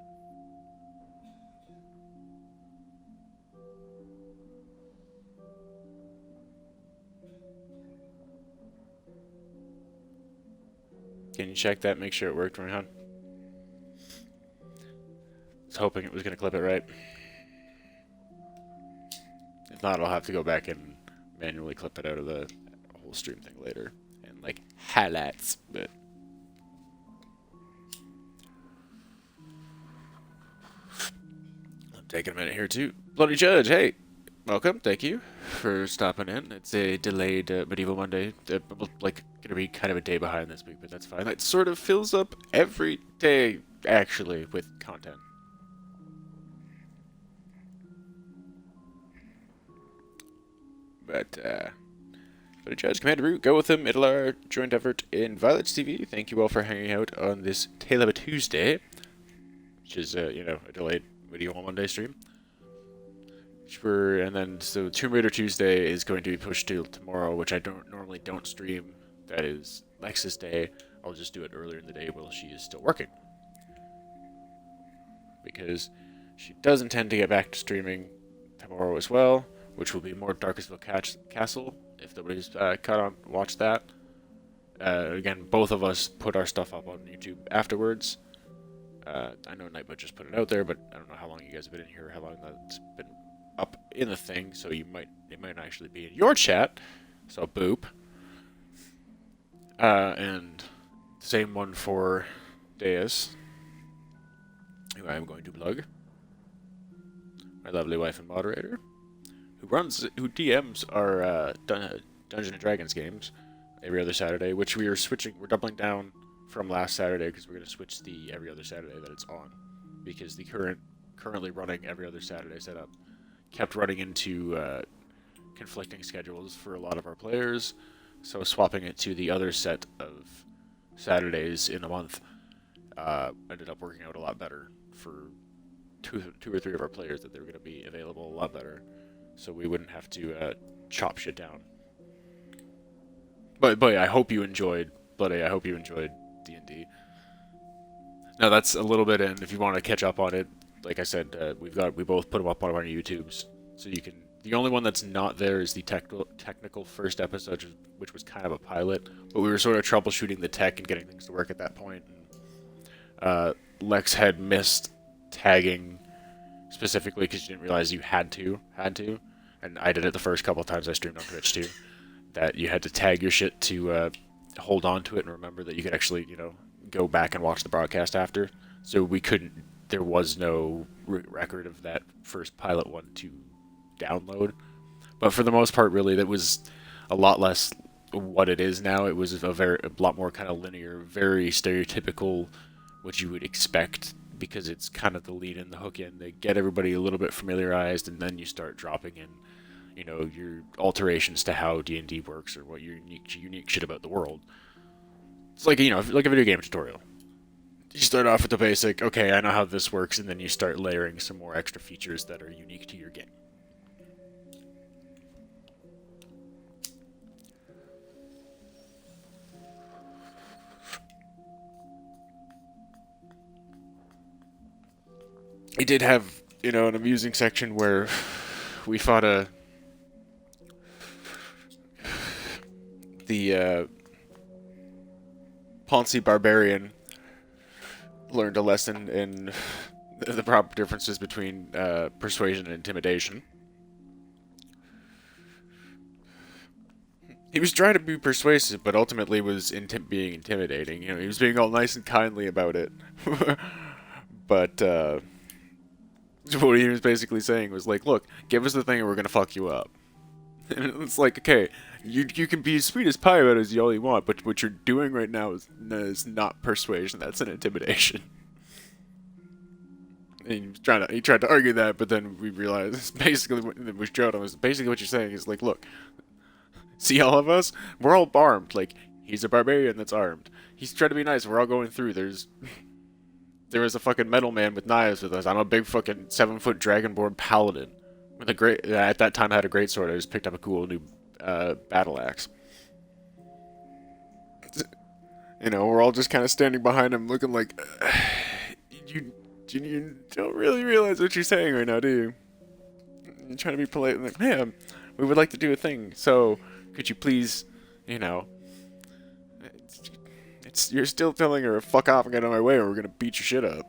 Speaker 1: Can you check that? Make sure it worked, Ryan. I was hoping it was going to clip it right. If not, I'll have to go back and manually clip it out of the whole stream thing later. And, like, highlights, but... I'm taking a minute here, too. Bloody Judge, hey! Welcome, thank you for stopping in. It's a delayed Medieval Monday. Like, gonna be kind of a day behind this week, but that's fine. It sort of fills up every day, actually, with content. But Judge, Commander Root, go with him. It'll our joint effort in Violet's TV. Thank you all for hanging out on this Tale of a Tuesday, which is, you know, a delayed video on Monday stream. And then, so Tomb Raider Tuesday is going to be pushed to tomorrow, which I normally don't stream. That is Lex's day. I'll just do it earlier in the day while she is still working. Because she does intend to get back to streaming tomorrow as well, which will be more Darkestville Castle, if nobody's watched that. Again, both of us put our stuff up on YouTube afterwards. I know Nightbot just put it out there, but I don't know how long you guys have been in here, or how long that's been up in the thing, so it might not actually be in your chat, so boop. And same one for Deus, who I am going to plug. My lovely wife and moderator, who DMs our Dungeons & Dragons games every other Saturday, which we're doubling down from last Saturday, because we're going to switch the every other Saturday that it's on, because the currently running every other Saturday setup kept running into conflicting schedules for a lot of our players, so swapping it to the other set of Saturdays in a month ended up working out a lot better for two or three of our players, that they were going to be available a lot better, so we wouldn't have to chop shit down. But I hope you enjoyed D&D. Now that's a little bit in. If you want to catch up on it, like I said, we both put them up on our YouTubes, so you can. The only one that's not there is the technical first episode, which was kind of a pilot, but we were sort of troubleshooting the tech and getting things to work at that point. Lex had missed tagging specifically because you didn't realize you had to, and I did it the first couple of times I streamed on Twitch too. That you had to tag your shit to hold on to it and remember that you could actually, you know, go back and watch the broadcast after. So we couldn't. There was no record of that first pilot one to download. But for the most part, really, that was a lot less what it is now. It was a lot more kind of linear, very stereotypical, what you would expect, because it's kind of the lead in, the hook in. They get everybody a little bit familiarized, and then you start dropping in, you know, your alterations to how D&D works, or what your unique shit about the world. It's like, you know, like a video game tutorial. You start off with the basic, okay, I know how this works, and then you start layering some more extra features that are unique to your game. It did have, you know, an amusing section where we fought the pauncy barbarian learned a lesson in the proper differences between persuasion and intimidation. He was trying to be persuasive, but ultimately was being intimidating. You know, he was being all nice and kindly about it. But what he was basically saying was like, look, give us the thing and we're going to fuck you up. And it's like, okay, you can be as sweet as pie about it as all you want, but what you're doing right now is not persuasion, that's an intimidation. And he tried to argue that, but then we realized basically what we showed him was basically what you're saying is like, look, see all of us? We're all armed. Like, he's a barbarian that's armed. He's trying to be nice. We're all going through. There was a fucking metal man with knives with us. I'm a big fucking 7-foot dragonborn paladin with a great. At that time, I had a great sword. I just picked up a cool new battle axe. You know, we're all just kind of standing behind him, looking like you don't really realize what you're saying right now, do you? You're trying to be polite and like, man, we would like to do a thing. So, could you please, you know? You're still telling her, fuck off and get out of my way or we're gonna beat your shit up.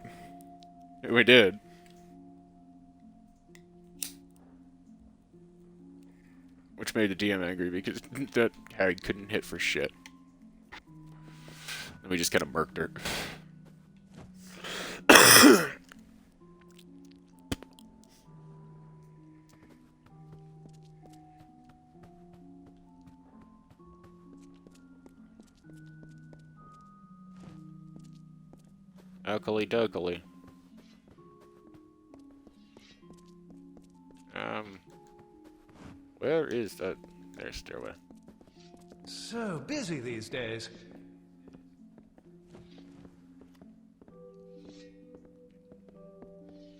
Speaker 1: And we did. Which made the DM angry because that Harry couldn't hit for shit. And we just kind of murked her. Okily dokily. Where is that There's stairway.
Speaker 3: So busy these days.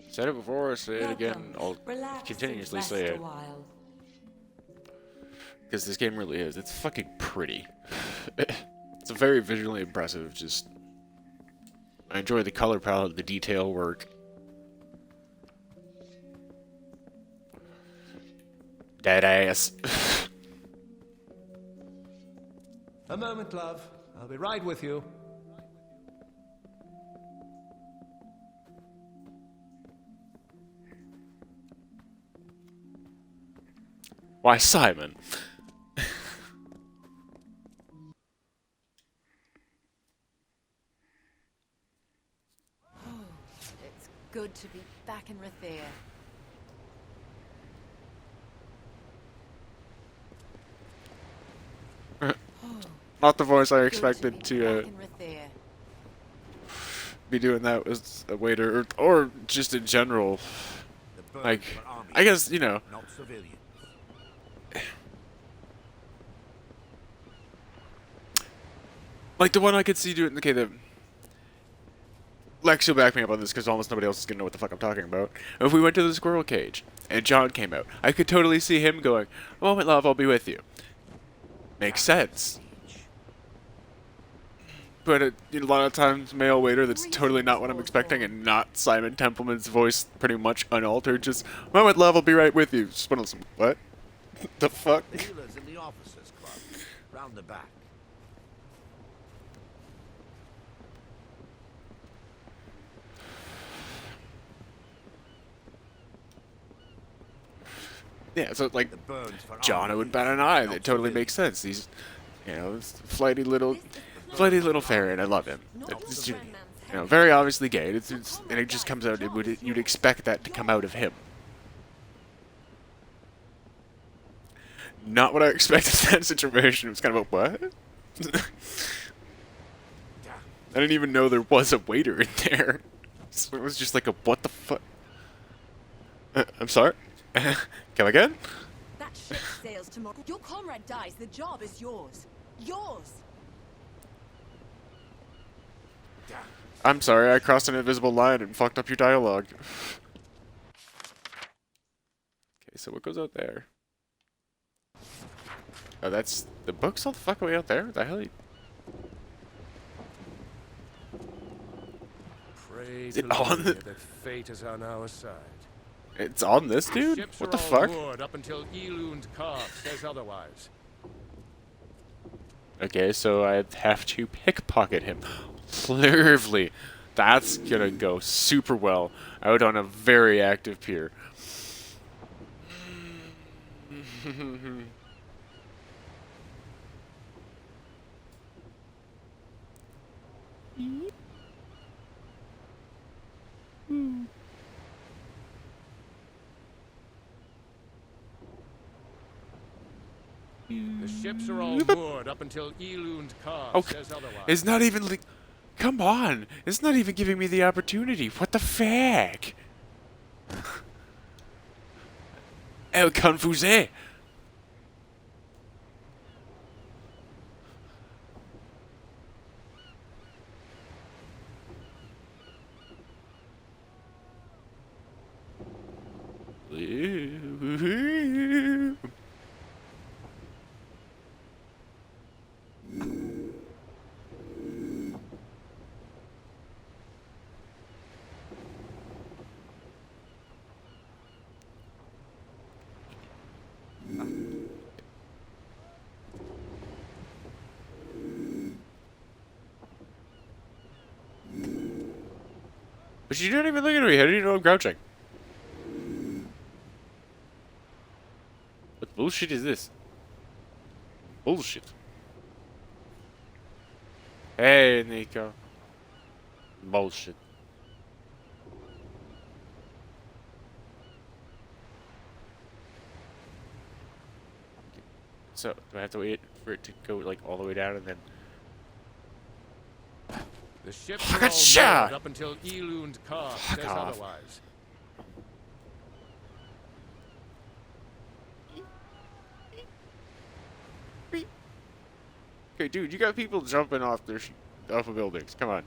Speaker 1: Said it before, say it again. I'll
Speaker 15: Relax
Speaker 1: continuously
Speaker 15: and
Speaker 1: say
Speaker 15: rest
Speaker 1: it.
Speaker 15: a while.
Speaker 1: Because this game really is. It's fucking pretty. It's a very visually impressive, just... I enjoy the color palette, the detail work. Dead ass.
Speaker 3: A moment, love. I'll be right with you.
Speaker 1: Why, Simon?
Speaker 5: It's good to be back in Rathir.
Speaker 1: Not the voice I expected to be doing that as a waiter, or just in general. Like, I guess, you know.
Speaker 7: Not civilians.
Speaker 1: Like the one I could see doing, okay, the... Lex, you'll back me up on this because almost nobody else is going to know what the fuck I'm talking about. If we went to the squirrel cage and John came out, I could totally see him going, "A moment, love, I'll be with you." Makes sense. But a lot of times, male waiter, that's totally not what I'm expecting, and not Simon Templeman's voice, pretty much unaltered. Just, "Moment, love, I'll be right with you." Just some, what? The fuck?
Speaker 7: The healers in the officers' club, round the back.
Speaker 1: Yeah, so like John would bat an eye. That totally makes sense. He's, you know, flighty little ferret. I love him. It's, you know, very obviously gay. And it just comes out. You'd expect that to come out of him. Not what I expected in that situation. It was kind of a what? I didn't even know there was a waiter in there. So it was just like a what the fuck. I'm sorry. Come again?
Speaker 5: That ship sails tomorrow. Your comrade dies. The job is yours. Yours.
Speaker 1: I'm sorry, I crossed an invisible line and fucked up your dialogue. Okay, so what goes out there? Oh, that's... the book's all the fuck way out there? What the hell?
Speaker 3: Pray
Speaker 1: Is it
Speaker 3: to
Speaker 1: on the...
Speaker 3: that fate is on our side.
Speaker 1: It's on this dude?
Speaker 3: Ships
Speaker 1: What
Speaker 5: are
Speaker 1: the
Speaker 3: all
Speaker 1: fuck?
Speaker 3: moored up until Elund Carve says otherwise.
Speaker 1: Okay, so I have to pickpocket him. Lovely. That's gonna go super well out on a very active pier.
Speaker 3: The ships are all moored up until Elund Carve says otherwise.
Speaker 1: It's not even... come on! It's not even giving me the opportunity. What the fuck? El confusé! But you didn't even look at me. How do you know I'm crouching? What bullshit is this? Bullshit. Hey, Nico. Bullshit. So, do I have to wait for it to go, like, all the way down and then...
Speaker 3: The ships are all moored up until Elund Carve says otherwise.
Speaker 1: Okay, dude, you got people jumping off off of buildings. Come on.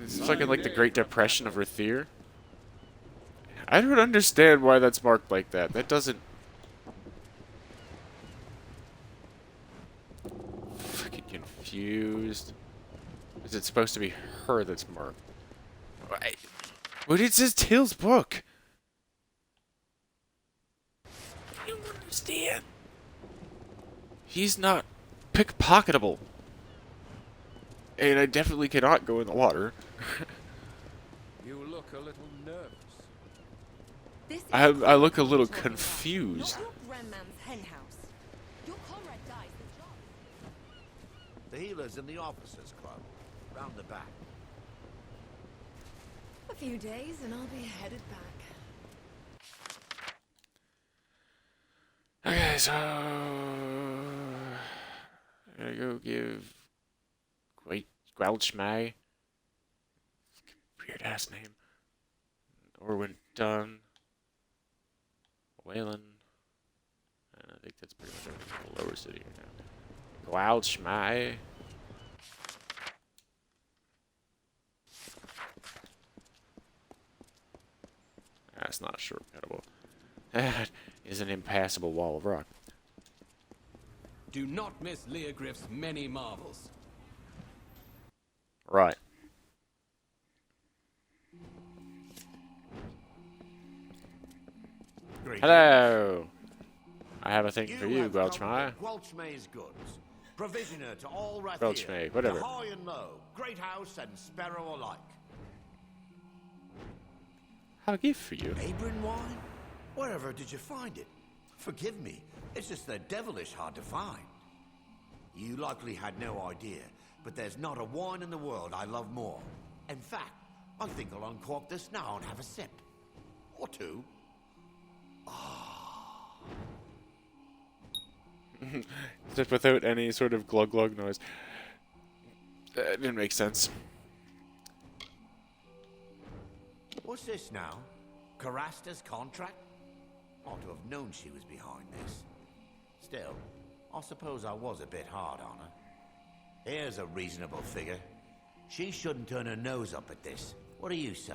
Speaker 1: It's fucking like the Great Depression of Rathir. I don't understand why that's marked like that. That doesn't... Fucking confused. Is it supposed to be her that's marked? What is this Till's book? I don't understand. He's not pickpocketable. And I definitely cannot go in the water.
Speaker 3: You look a little nervous.
Speaker 1: I look a little confused.
Speaker 5: Not your grandman's hen house. Your comrade dies the job.
Speaker 7: The healer's in the officers' club, round the back.
Speaker 12: A few days and I'll be headed back.
Speaker 1: Okay, so I'm gonna go give Gwalchmai, weird ass name, Orwin Dunn, Whalen, and I think that's pretty much everything in the Lower City right now. Gwalchmai. That's not shortcuttable. That is an impassable wall of rock.
Speaker 4: Do not miss Leogriff's many marvels.
Speaker 1: Right. Hello. I have a thing for you, Gwalchmai.
Speaker 7: Gwalchmai's goods. Provisioner to all Rathir.
Speaker 1: Gwalchmai, whatever.
Speaker 7: To high and low, great house and sparrow alike.
Speaker 1: I have a gift for you.
Speaker 7: Abrin wine? Wherever did you find it? Forgive me, it's just they're devilish hard to find. You likely had no idea, but there's not a wine in the world I love more. In fact, I think I'll uncork this now and have a sip. Or two.
Speaker 1: Just without any sort of glug glug noise. That didn't make sense.
Speaker 7: What's this now? Carasta's contract? Ought to have known she was behind this. Still, I suppose I was a bit hard on her. Here's a reasonable figure. She shouldn't turn her nose up at this. What do you say?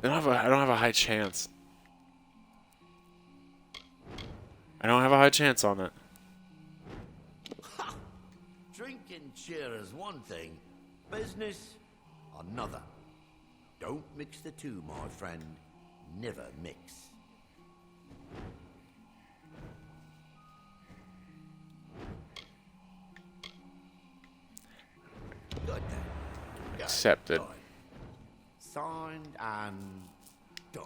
Speaker 1: I don't have a high chance. I don't have a high chance on it.
Speaker 7: Ha! Drink and cheer is one thing, business another. Don't mix the two, my friend. Never mix. Good then. Good.
Speaker 1: Accepted.
Speaker 7: Done. Signed and done.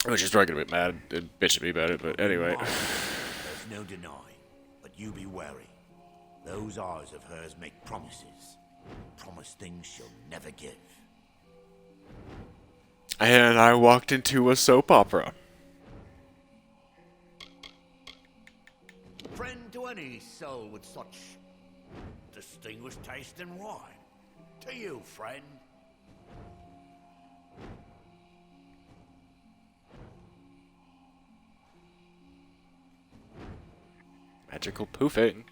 Speaker 1: I was just talking a bit mad and bitching me about it, but anyway.
Speaker 7: There's no denying, but you be wary. Those eyes of hers make promises. Promise things she'll never give.
Speaker 1: And I walked into a soap opera.
Speaker 7: Friend to any soul with such distinguished taste in wine. To you, friend.
Speaker 1: Magical poofing.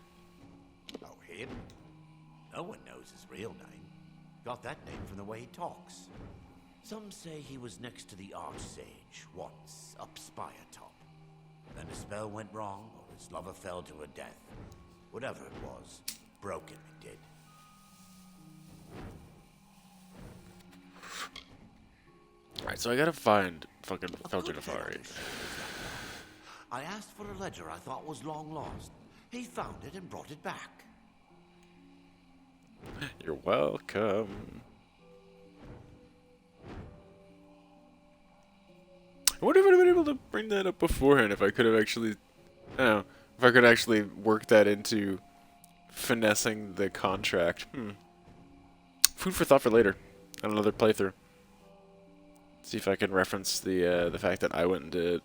Speaker 7: Oh, him? No one knows his real name. Got that name from the way he talks. Some say he was next to the Archsage once, up Spire Top. Then a spell went wrong, or his lover fell to her death. Whatever it was, broke him, it did.
Speaker 1: Alright, so I gotta find fucking Felgenafari.
Speaker 7: I asked for a ledger I thought was long lost. He found it and brought it back.
Speaker 1: You're welcome. I wonder if I'd have been able to bring that up beforehand if I could have actually, I don't know, If I could actually work that into finessing the contract. Food for thought for later. On another playthrough. See if I can reference the fact that I went and did it.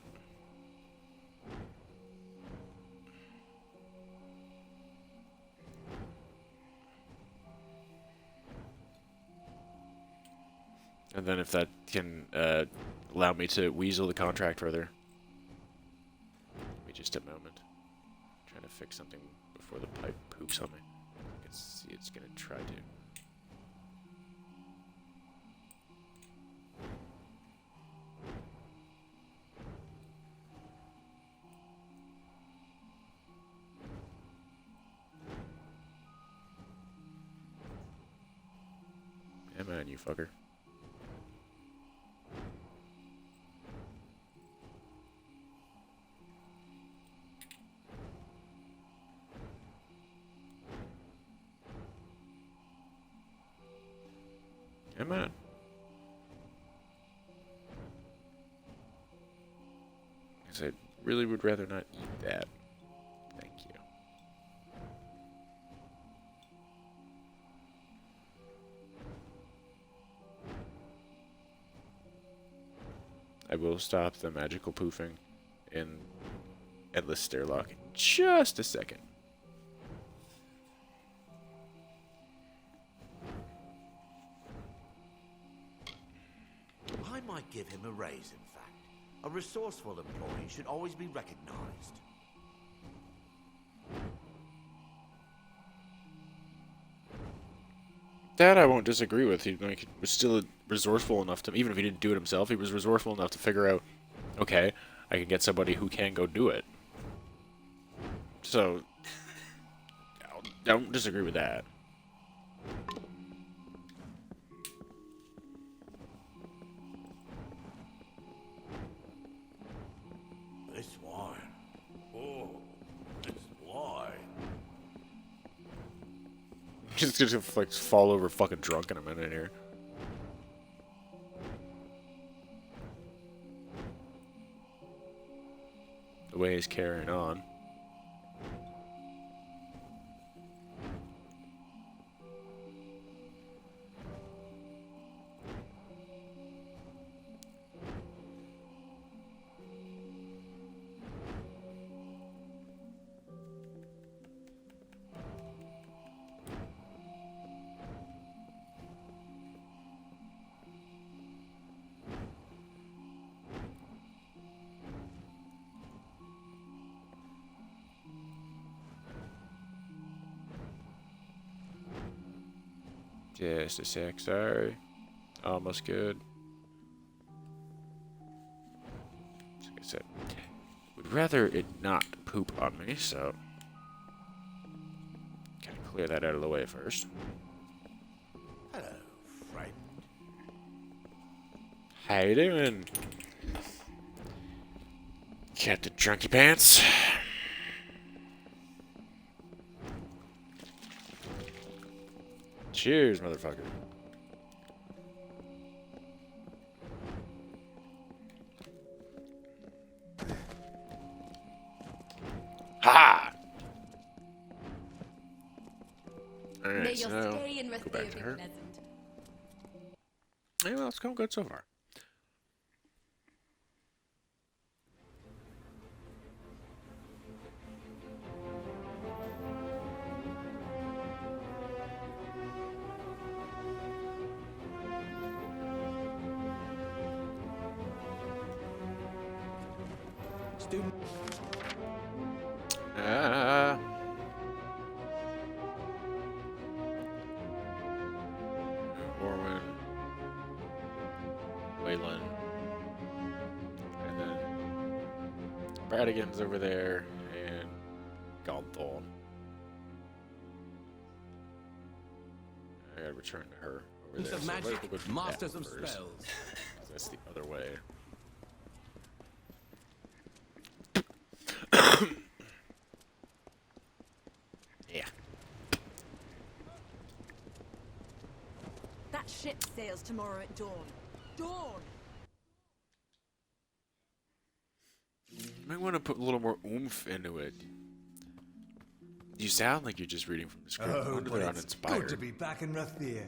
Speaker 1: And then if that can allow me to weasel the contract further. Give me just a moment. I'm trying to fix something before the pipe poops on me. I can see it's gonna try to. Yeah, man, you fucker. Yeah, man. Because I really would rather not eat that. Thank you. I will stop the magical poofing in Endless Stairlock in just a second.
Speaker 16: I might give him a raise, in fact. A resourceful employee should always be recognized.
Speaker 1: That I won't disagree with. He was still resourceful enough to, even if he didn't do it himself, he was resourceful enough to figure out, okay, I can get somebody who can go do it. So, I don't disagree with that.
Speaker 16: This wine. Oh, this wine.
Speaker 1: He's just gonna like fall over fucking drunk in a minute here. The way he's carrying on. Just a sec, sorry. Almost good. Like I said, would rather it not poop on me, so gotta clear that out of the way first.
Speaker 16: Hello, friend.
Speaker 1: How you doing? Captain Drunky Pants. Cheers, motherfucker. Ha! Alright,
Speaker 13: May
Speaker 1: so
Speaker 13: your
Speaker 1: now
Speaker 13: stay in
Speaker 1: go
Speaker 13: Rathir
Speaker 1: back
Speaker 13: be
Speaker 1: to her.
Speaker 13: pleasant.
Speaker 1: Yeah, well, it's going good so far.
Speaker 4: Student.
Speaker 1: Orwin, Wayland, and then Bradigan's over there, and Galthorn. I gotta return to her over
Speaker 4: Use
Speaker 1: there.
Speaker 4: of
Speaker 1: So
Speaker 4: magic,
Speaker 1: we'll go do
Speaker 4: masters
Speaker 1: that
Speaker 4: of
Speaker 1: first,
Speaker 4: spells.
Speaker 1: 'cause that's the other way. Yeah.
Speaker 5: That ship sails tomorrow at dawn. Dawn!
Speaker 1: Might want to put a little more oomph into it. You sound like you're just reading from the script.
Speaker 17: Oh,
Speaker 1: Wonder
Speaker 17: but
Speaker 1: they're
Speaker 17: it's
Speaker 1: uninspired.
Speaker 17: good to be back in Rathir.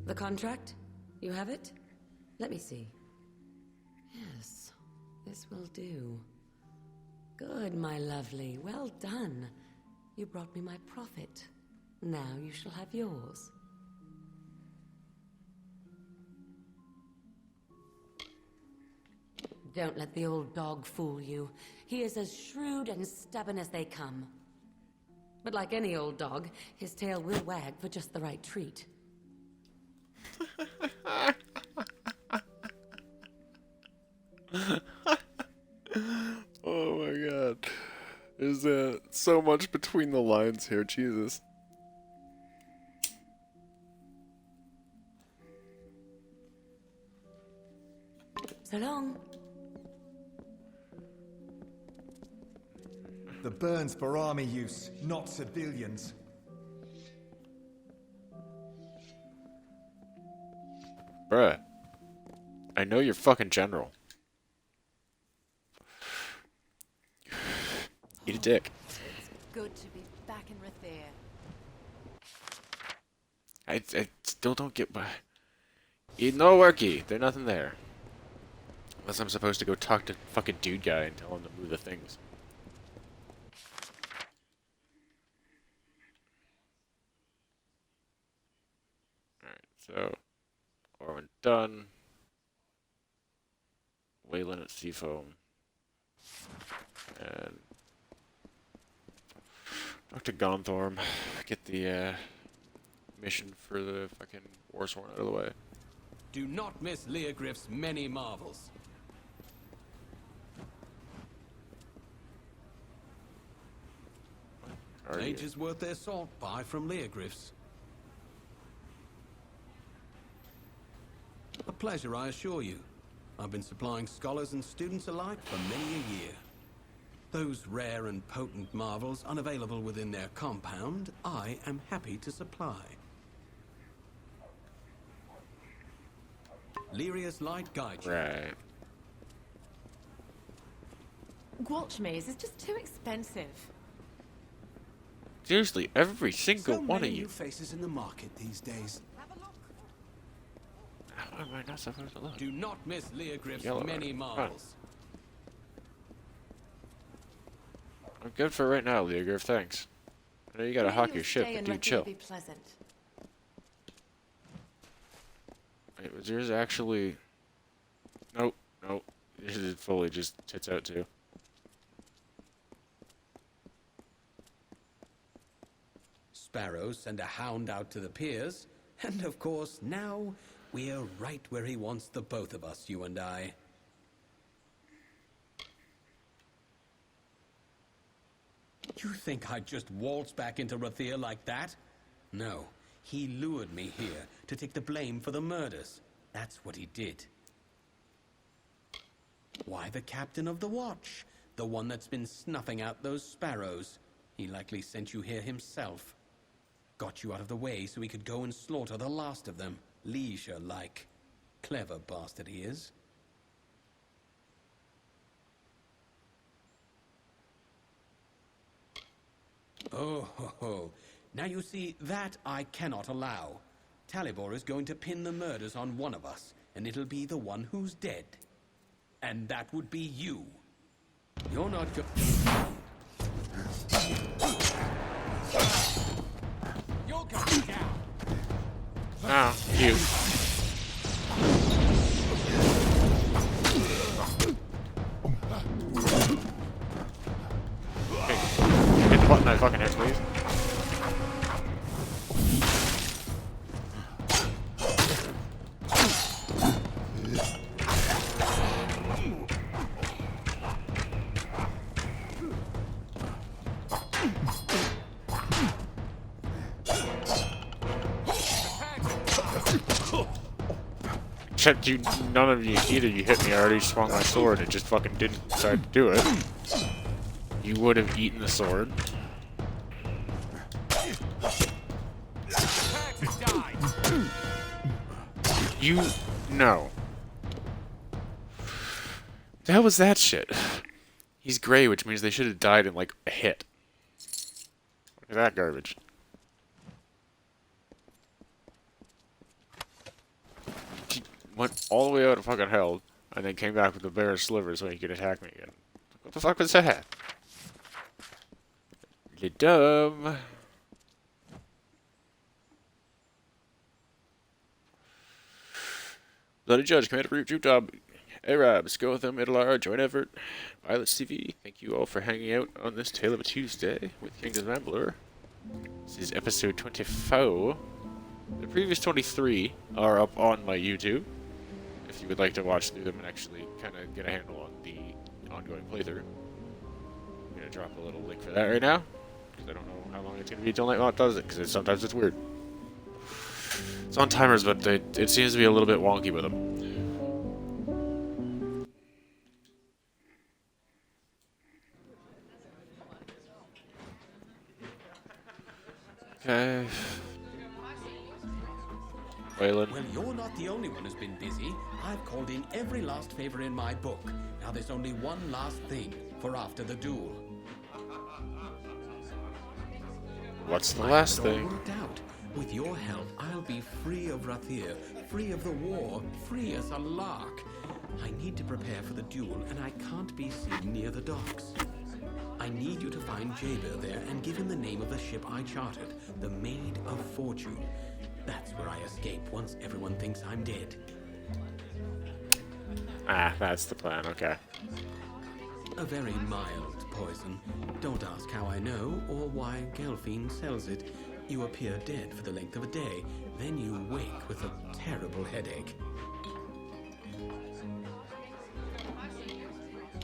Speaker 15: The contract? You have it? Let me see. Yes, this will do. Good, my lovely. Well done. You brought me my profit. Now you shall have yours. Don't let the old dog fool you. He is as shrewd and stubborn as they come. But like any old dog, his tail will wag for just the right treat.
Speaker 1: Oh my god. There's so much between the lines here, Jesus.
Speaker 15: So long.
Speaker 17: The burn's for army use, not civilians.
Speaker 1: Bruh. I know you're fucking general. Eat a dick.
Speaker 5: It's good to be back in Rathir.
Speaker 1: I still don't get why. Eat no worky. There's nothing there. Unless I'm supposed to go talk to fucking dude guy and tell him to move the things. Alright, so Orwin done. Wayland at Seafoam. And Dr. Gonthorm. Get the mission for the fucking Warsworn out of the way.
Speaker 4: Do not miss Leogriff's many marvels. Mages worth their salt. Buy from Leogriff's. A pleasure, I assure you. I've been supplying scholars and students alike for many a year. Those rare and potent marvels unavailable within their compound, I am happy to supply. Lyria's light guide you.
Speaker 1: Right.
Speaker 5: Gwalch maze is just too expensive.
Speaker 1: Seriously, every single one of you.
Speaker 14: New faces in the market these days.
Speaker 1: How am I not supposed to look?
Speaker 4: Do not miss Leogriff's
Speaker 1: Yellow
Speaker 4: many
Speaker 1: art.
Speaker 4: marvels.
Speaker 1: I'm good for right now, Leogriff, thanks. I know you gotta hawk your ship, but dude, chill.
Speaker 5: Be pleasant.
Speaker 1: Wait, was yours actually... Nope, nope. Yours is fully just tits out too.
Speaker 4: Sparrows send a hound out to the piers, and of course, now we're right where he wants the both of us, you and I. You think I'd just waltz back into Rathir like that? No, he lured me here to take the blame for the murders. That's what he did. Why the captain of the watch? The one that's been snuffing out those sparrows. He likely sent you here himself. Got you out of the way so he could go and slaughter the last of them, leisure-like. Clever bastard he is. Oh, ho, ho. Now you see, that I cannot allow. Talibor is going to pin the murders on one of us, and it'll be the one who's dead. And that would be you. You're not go- You're going down.
Speaker 1: Ah, you. Okay. Hit the button I fucking hit, please. Except you, none of you, either you hit me, I already swung my sword, it just fucking didn't decide to do it. You would have eaten the sword. You, no. The hell was that shit? He's gray, which means they should have died in, like, a hit. Look at that garbage. He went all the way out of fucking hell, and then came back with the bare sliver so he could attack me again. What the fuck was that? Really dumb. Bloody Judge, Commander Root, Troop Job, Arab, Scotham, Idalar, Joint Effort, Violet TV. Thank you all for hanging out on this Tale of a Tuesday with Kingdom Rambler. This is episode 24. The previous 23 are up on my YouTube, if you would like to watch through them and actually kind of get a handle on the ongoing playthrough. I'm going to drop a little link for that right now, because I don't know how long it's going to be until Nightmont does it, because sometimes it's weird. It's on timers, but it seems to be a little bit wonky with them. Okay. Waylon.
Speaker 4: Well, you're not the only one who's been busy. I've called in every last favor in my book. Now there's only one last thing for after the duel.
Speaker 1: What's the last
Speaker 4: It's all
Speaker 1: thing?
Speaker 4: worked out. With your help, I'll be free of Rathir, free of the war, free as a lark. I need to prepare for the duel, and I can't be seen near the docks. I need you to find Jaber there and give him the name of the ship I chartered, the Maid of Fortune. That's where I escape once everyone thinks I'm dead.
Speaker 1: Ah, that's the plan, okay.
Speaker 4: A very mild poison. Don't ask how I know or why Gelfine sells it. You appear dead for the length of a day, then you wake with a terrible headache.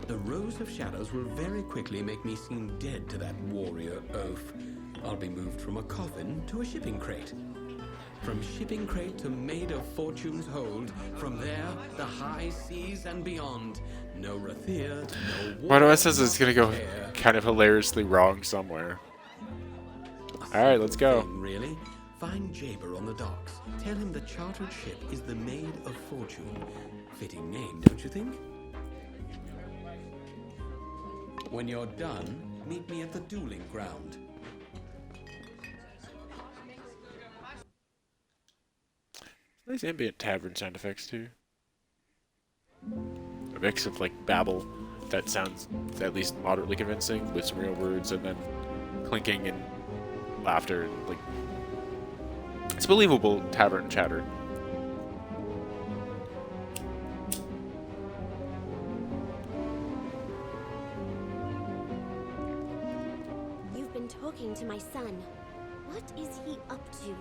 Speaker 4: The Rose of Shadows will very quickly make me seem dead to that warrior oaf. I'll be moved from a coffin to a shipping crate. From shipping crate to Maid of Fortune's hold. From there, the high seas and beyond. No Rathir, no war.
Speaker 1: Why do I sense it's gonna go kind of hilariously wrong somewhere? Alright, let's go.
Speaker 4: Really? Find Jaber on the docks. Tell him the chartered ship is the Maid of Fortune. Fitting name, don't you think? When you're done, meet me at the dueling ground.
Speaker 1: Nice ambient tavern sound effects too. A mix of like babble that sounds at least moderately convincing with some real words, and then clinking and laughter and like it's believable tavern chatter.
Speaker 18: You've been talking to my son. What is he up to?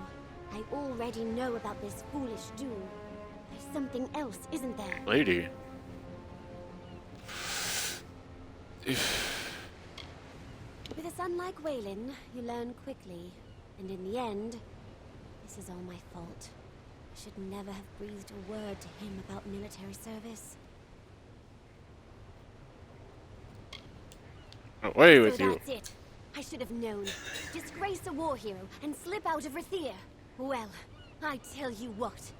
Speaker 18: I already know about this foolish duel. There's something else, isn't there?
Speaker 1: Lady.
Speaker 18: With a son like Waylon, you learn quickly. And in the end, this is all my fault. I should never have breathed a word to him about military service.
Speaker 1: Away with
Speaker 18: So
Speaker 1: you.
Speaker 18: that's it. I should have known. Disgrace a war hero and slip out of Rathir. Well, I tell you what.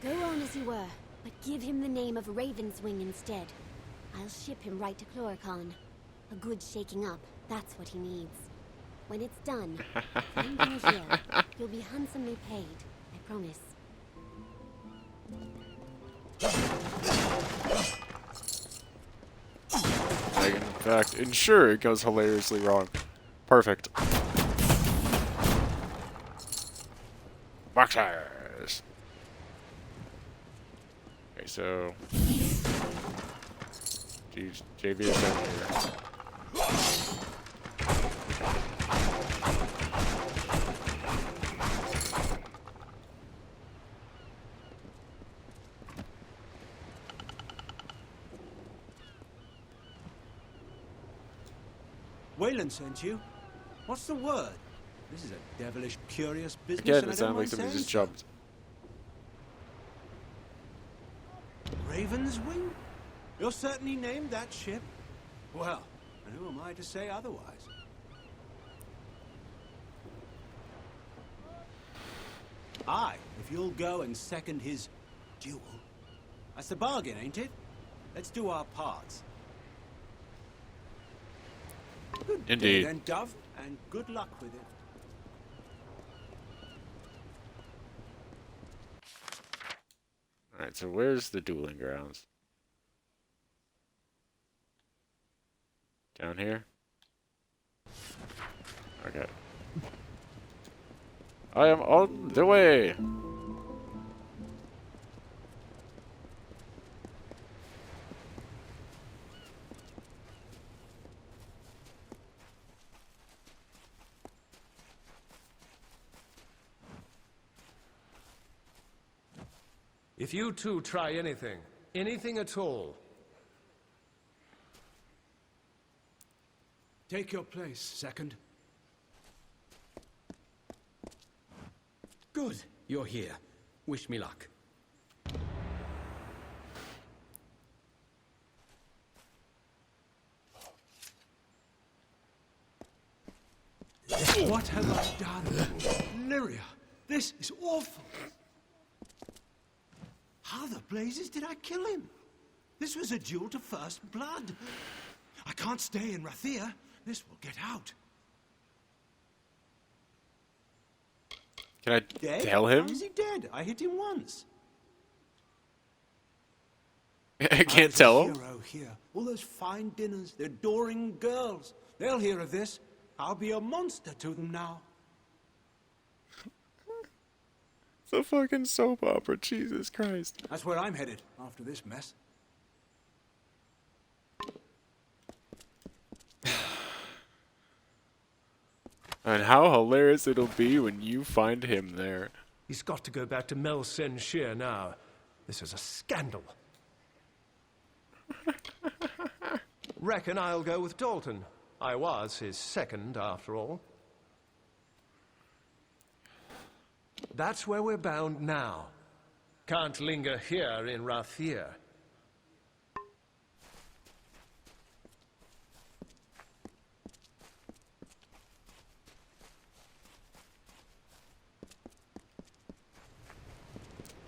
Speaker 18: Go on as you were, but give him the name of Ravenswing instead. I'll ship him right to Chloricon. A good shaking up, that's what he needs. When it's done, find him here. You'll be handsomely paid, I promise.
Speaker 1: I, in fact, ensure it goes hilariously wrong. Perfect. Boxers. Okay, so JV is down here.
Speaker 14: Wayland sent you. What's the word? This is a devilish curious business.
Speaker 1: Again,
Speaker 14: and I
Speaker 1: it
Speaker 14: don't
Speaker 1: sounded like
Speaker 14: mind
Speaker 1: somebody
Speaker 14: saying
Speaker 1: just
Speaker 14: so.
Speaker 1: jumped.
Speaker 14: Ravenswing? You're certainly named that ship. Well, and who am I to say otherwise? Aye, if you'll go and second his duel. That's the bargain, ain't it? Let's do our parts. Good day
Speaker 1: Indeed.
Speaker 14: then, Dove, and good luck with it.
Speaker 1: Alright, so where's the dueling grounds? Down here? Okay. I am on the way!
Speaker 3: If you two try anything, anything at all,
Speaker 14: Take your place, second.
Speaker 4: Good, you're here. Wish me luck.
Speaker 14: What have I done? Lyria, this is awful. How the blazes did I kill him? This was a duel to first blood. I can't stay in Rathir. This will get out.
Speaker 1: Can I
Speaker 14: Dead?
Speaker 1: tell him?
Speaker 14: How is he dead? I hit him once.
Speaker 1: I can't tell him.
Speaker 14: Hero here. All those fine dinners, the adoring girls. They'll hear of this. I'll be a monster to them now.
Speaker 1: It's a fucking soap opera, Jesus Christ.
Speaker 14: That's where I'm headed after this mess.
Speaker 1: And how hilarious it'll be when you find him there.
Speaker 3: he's got to go back to Mel Sen Shear now. This is a scandal. Reckon I'll go with Dalton. I was his second, after all. That's where we're bound now. Can't linger here in Rathir.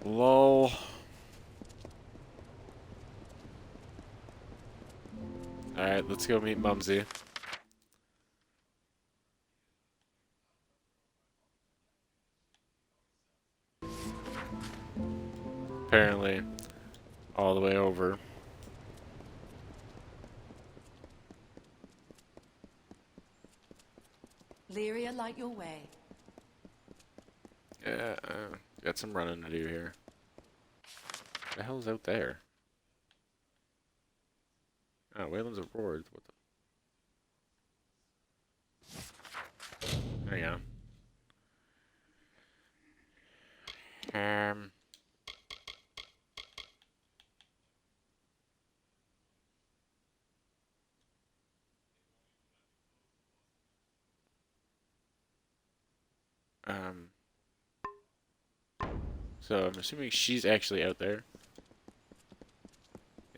Speaker 1: Lol. Alright, let's go meet Mumsy. Apparently, all the way over.
Speaker 5: Lyria, light your way.
Speaker 1: Yeah, got some running to do here. What the hell's out there? Oh, Wayland's Aurora. What the? Hang on. So I'm assuming she's actually out there.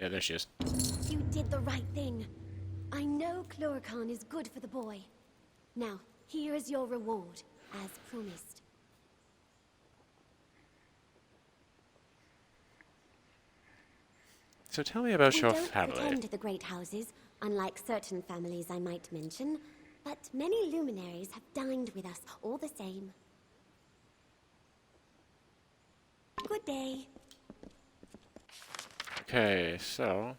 Speaker 1: Yeah, there she is.
Speaker 18: You did the right thing. I know Chlorocan is good for the boy. Now, here is your reward, as promised.
Speaker 1: So tell me about your
Speaker 18: We don't
Speaker 1: family.
Speaker 18: pretend to the great houses, unlike certain families I might mention, but many luminaries have dined with us all the same. Good day.
Speaker 1: Okay, so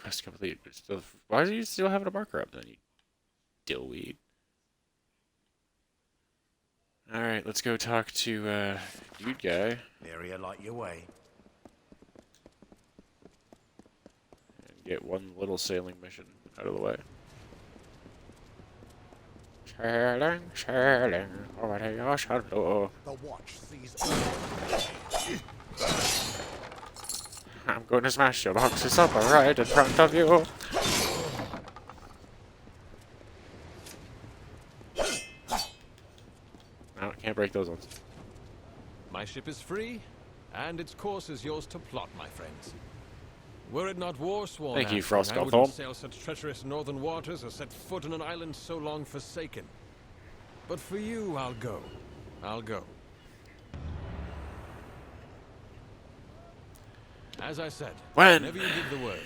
Speaker 1: quest complete. Still, why do you still have a marker up then, you dillweed? Alright, let's go talk to dude guy.
Speaker 16: Area light your way.
Speaker 1: And get one little sailing mission out of the way. Sailing over the ocean blue.
Speaker 16: The watch sees.
Speaker 1: I'm going to smash your boxes up right in front of you. No, can't break those ones.
Speaker 11: My ship is free, and its course is yours to plot, my friends. Were it not war-sworn,
Speaker 1: Thank you,
Speaker 11: I
Speaker 1: Frostgolthorn.
Speaker 11: wouldn't sail such treacherous northern waters or set foot on an island so long forsaken. But for you, I'll go. I'll go.
Speaker 19: As I said,
Speaker 1: when?
Speaker 19: whenever you give the word.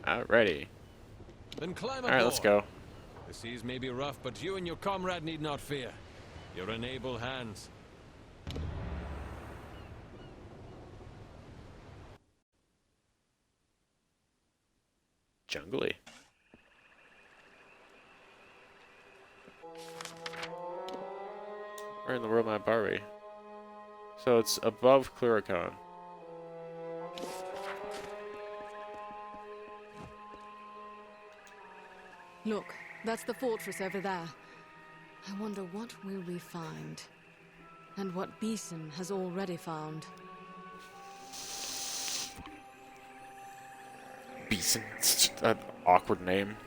Speaker 1: Alrighty.
Speaker 19: Then climb aboard.
Speaker 1: Alright, let's go.
Speaker 19: The seas may be rough, but you and your comrade need not fear. You're in able hands.
Speaker 1: Jungly. Where in the world map are we? So it's above Cluricon.
Speaker 12: Look, that's the fortress over there. I wonder what will we find? And what Beeson has already found.
Speaker 1: Beeson. It's an awkward name.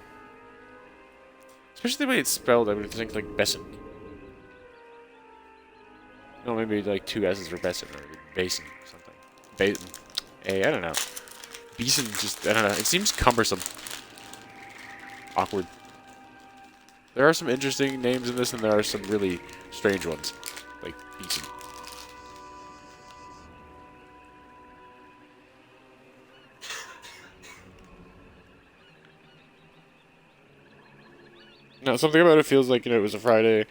Speaker 1: Especially the way it's spelled, I would think like Besson. No, maybe like 2 S's for Besson, or Basin, or something. Basin. Hey, I don't know. Beeson just, I don't know, it seems cumbersome. Awkward. There are some interesting names in this, and there are some really strange ones. Like Beeson. No, something about it feels like, you know, it was a Friday.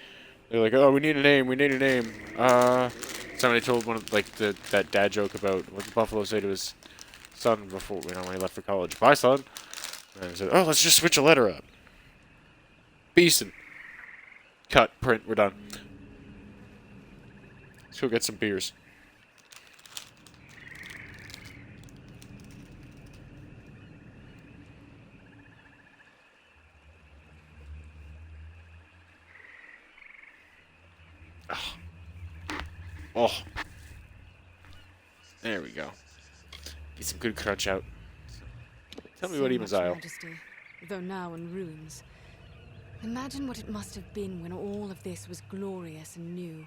Speaker 1: They're like, oh, we need a name, we need a name. Somebody told one of, like, that dad joke about what did Buffalo say to his son before, you know, when he left for college. Bye, son. And he said, oh, let's just switch a letter up. Beeson. Cut, print, we're done. Let's go get some beers. Oh. There we go. Get some good crunch out. Tell me what Eva's Isle.
Speaker 12: Majesty, though now in ruins. Imagine what it must have been when all of this was glorious and new.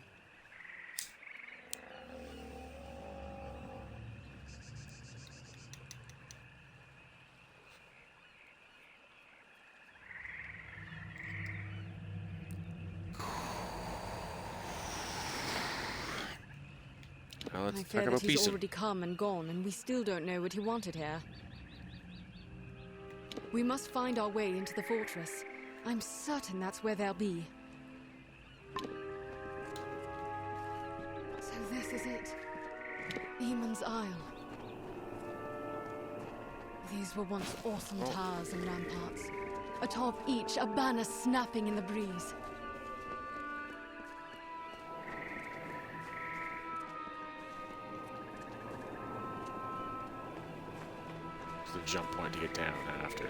Speaker 1: Now let's
Speaker 12: I fear
Speaker 1: talk
Speaker 12: that
Speaker 1: about
Speaker 12: he's
Speaker 1: Beeson.
Speaker 12: already come and gone, and we still don't know what he wanted here. We must find our way into the fortress. I'm certain that's where they'll be. So this is it. Eamon's Isle. These were once awesome towers and ramparts. Atop each, a banner snapping in the breeze.
Speaker 1: The jump point to get down after.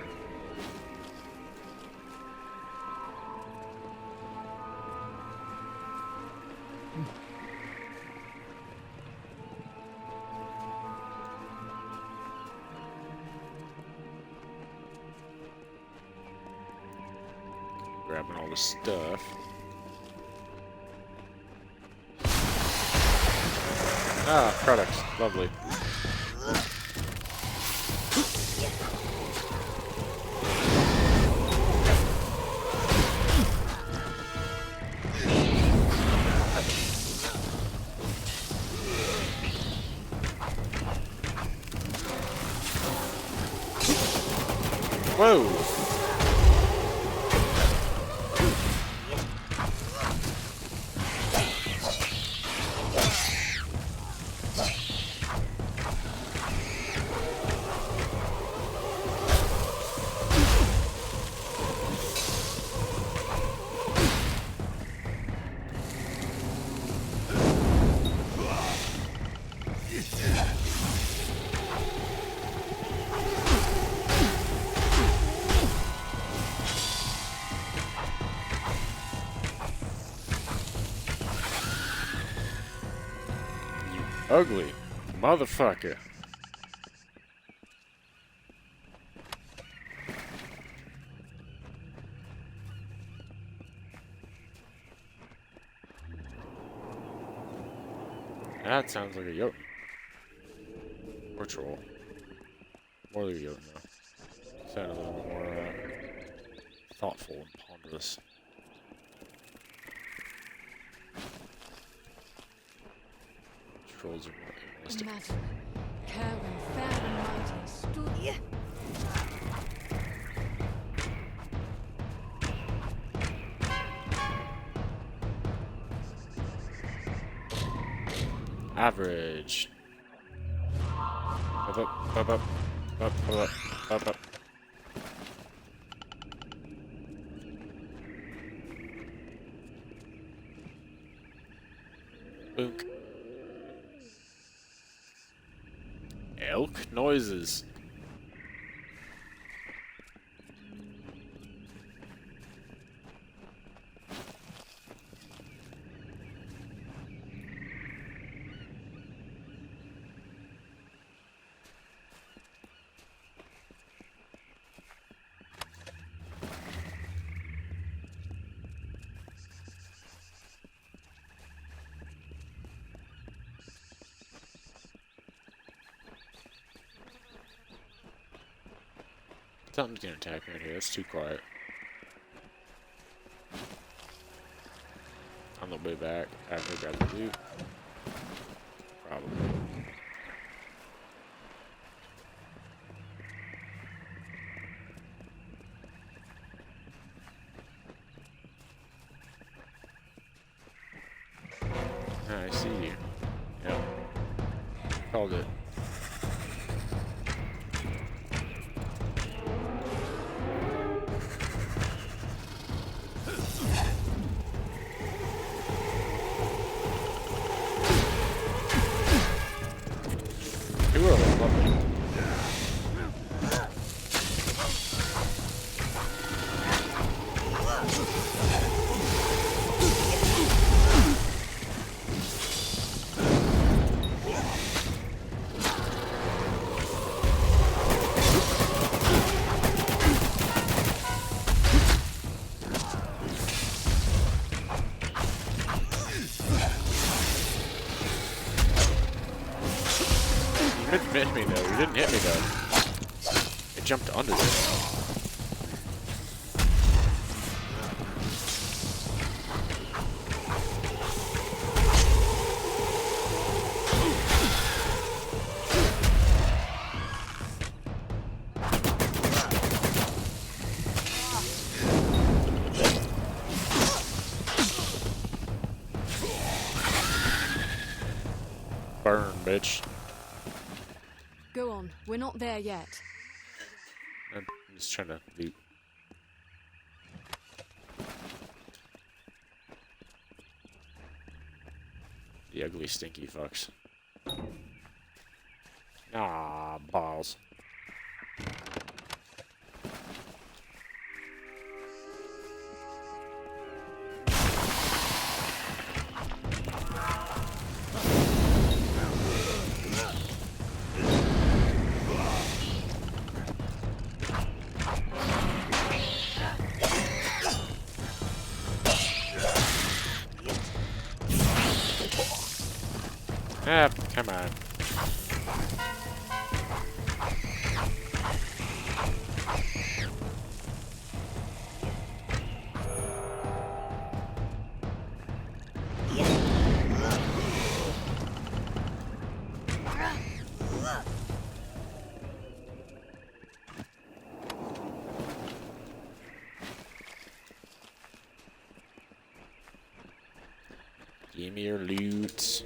Speaker 1: Grabbing all the stuff. Ah, products. Lovely. Whoa! Ugly motherfucker. That sounds like a Jotun. Or troll. More like a Jotun, though. Sound a little bit more thoughtful and ponderous. Trolls are more
Speaker 12: Imagine, Kerwin, fair and mighty, stood...
Speaker 1: Average. Up, up, up, up, up, up, up, up. Book. Elk noises. Something's gonna attack me right here. It's too quiet. On the way back, after I grab the loot. Probably. I see you. Yep. Called it. Hit me though. You didn't hit me though. It jumped under it. Burn, bitch.
Speaker 12: Go on, we're not there yet.
Speaker 1: I'm just trying to loot. The ugly, stinky fucks. Ah, balls. Ah, come on. Give me your loot.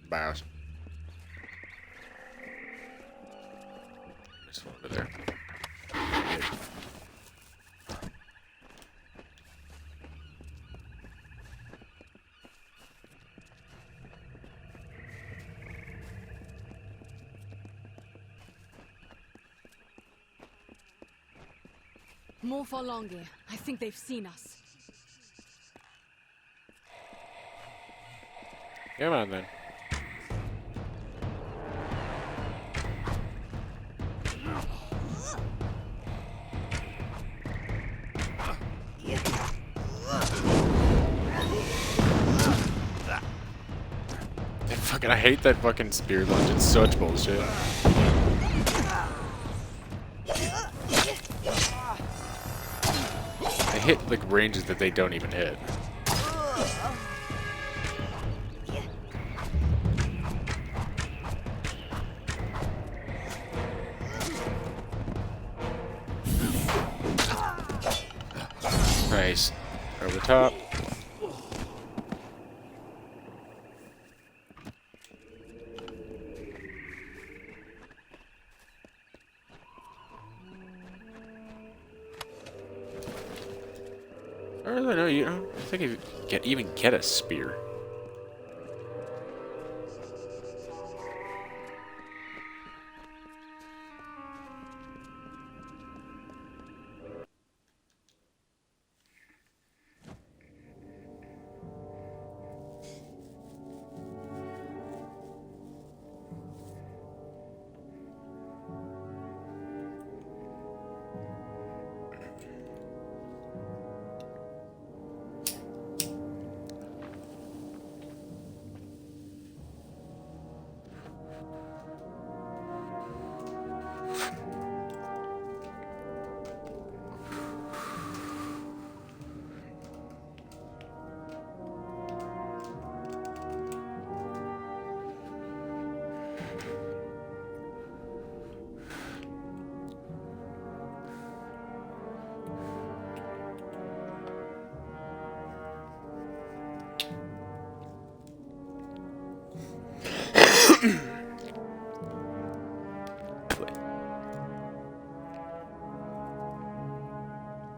Speaker 1: Bows. There's one over there. Good.
Speaker 12: More for longer. I think they've seen us.
Speaker 1: Come on, then. I hate that fucking spear launch. It's such bullshit. They hit like ranges that they don't even hit. Nice. Over the top. I don't know. I don't think you even get a spear.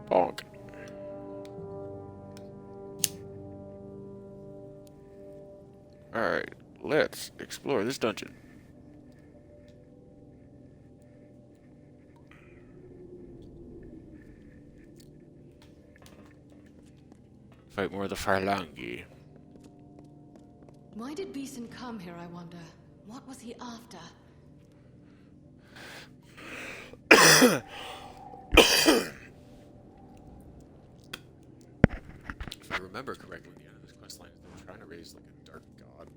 Speaker 1: Bonk. Alright, let's explore this dungeon. Fight more of the Farlangi.
Speaker 12: Why did Beeson come here, I wonder? What was he after?
Speaker 1: If I remember correctly, the end of this quest line is they were trying to raise like a dark god.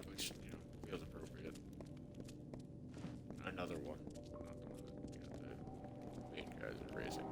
Speaker 1: Which, you know, feels appropriate. Another one. Not the one that the main guys are raising.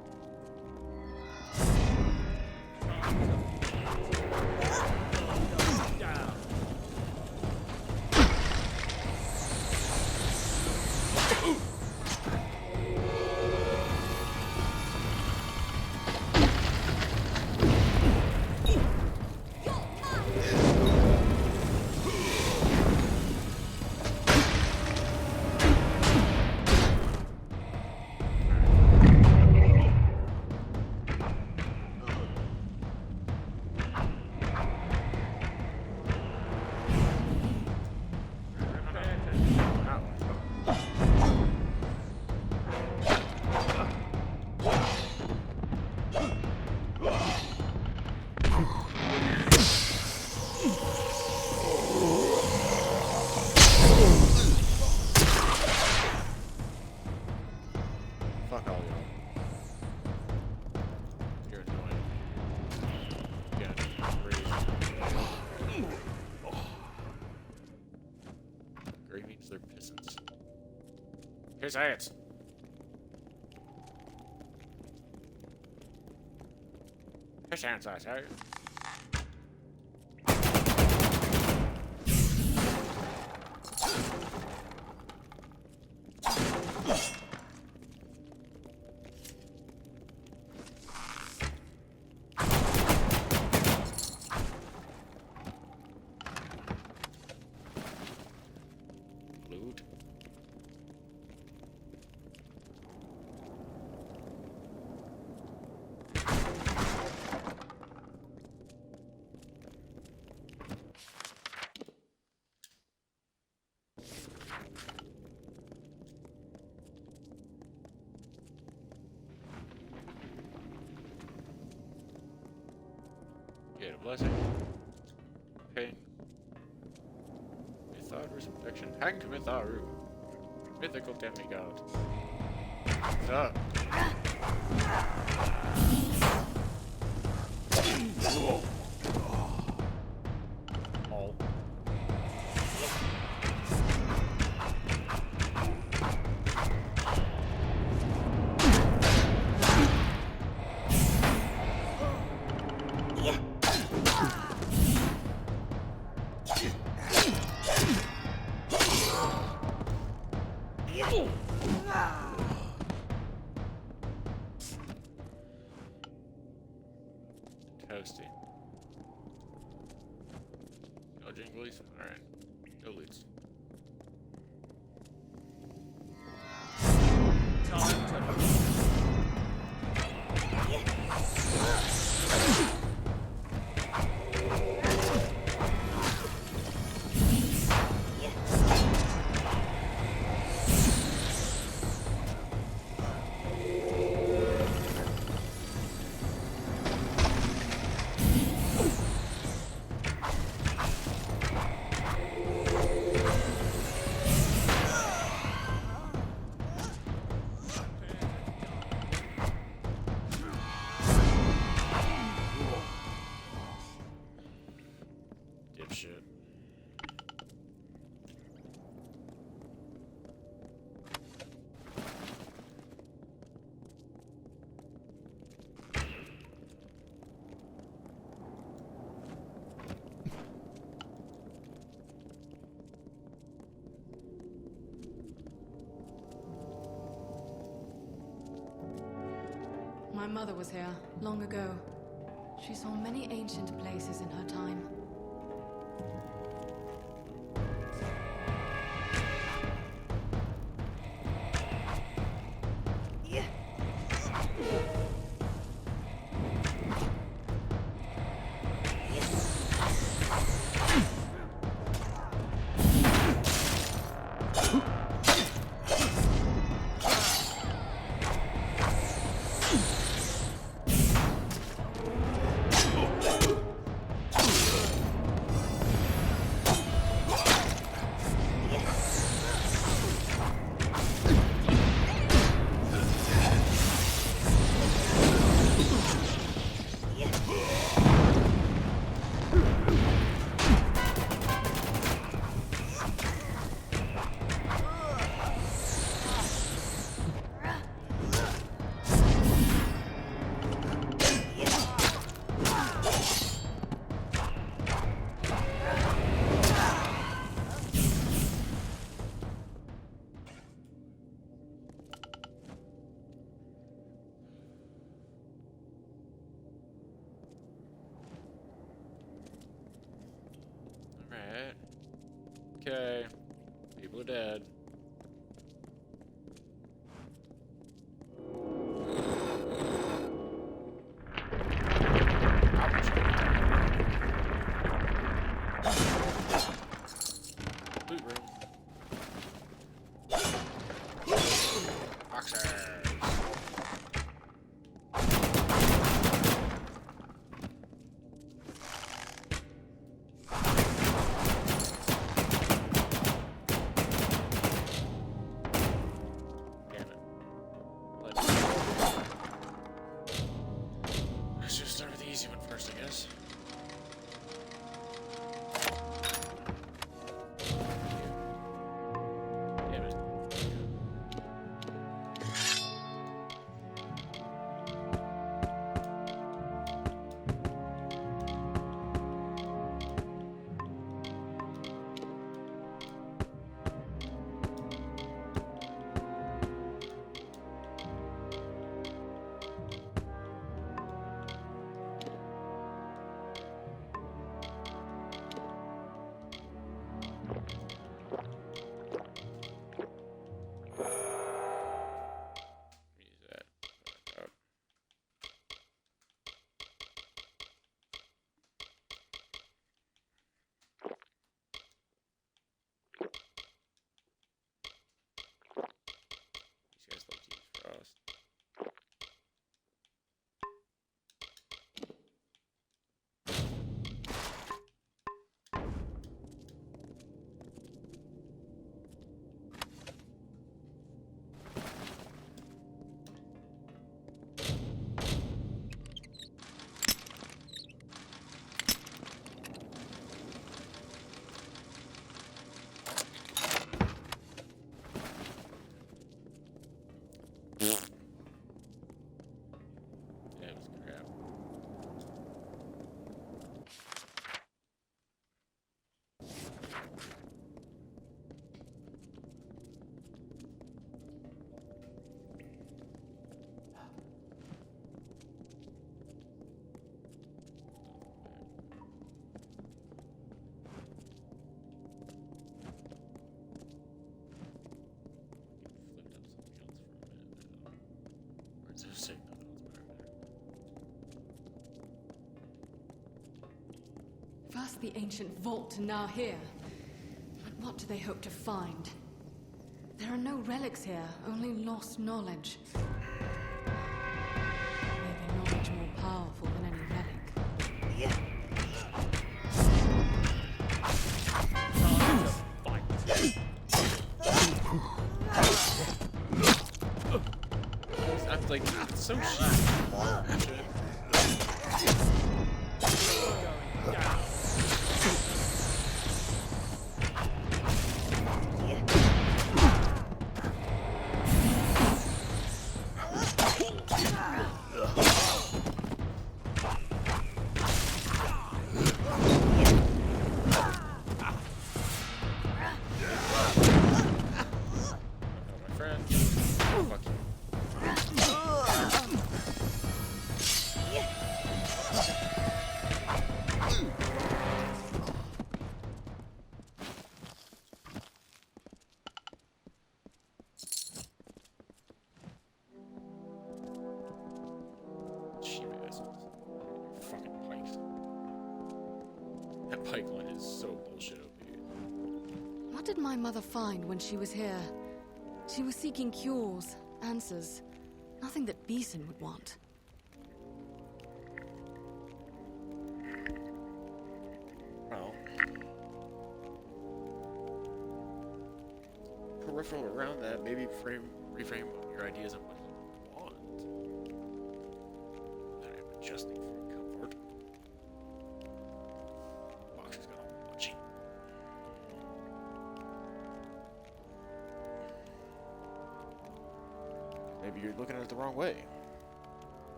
Speaker 1: Fuck all y'all. You're annoying. Yeah, Gray means they're pissants. Pissants! Pissants, I say. Loot. blessing. Pain. Mytharu's protection. Hanged Mytharu. Mythical demigod. What's up? All. Toasty. No jinglies? Alright. No leads. Dipshit.
Speaker 12: My mother was here, long ago. She saw many ancient places in her time. Alright. Okay. People are dead. Loot room. Boxers. Let's just start with the easy one first, I guess. Damn it.
Speaker 1: say nothing else better there.
Speaker 12: First the ancient vault, and now here. But what do they hope to find? There are no relics here, only lost knowledge. Maybe knowledge more powerful than any relic.
Speaker 1: I'm like, it's so cheap. That pipeline is so bullshit OP.
Speaker 12: What did my mother find when she was here? She was seeking cures, answers. Nothing that Beeson would want.
Speaker 1: Well, peripheral around that, maybe reframe your ideas on what you want. That I'm adjusting for comfort. Box has got all munchy. Maybe you're looking at it the wrong way.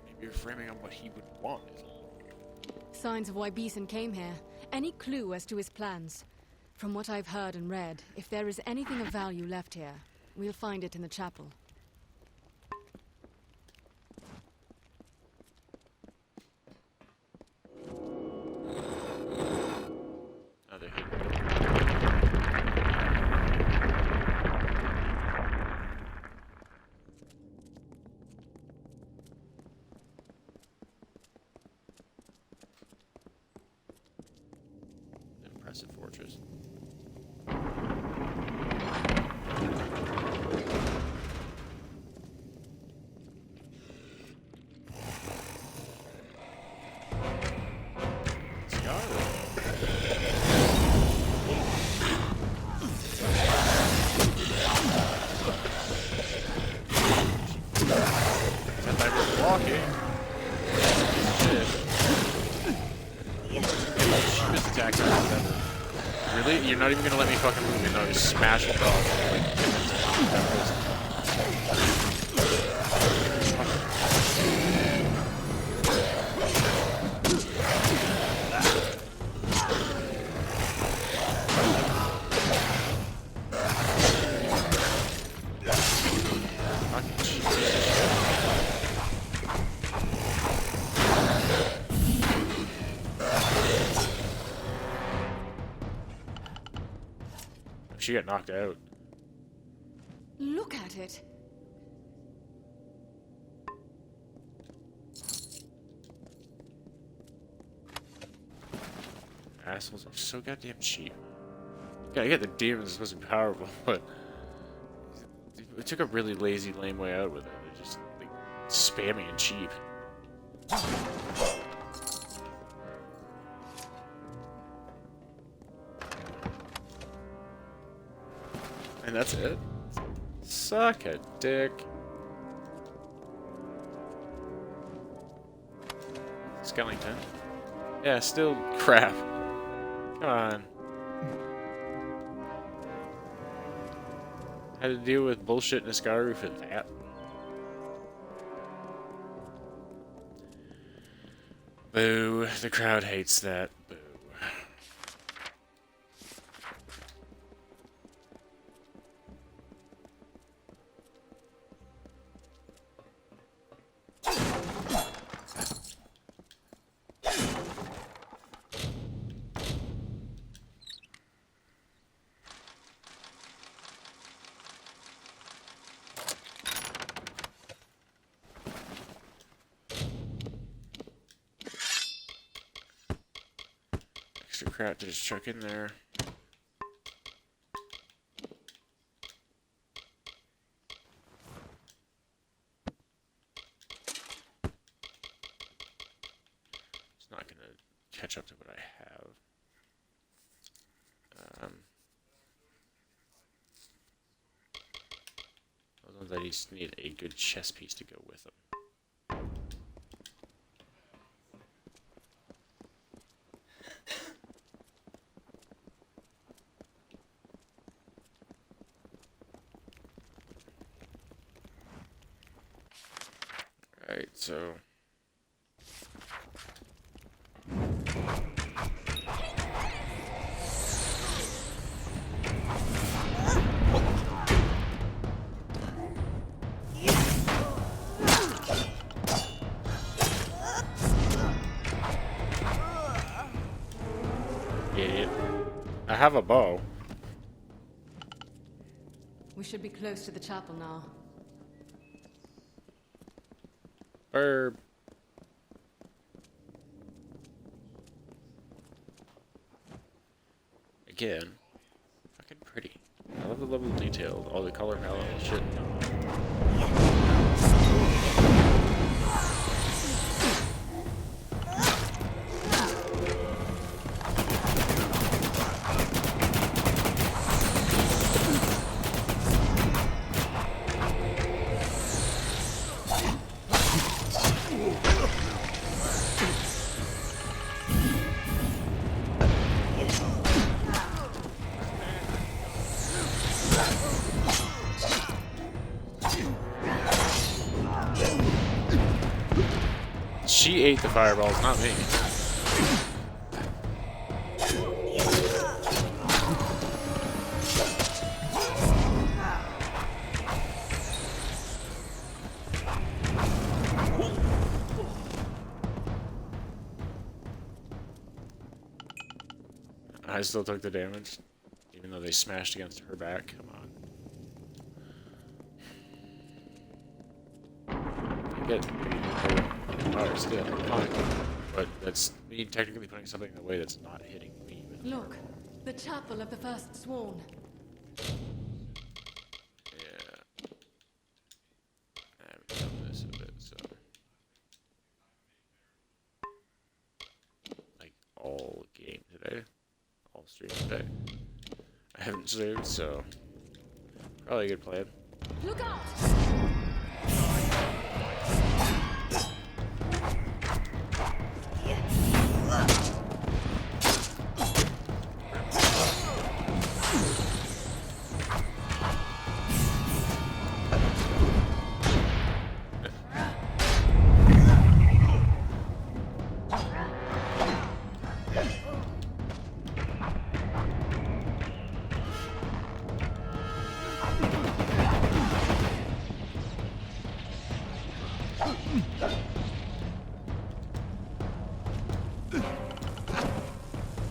Speaker 1: Maybe you're framing on what he would want.
Speaker 12: Signs of why Beeson came here. Any clue as to his plans? From what I've heard and read, if there is anything of value left here, we'll find it in the chapel.
Speaker 1: Oh, they're here. Impressive fortress. Really? You're not even gonna let me fucking move it? No, just smash it off. She got knocked out.
Speaker 12: Look at it.
Speaker 1: Assholes are so goddamn cheap. Gotta get the demons supposed to be powerful, but it took a really lazy, lame way out with it. They're just like spammy and cheap. And that's it? Suck a dick. Skellington. Yeah, still crap. Come on. Had to deal with bullshit Niskaru for that. Boo. The crowd hates that. Boo. extra crap to just chuck in there. It's not gonna catch up to what I have. Those ones I just need a good chess piece to go with them. Alright, so idiot. I have a bow.
Speaker 12: We should be close to the chapel now.
Speaker 1: Burb. Again, fucking pretty. I love the level of detail, all the color palette and shit. She ate the fireballs, not me. I still took the damage, even though they smashed against her back. Come on. Get fire still, fine. But that's me technically putting something in the way that's not hitting me.
Speaker 12: Look, the chapel of the first sworn.
Speaker 1: Yeah. I haven't done this a bit, so. Like, all game today. All stream today. I haven't saved, so. Probably a good plan.
Speaker 12: Look out!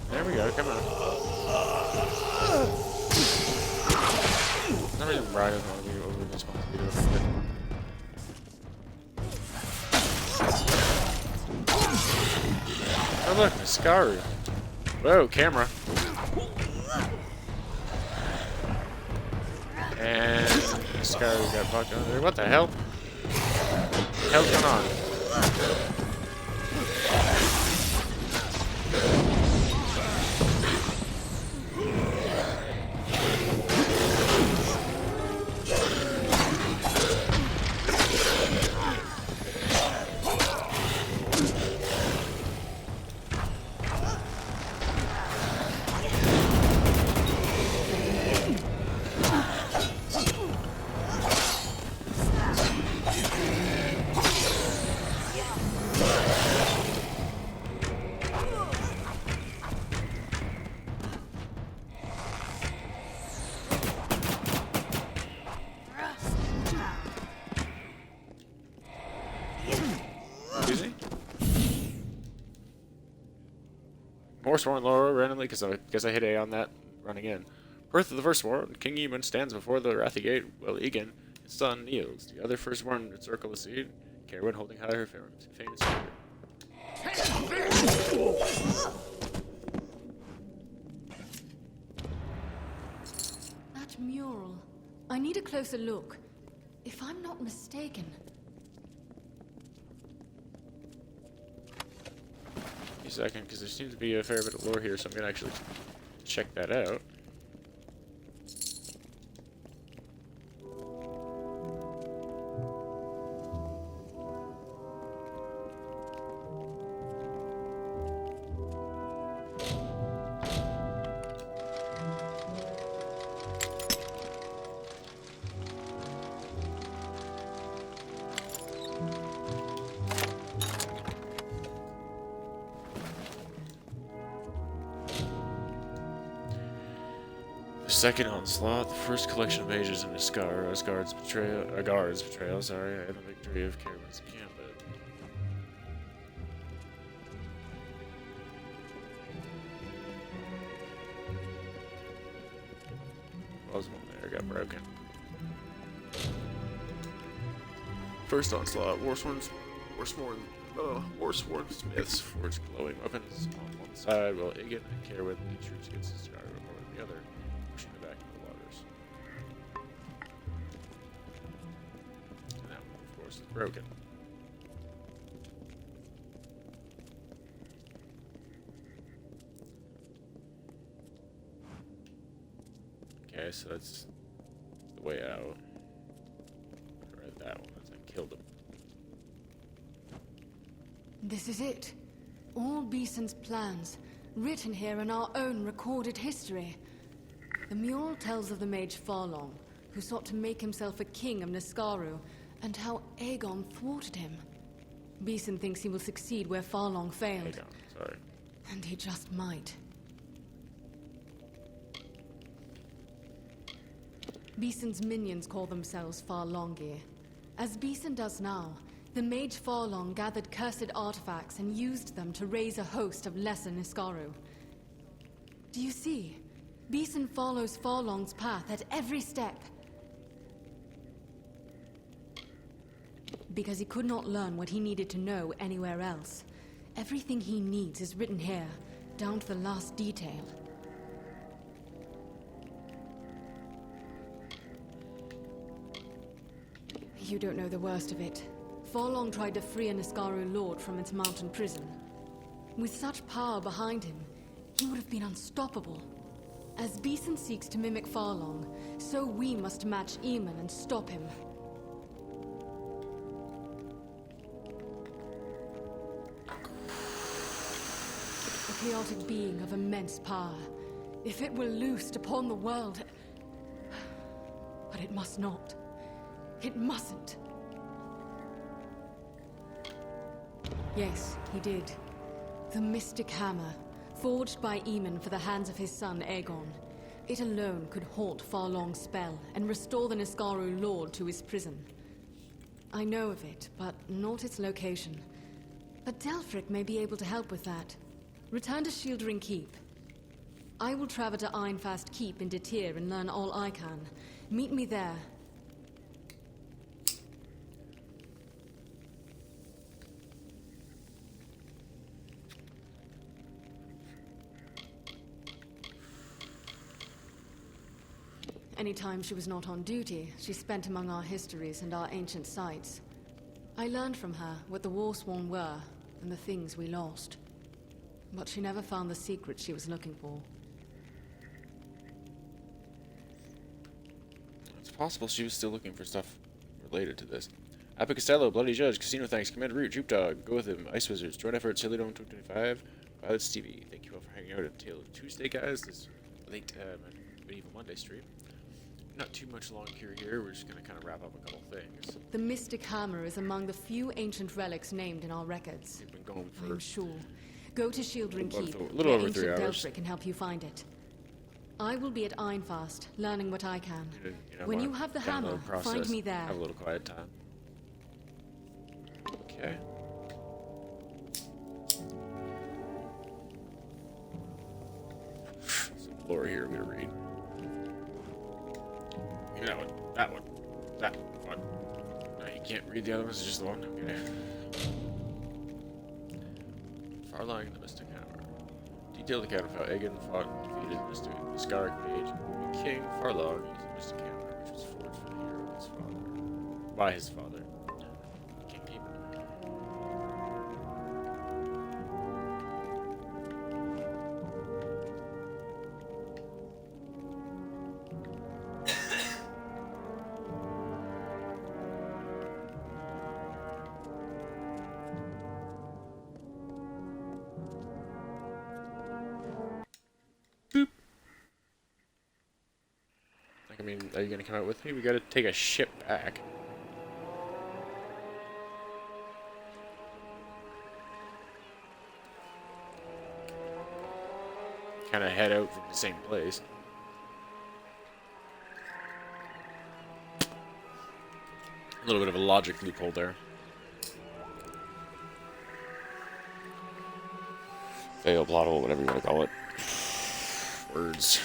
Speaker 1: There we go, come on. For some reason Brian doesn't want to be over this one. Oh look, Scaru. Whoa, camera. And Scaru got fucked under there. What the hell? What the hell's going on? More sworn lower randomly because I guess I hit A on that running in. Birth of the firstborn, King Eamon stands before the Rathir gate while Egan, his son, kneels. The other firstborn encircle the seat, Carwyn holding high her famous finger.
Speaker 12: That mural. I need a closer look. If I'm not mistaken...
Speaker 1: A second, because there seems to be a fair bit of lore here, so I'm gonna actually check that out. Second onslaught, the first collection of mages in Asgard's betrayal, sorry, and the victory of Caravan's Gambit. Was one there, got broken. First onslaught, Warsworn smiths forged glowing weapons on one side, while Egan and Caravan lead troops against Asgard on the other. Pushing it back into the waters. And that one, of course, is broken. Okay, so that's the way out. Right, that one. I killed him.
Speaker 12: This is it. All Beeson's plans, written here in our own recorded history. The mural tells of the mage Farlong, who sought to make himself a king of Niskaru, and how Aegon thwarted him. Beeson thinks he will succeed where Farlong failed.
Speaker 1: Aegon, sorry.
Speaker 12: And he just might. Beeson's minions call themselves Farlongir. As Beeson does now, the mage Farlong gathered cursed artifacts and used them to raise a host of lesser Niskaru. Do you see? Beeson follows Farlong's path at every step. Because he could not learn what he needed to know anywhere else. Everything he needs is written here, down to the last detail. You don't know the worst of it. Farlong tried to free a Niskaru lord from its mountain prison. With such power behind him, he would have been unstoppable. As Beeson seeks to mimic Farlong, so we must match Eamon and stop him. A chaotic being of immense power. If it were loosed upon the world... But it must not. It mustn't. Yes, he did. The Mystic Hammer. Forged by Eamon for the hands of his son Aegon. It alone could halt Farlong's spell and restore the Niskaru Lord to his prison. I know of it, but not its location. But Delphric may be able to help with that. Return to Shieldring Keep. I will travel to Ironfast Keep in Rathir and learn all I can. Meet me there. Anytime she was not on duty, she spent among our histories and our ancient sites. I learned from her what the Warsworn were, and the things we lost. But she never found the secret she was looking for.
Speaker 1: It's possible she was still looking for stuff related to this. Appa Costello, Bloody Judge, Casino Thanks, Commander Root, Droop Dog, Go With Him, Ice Wizards, Joint Effort, Silly Dome 225, Violet Stevie. Thank you all for hanging out at Tale of Tuesday, guys. This late Medieval Monday stream. Not too much long here. We're just going to kind of wrap up a couple things.
Speaker 12: The Mystic Hammer is among the few ancient relics named in our records.
Speaker 1: We've been going for...
Speaker 12: I'm sure. Go to Shieldring Keep,
Speaker 1: a little over 3
Speaker 12: ancient
Speaker 1: hours.
Speaker 12: Delphric can help you find it. I will be at Ironfast, learning what I can. When you have the hammer, find me there.
Speaker 1: Have a little quiet time. Okay. Some lore here I'm going to read. That one. No, you can't read the other ones, it's just the one. Okay. Farlong and the Mystic Hammer. Detailed account of how Aegon fought and defeated the Niskaric mage and King Farlong using Witnessed a calendar which was forged for the hero of his father. By his father. Can't keep it. Boop. I mean, are you gonna come out with me? We gotta take a ship back. Kind of head out from the same place. A little bit of a logic loophole there. Fail, plot hole, whatever you want to call it. Words.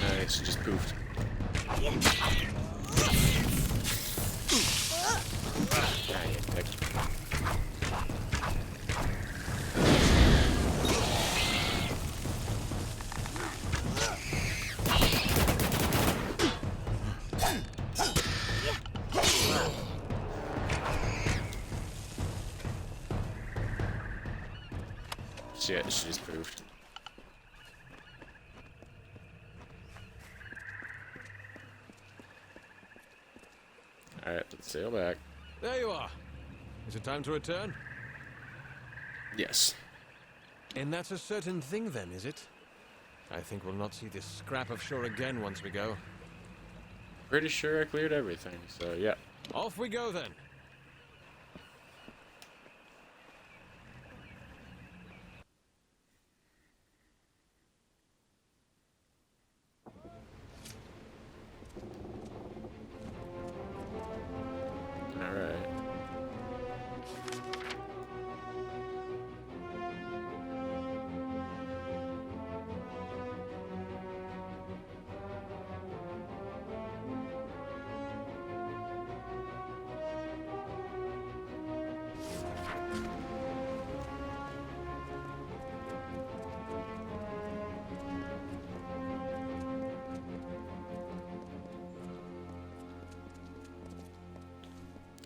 Speaker 1: Nice, just poofed. Shit, she just poofed. Alright, let's sail back.
Speaker 19: There you are. Is it time to return?
Speaker 1: Yes.
Speaker 19: And that's a certain thing then, is it? I think we'll not see this scrap of shore again once we go.
Speaker 1: Pretty sure I cleared everything, so yeah.
Speaker 19: Off we go then.
Speaker 1: Alright.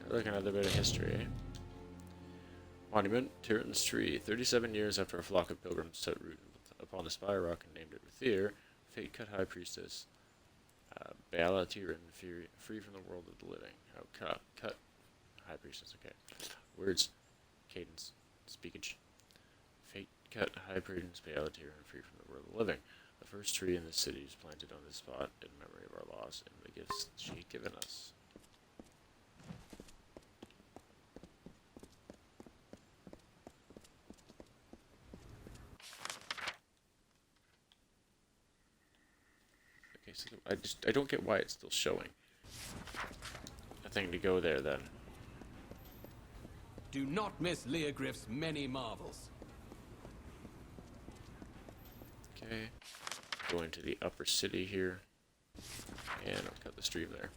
Speaker 1: Look, another bit of history. Monument, Tyrion's Tree. 37 years after a flock of pilgrims set root upon the spire rock and named it Rathir, fate cut high priestess Baala Tyrion free from the world of the living. Oh, cut high priestess. Okay, words, cadence, speakage. Fate cut high priestess Baala Tyrion free from the world of the living. The first tree in the city is planted on this spot in memory of our loss and the gifts she had given us. So I don't get why it's still showing. A thing to go there then.
Speaker 4: Do not miss Leogriff's many marvels.
Speaker 1: Okay. Go into the upper city here. And I'll cut the stream there.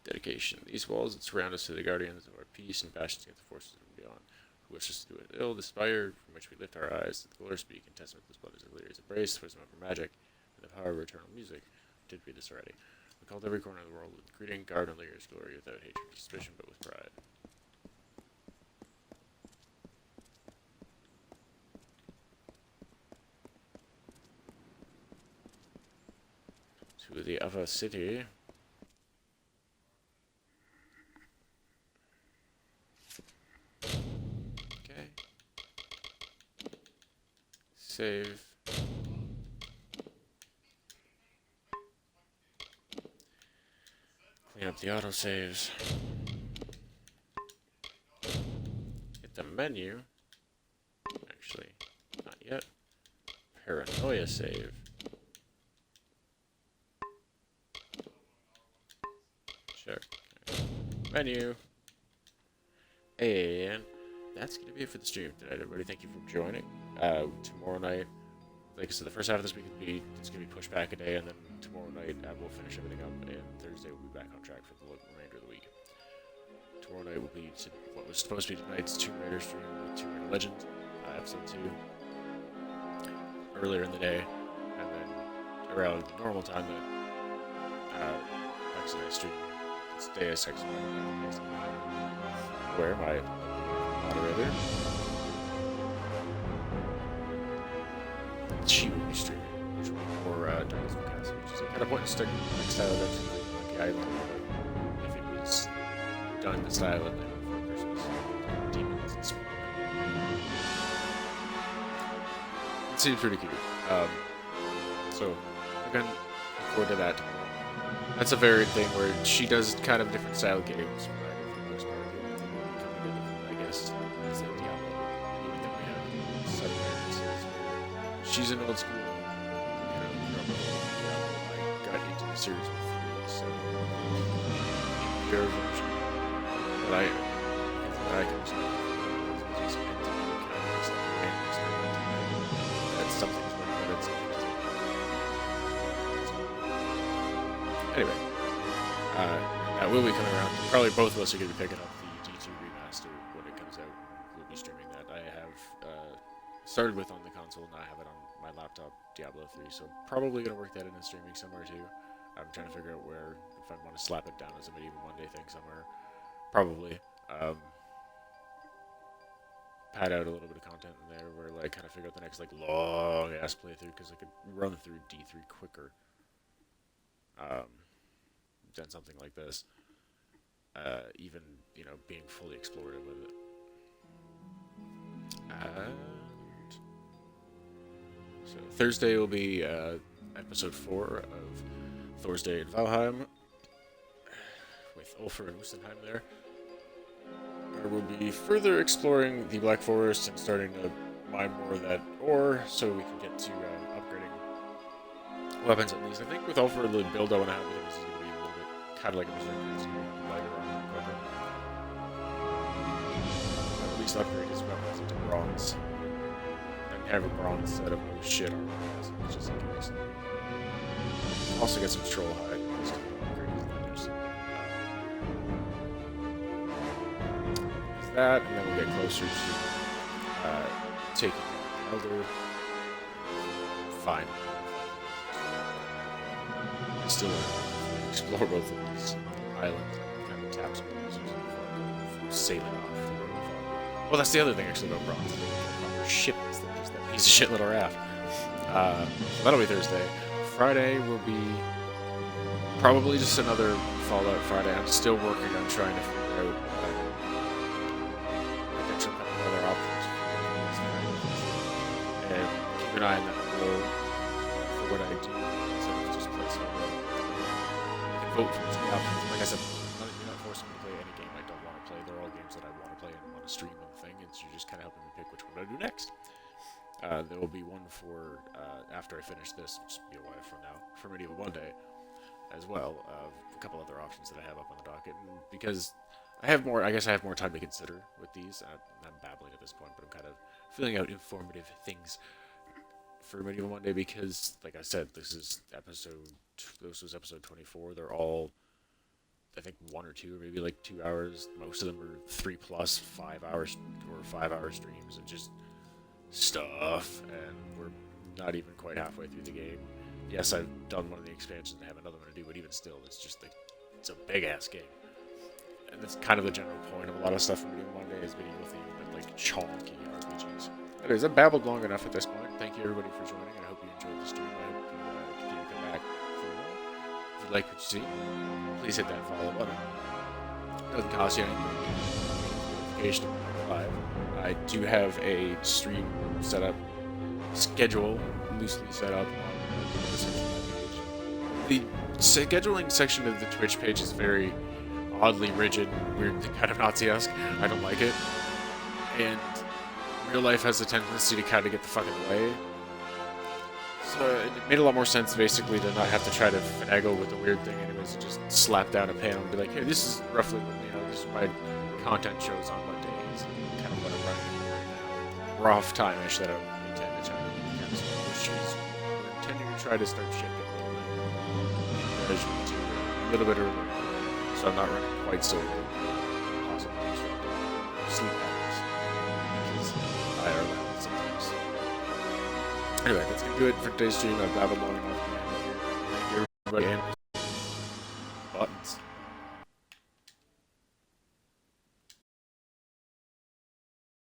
Speaker 1: Dedication. These walls that surround us are the guardians of our peace and bastions against the forces of beyond. Who wishes to do it ill, the spire from which we lift our eyes to the glory speak in testament to the splendors of Lyria's embrace, wisdom of her magic, and the power of her eternal music. I did read this already. We called every corner of the world with greeting, guard on Lyria's glory without hatred or suspicion, but with pride. To the upper city. Save. Clean up the autosaves. Hit the menu. Actually, not yet. Paranoia save. Check. Okay. Menu. And that's going to be it for the stream tonight, everybody. Thank you for joining. Tomorrow night, like I said, the first half of this week it's going to be pushed back a day, and then tomorrow night we'll finish everything up, and Thursday we'll be back on track for the remainder of the week. Tomorrow night will be what was supposed to be tonight's Tomb Raider stream with Tomb Raider Legend, episode 2, earlier in the day, and then around normal time that X and I stream this day as X where my moderator, she will be streaming, which will be more Darkness of Castle, which is a kind of point and stick style of like I don't know if it was done the style of Night Before Christmas, Demons and Smoke. It seems pretty cute. So looking forward to that tomorrow. That's a varied thing where she does kind of different style games. She's an old school, I got into the series with 3, so their version that I can that's something that's anyway, that will be coming around. Probably both of us are going to be picking up the D2 remaster when it comes out. We'll be streaming that. I have started with on the console, and I have it on my laptop, Diablo 3, so probably going to work that into streaming somewhere too. I'm trying to figure out where, if I want to slap it down as a Medieval Monday thing somewhere. Probably. Pad out a little bit of content in there where, like, kind of figure out the next, like, long-ass playthrough, because I could run through D3 quicker than something like this. Even, you know, being fully explorative with it. So Thursday will be episode 4 of Thor's Day in Valheim with Ulfr and Wustenheim there. We'll be further exploring the Black Forest and starting to mine more of that ore so we can get to upgrading weapons at least. I think with Ulfr, the build I want to have with him is going to be a little bit kind of like a Berserker. It's going to be lighter on equipment. At least upgrade his weapons into bronze. Have a bronze set of no shit armor, just in case. Also get some troll hide. Just to upgrade his leathers. There's that, and then we'll get closer to taking out the Elder. Fine. I still want to explore both of these islands and kind of tap some users before sailing off. Well, that's the other thing actually about bronze. Ship is that piece of shit little raft. That'll be Thursday. Friday will be probably just another Fallout Friday. I'm still working on trying to figure out a couple other options. And keep an eye on that below for what I do. So just play some. You can vote for the options. Like I said, you're not forcing me to play any game I don't want to play. They're all games that I want to play and want to stream on the thing. You're just kind of helping me pick which one to do next. There will be one for, after I finish this, which will be a while from now, for Medieval Monday as well. A couple other options that I have up on the docket. And because I have more, I guess I have more time to consider with these. I'm babbling at this point, but I'm kind of filling out informative things for Medieval Monday because, like I said, this was episode 24. They're all, I think, 1 or 2, or maybe like 2 hours. Most of them are 3 plus 5 hours or 5 hour streams of just stuff, and we're not even quite halfway through the game. Yes, I've done one of the expansions and I have another one to do, but even still, it's just like, it's a big ass game. And that's kind of the general point of a lot of stuff from Medieval Monday is medieval themed, but like chonky RPGs. Anyways, I've babbled long enough at this point. Thank you everybody for joining, and I hope you enjoyed the stream. I hope you continue to come back for more. If you like what you see, please hit that follow button. It doesn't cost you anything. Notification when I'm live. I do have a stream set up, schedule loosely set up on the scheduling section of the Twitch page is very oddly rigid, weird, kind of Nazi-esque. I don't like it. And real life has a tendency to kind of get the fuck in the way. So it made a lot more sense basically to not have to try to finagle with the weird thing anyways, and just slap down a panel and be like, hey, this is roughly what, this is my content shows on what days, kind of what I'm running rough time-ish that I intend to try to cancel, which is we're intending to try to start shipping a little bit earlier, so I'm not running quite so possibly disrupted sleep patterns, because I are loud sometimes. Anyway, that's gonna do it for today's stream. I've babbled long enough. Thank you everybody, and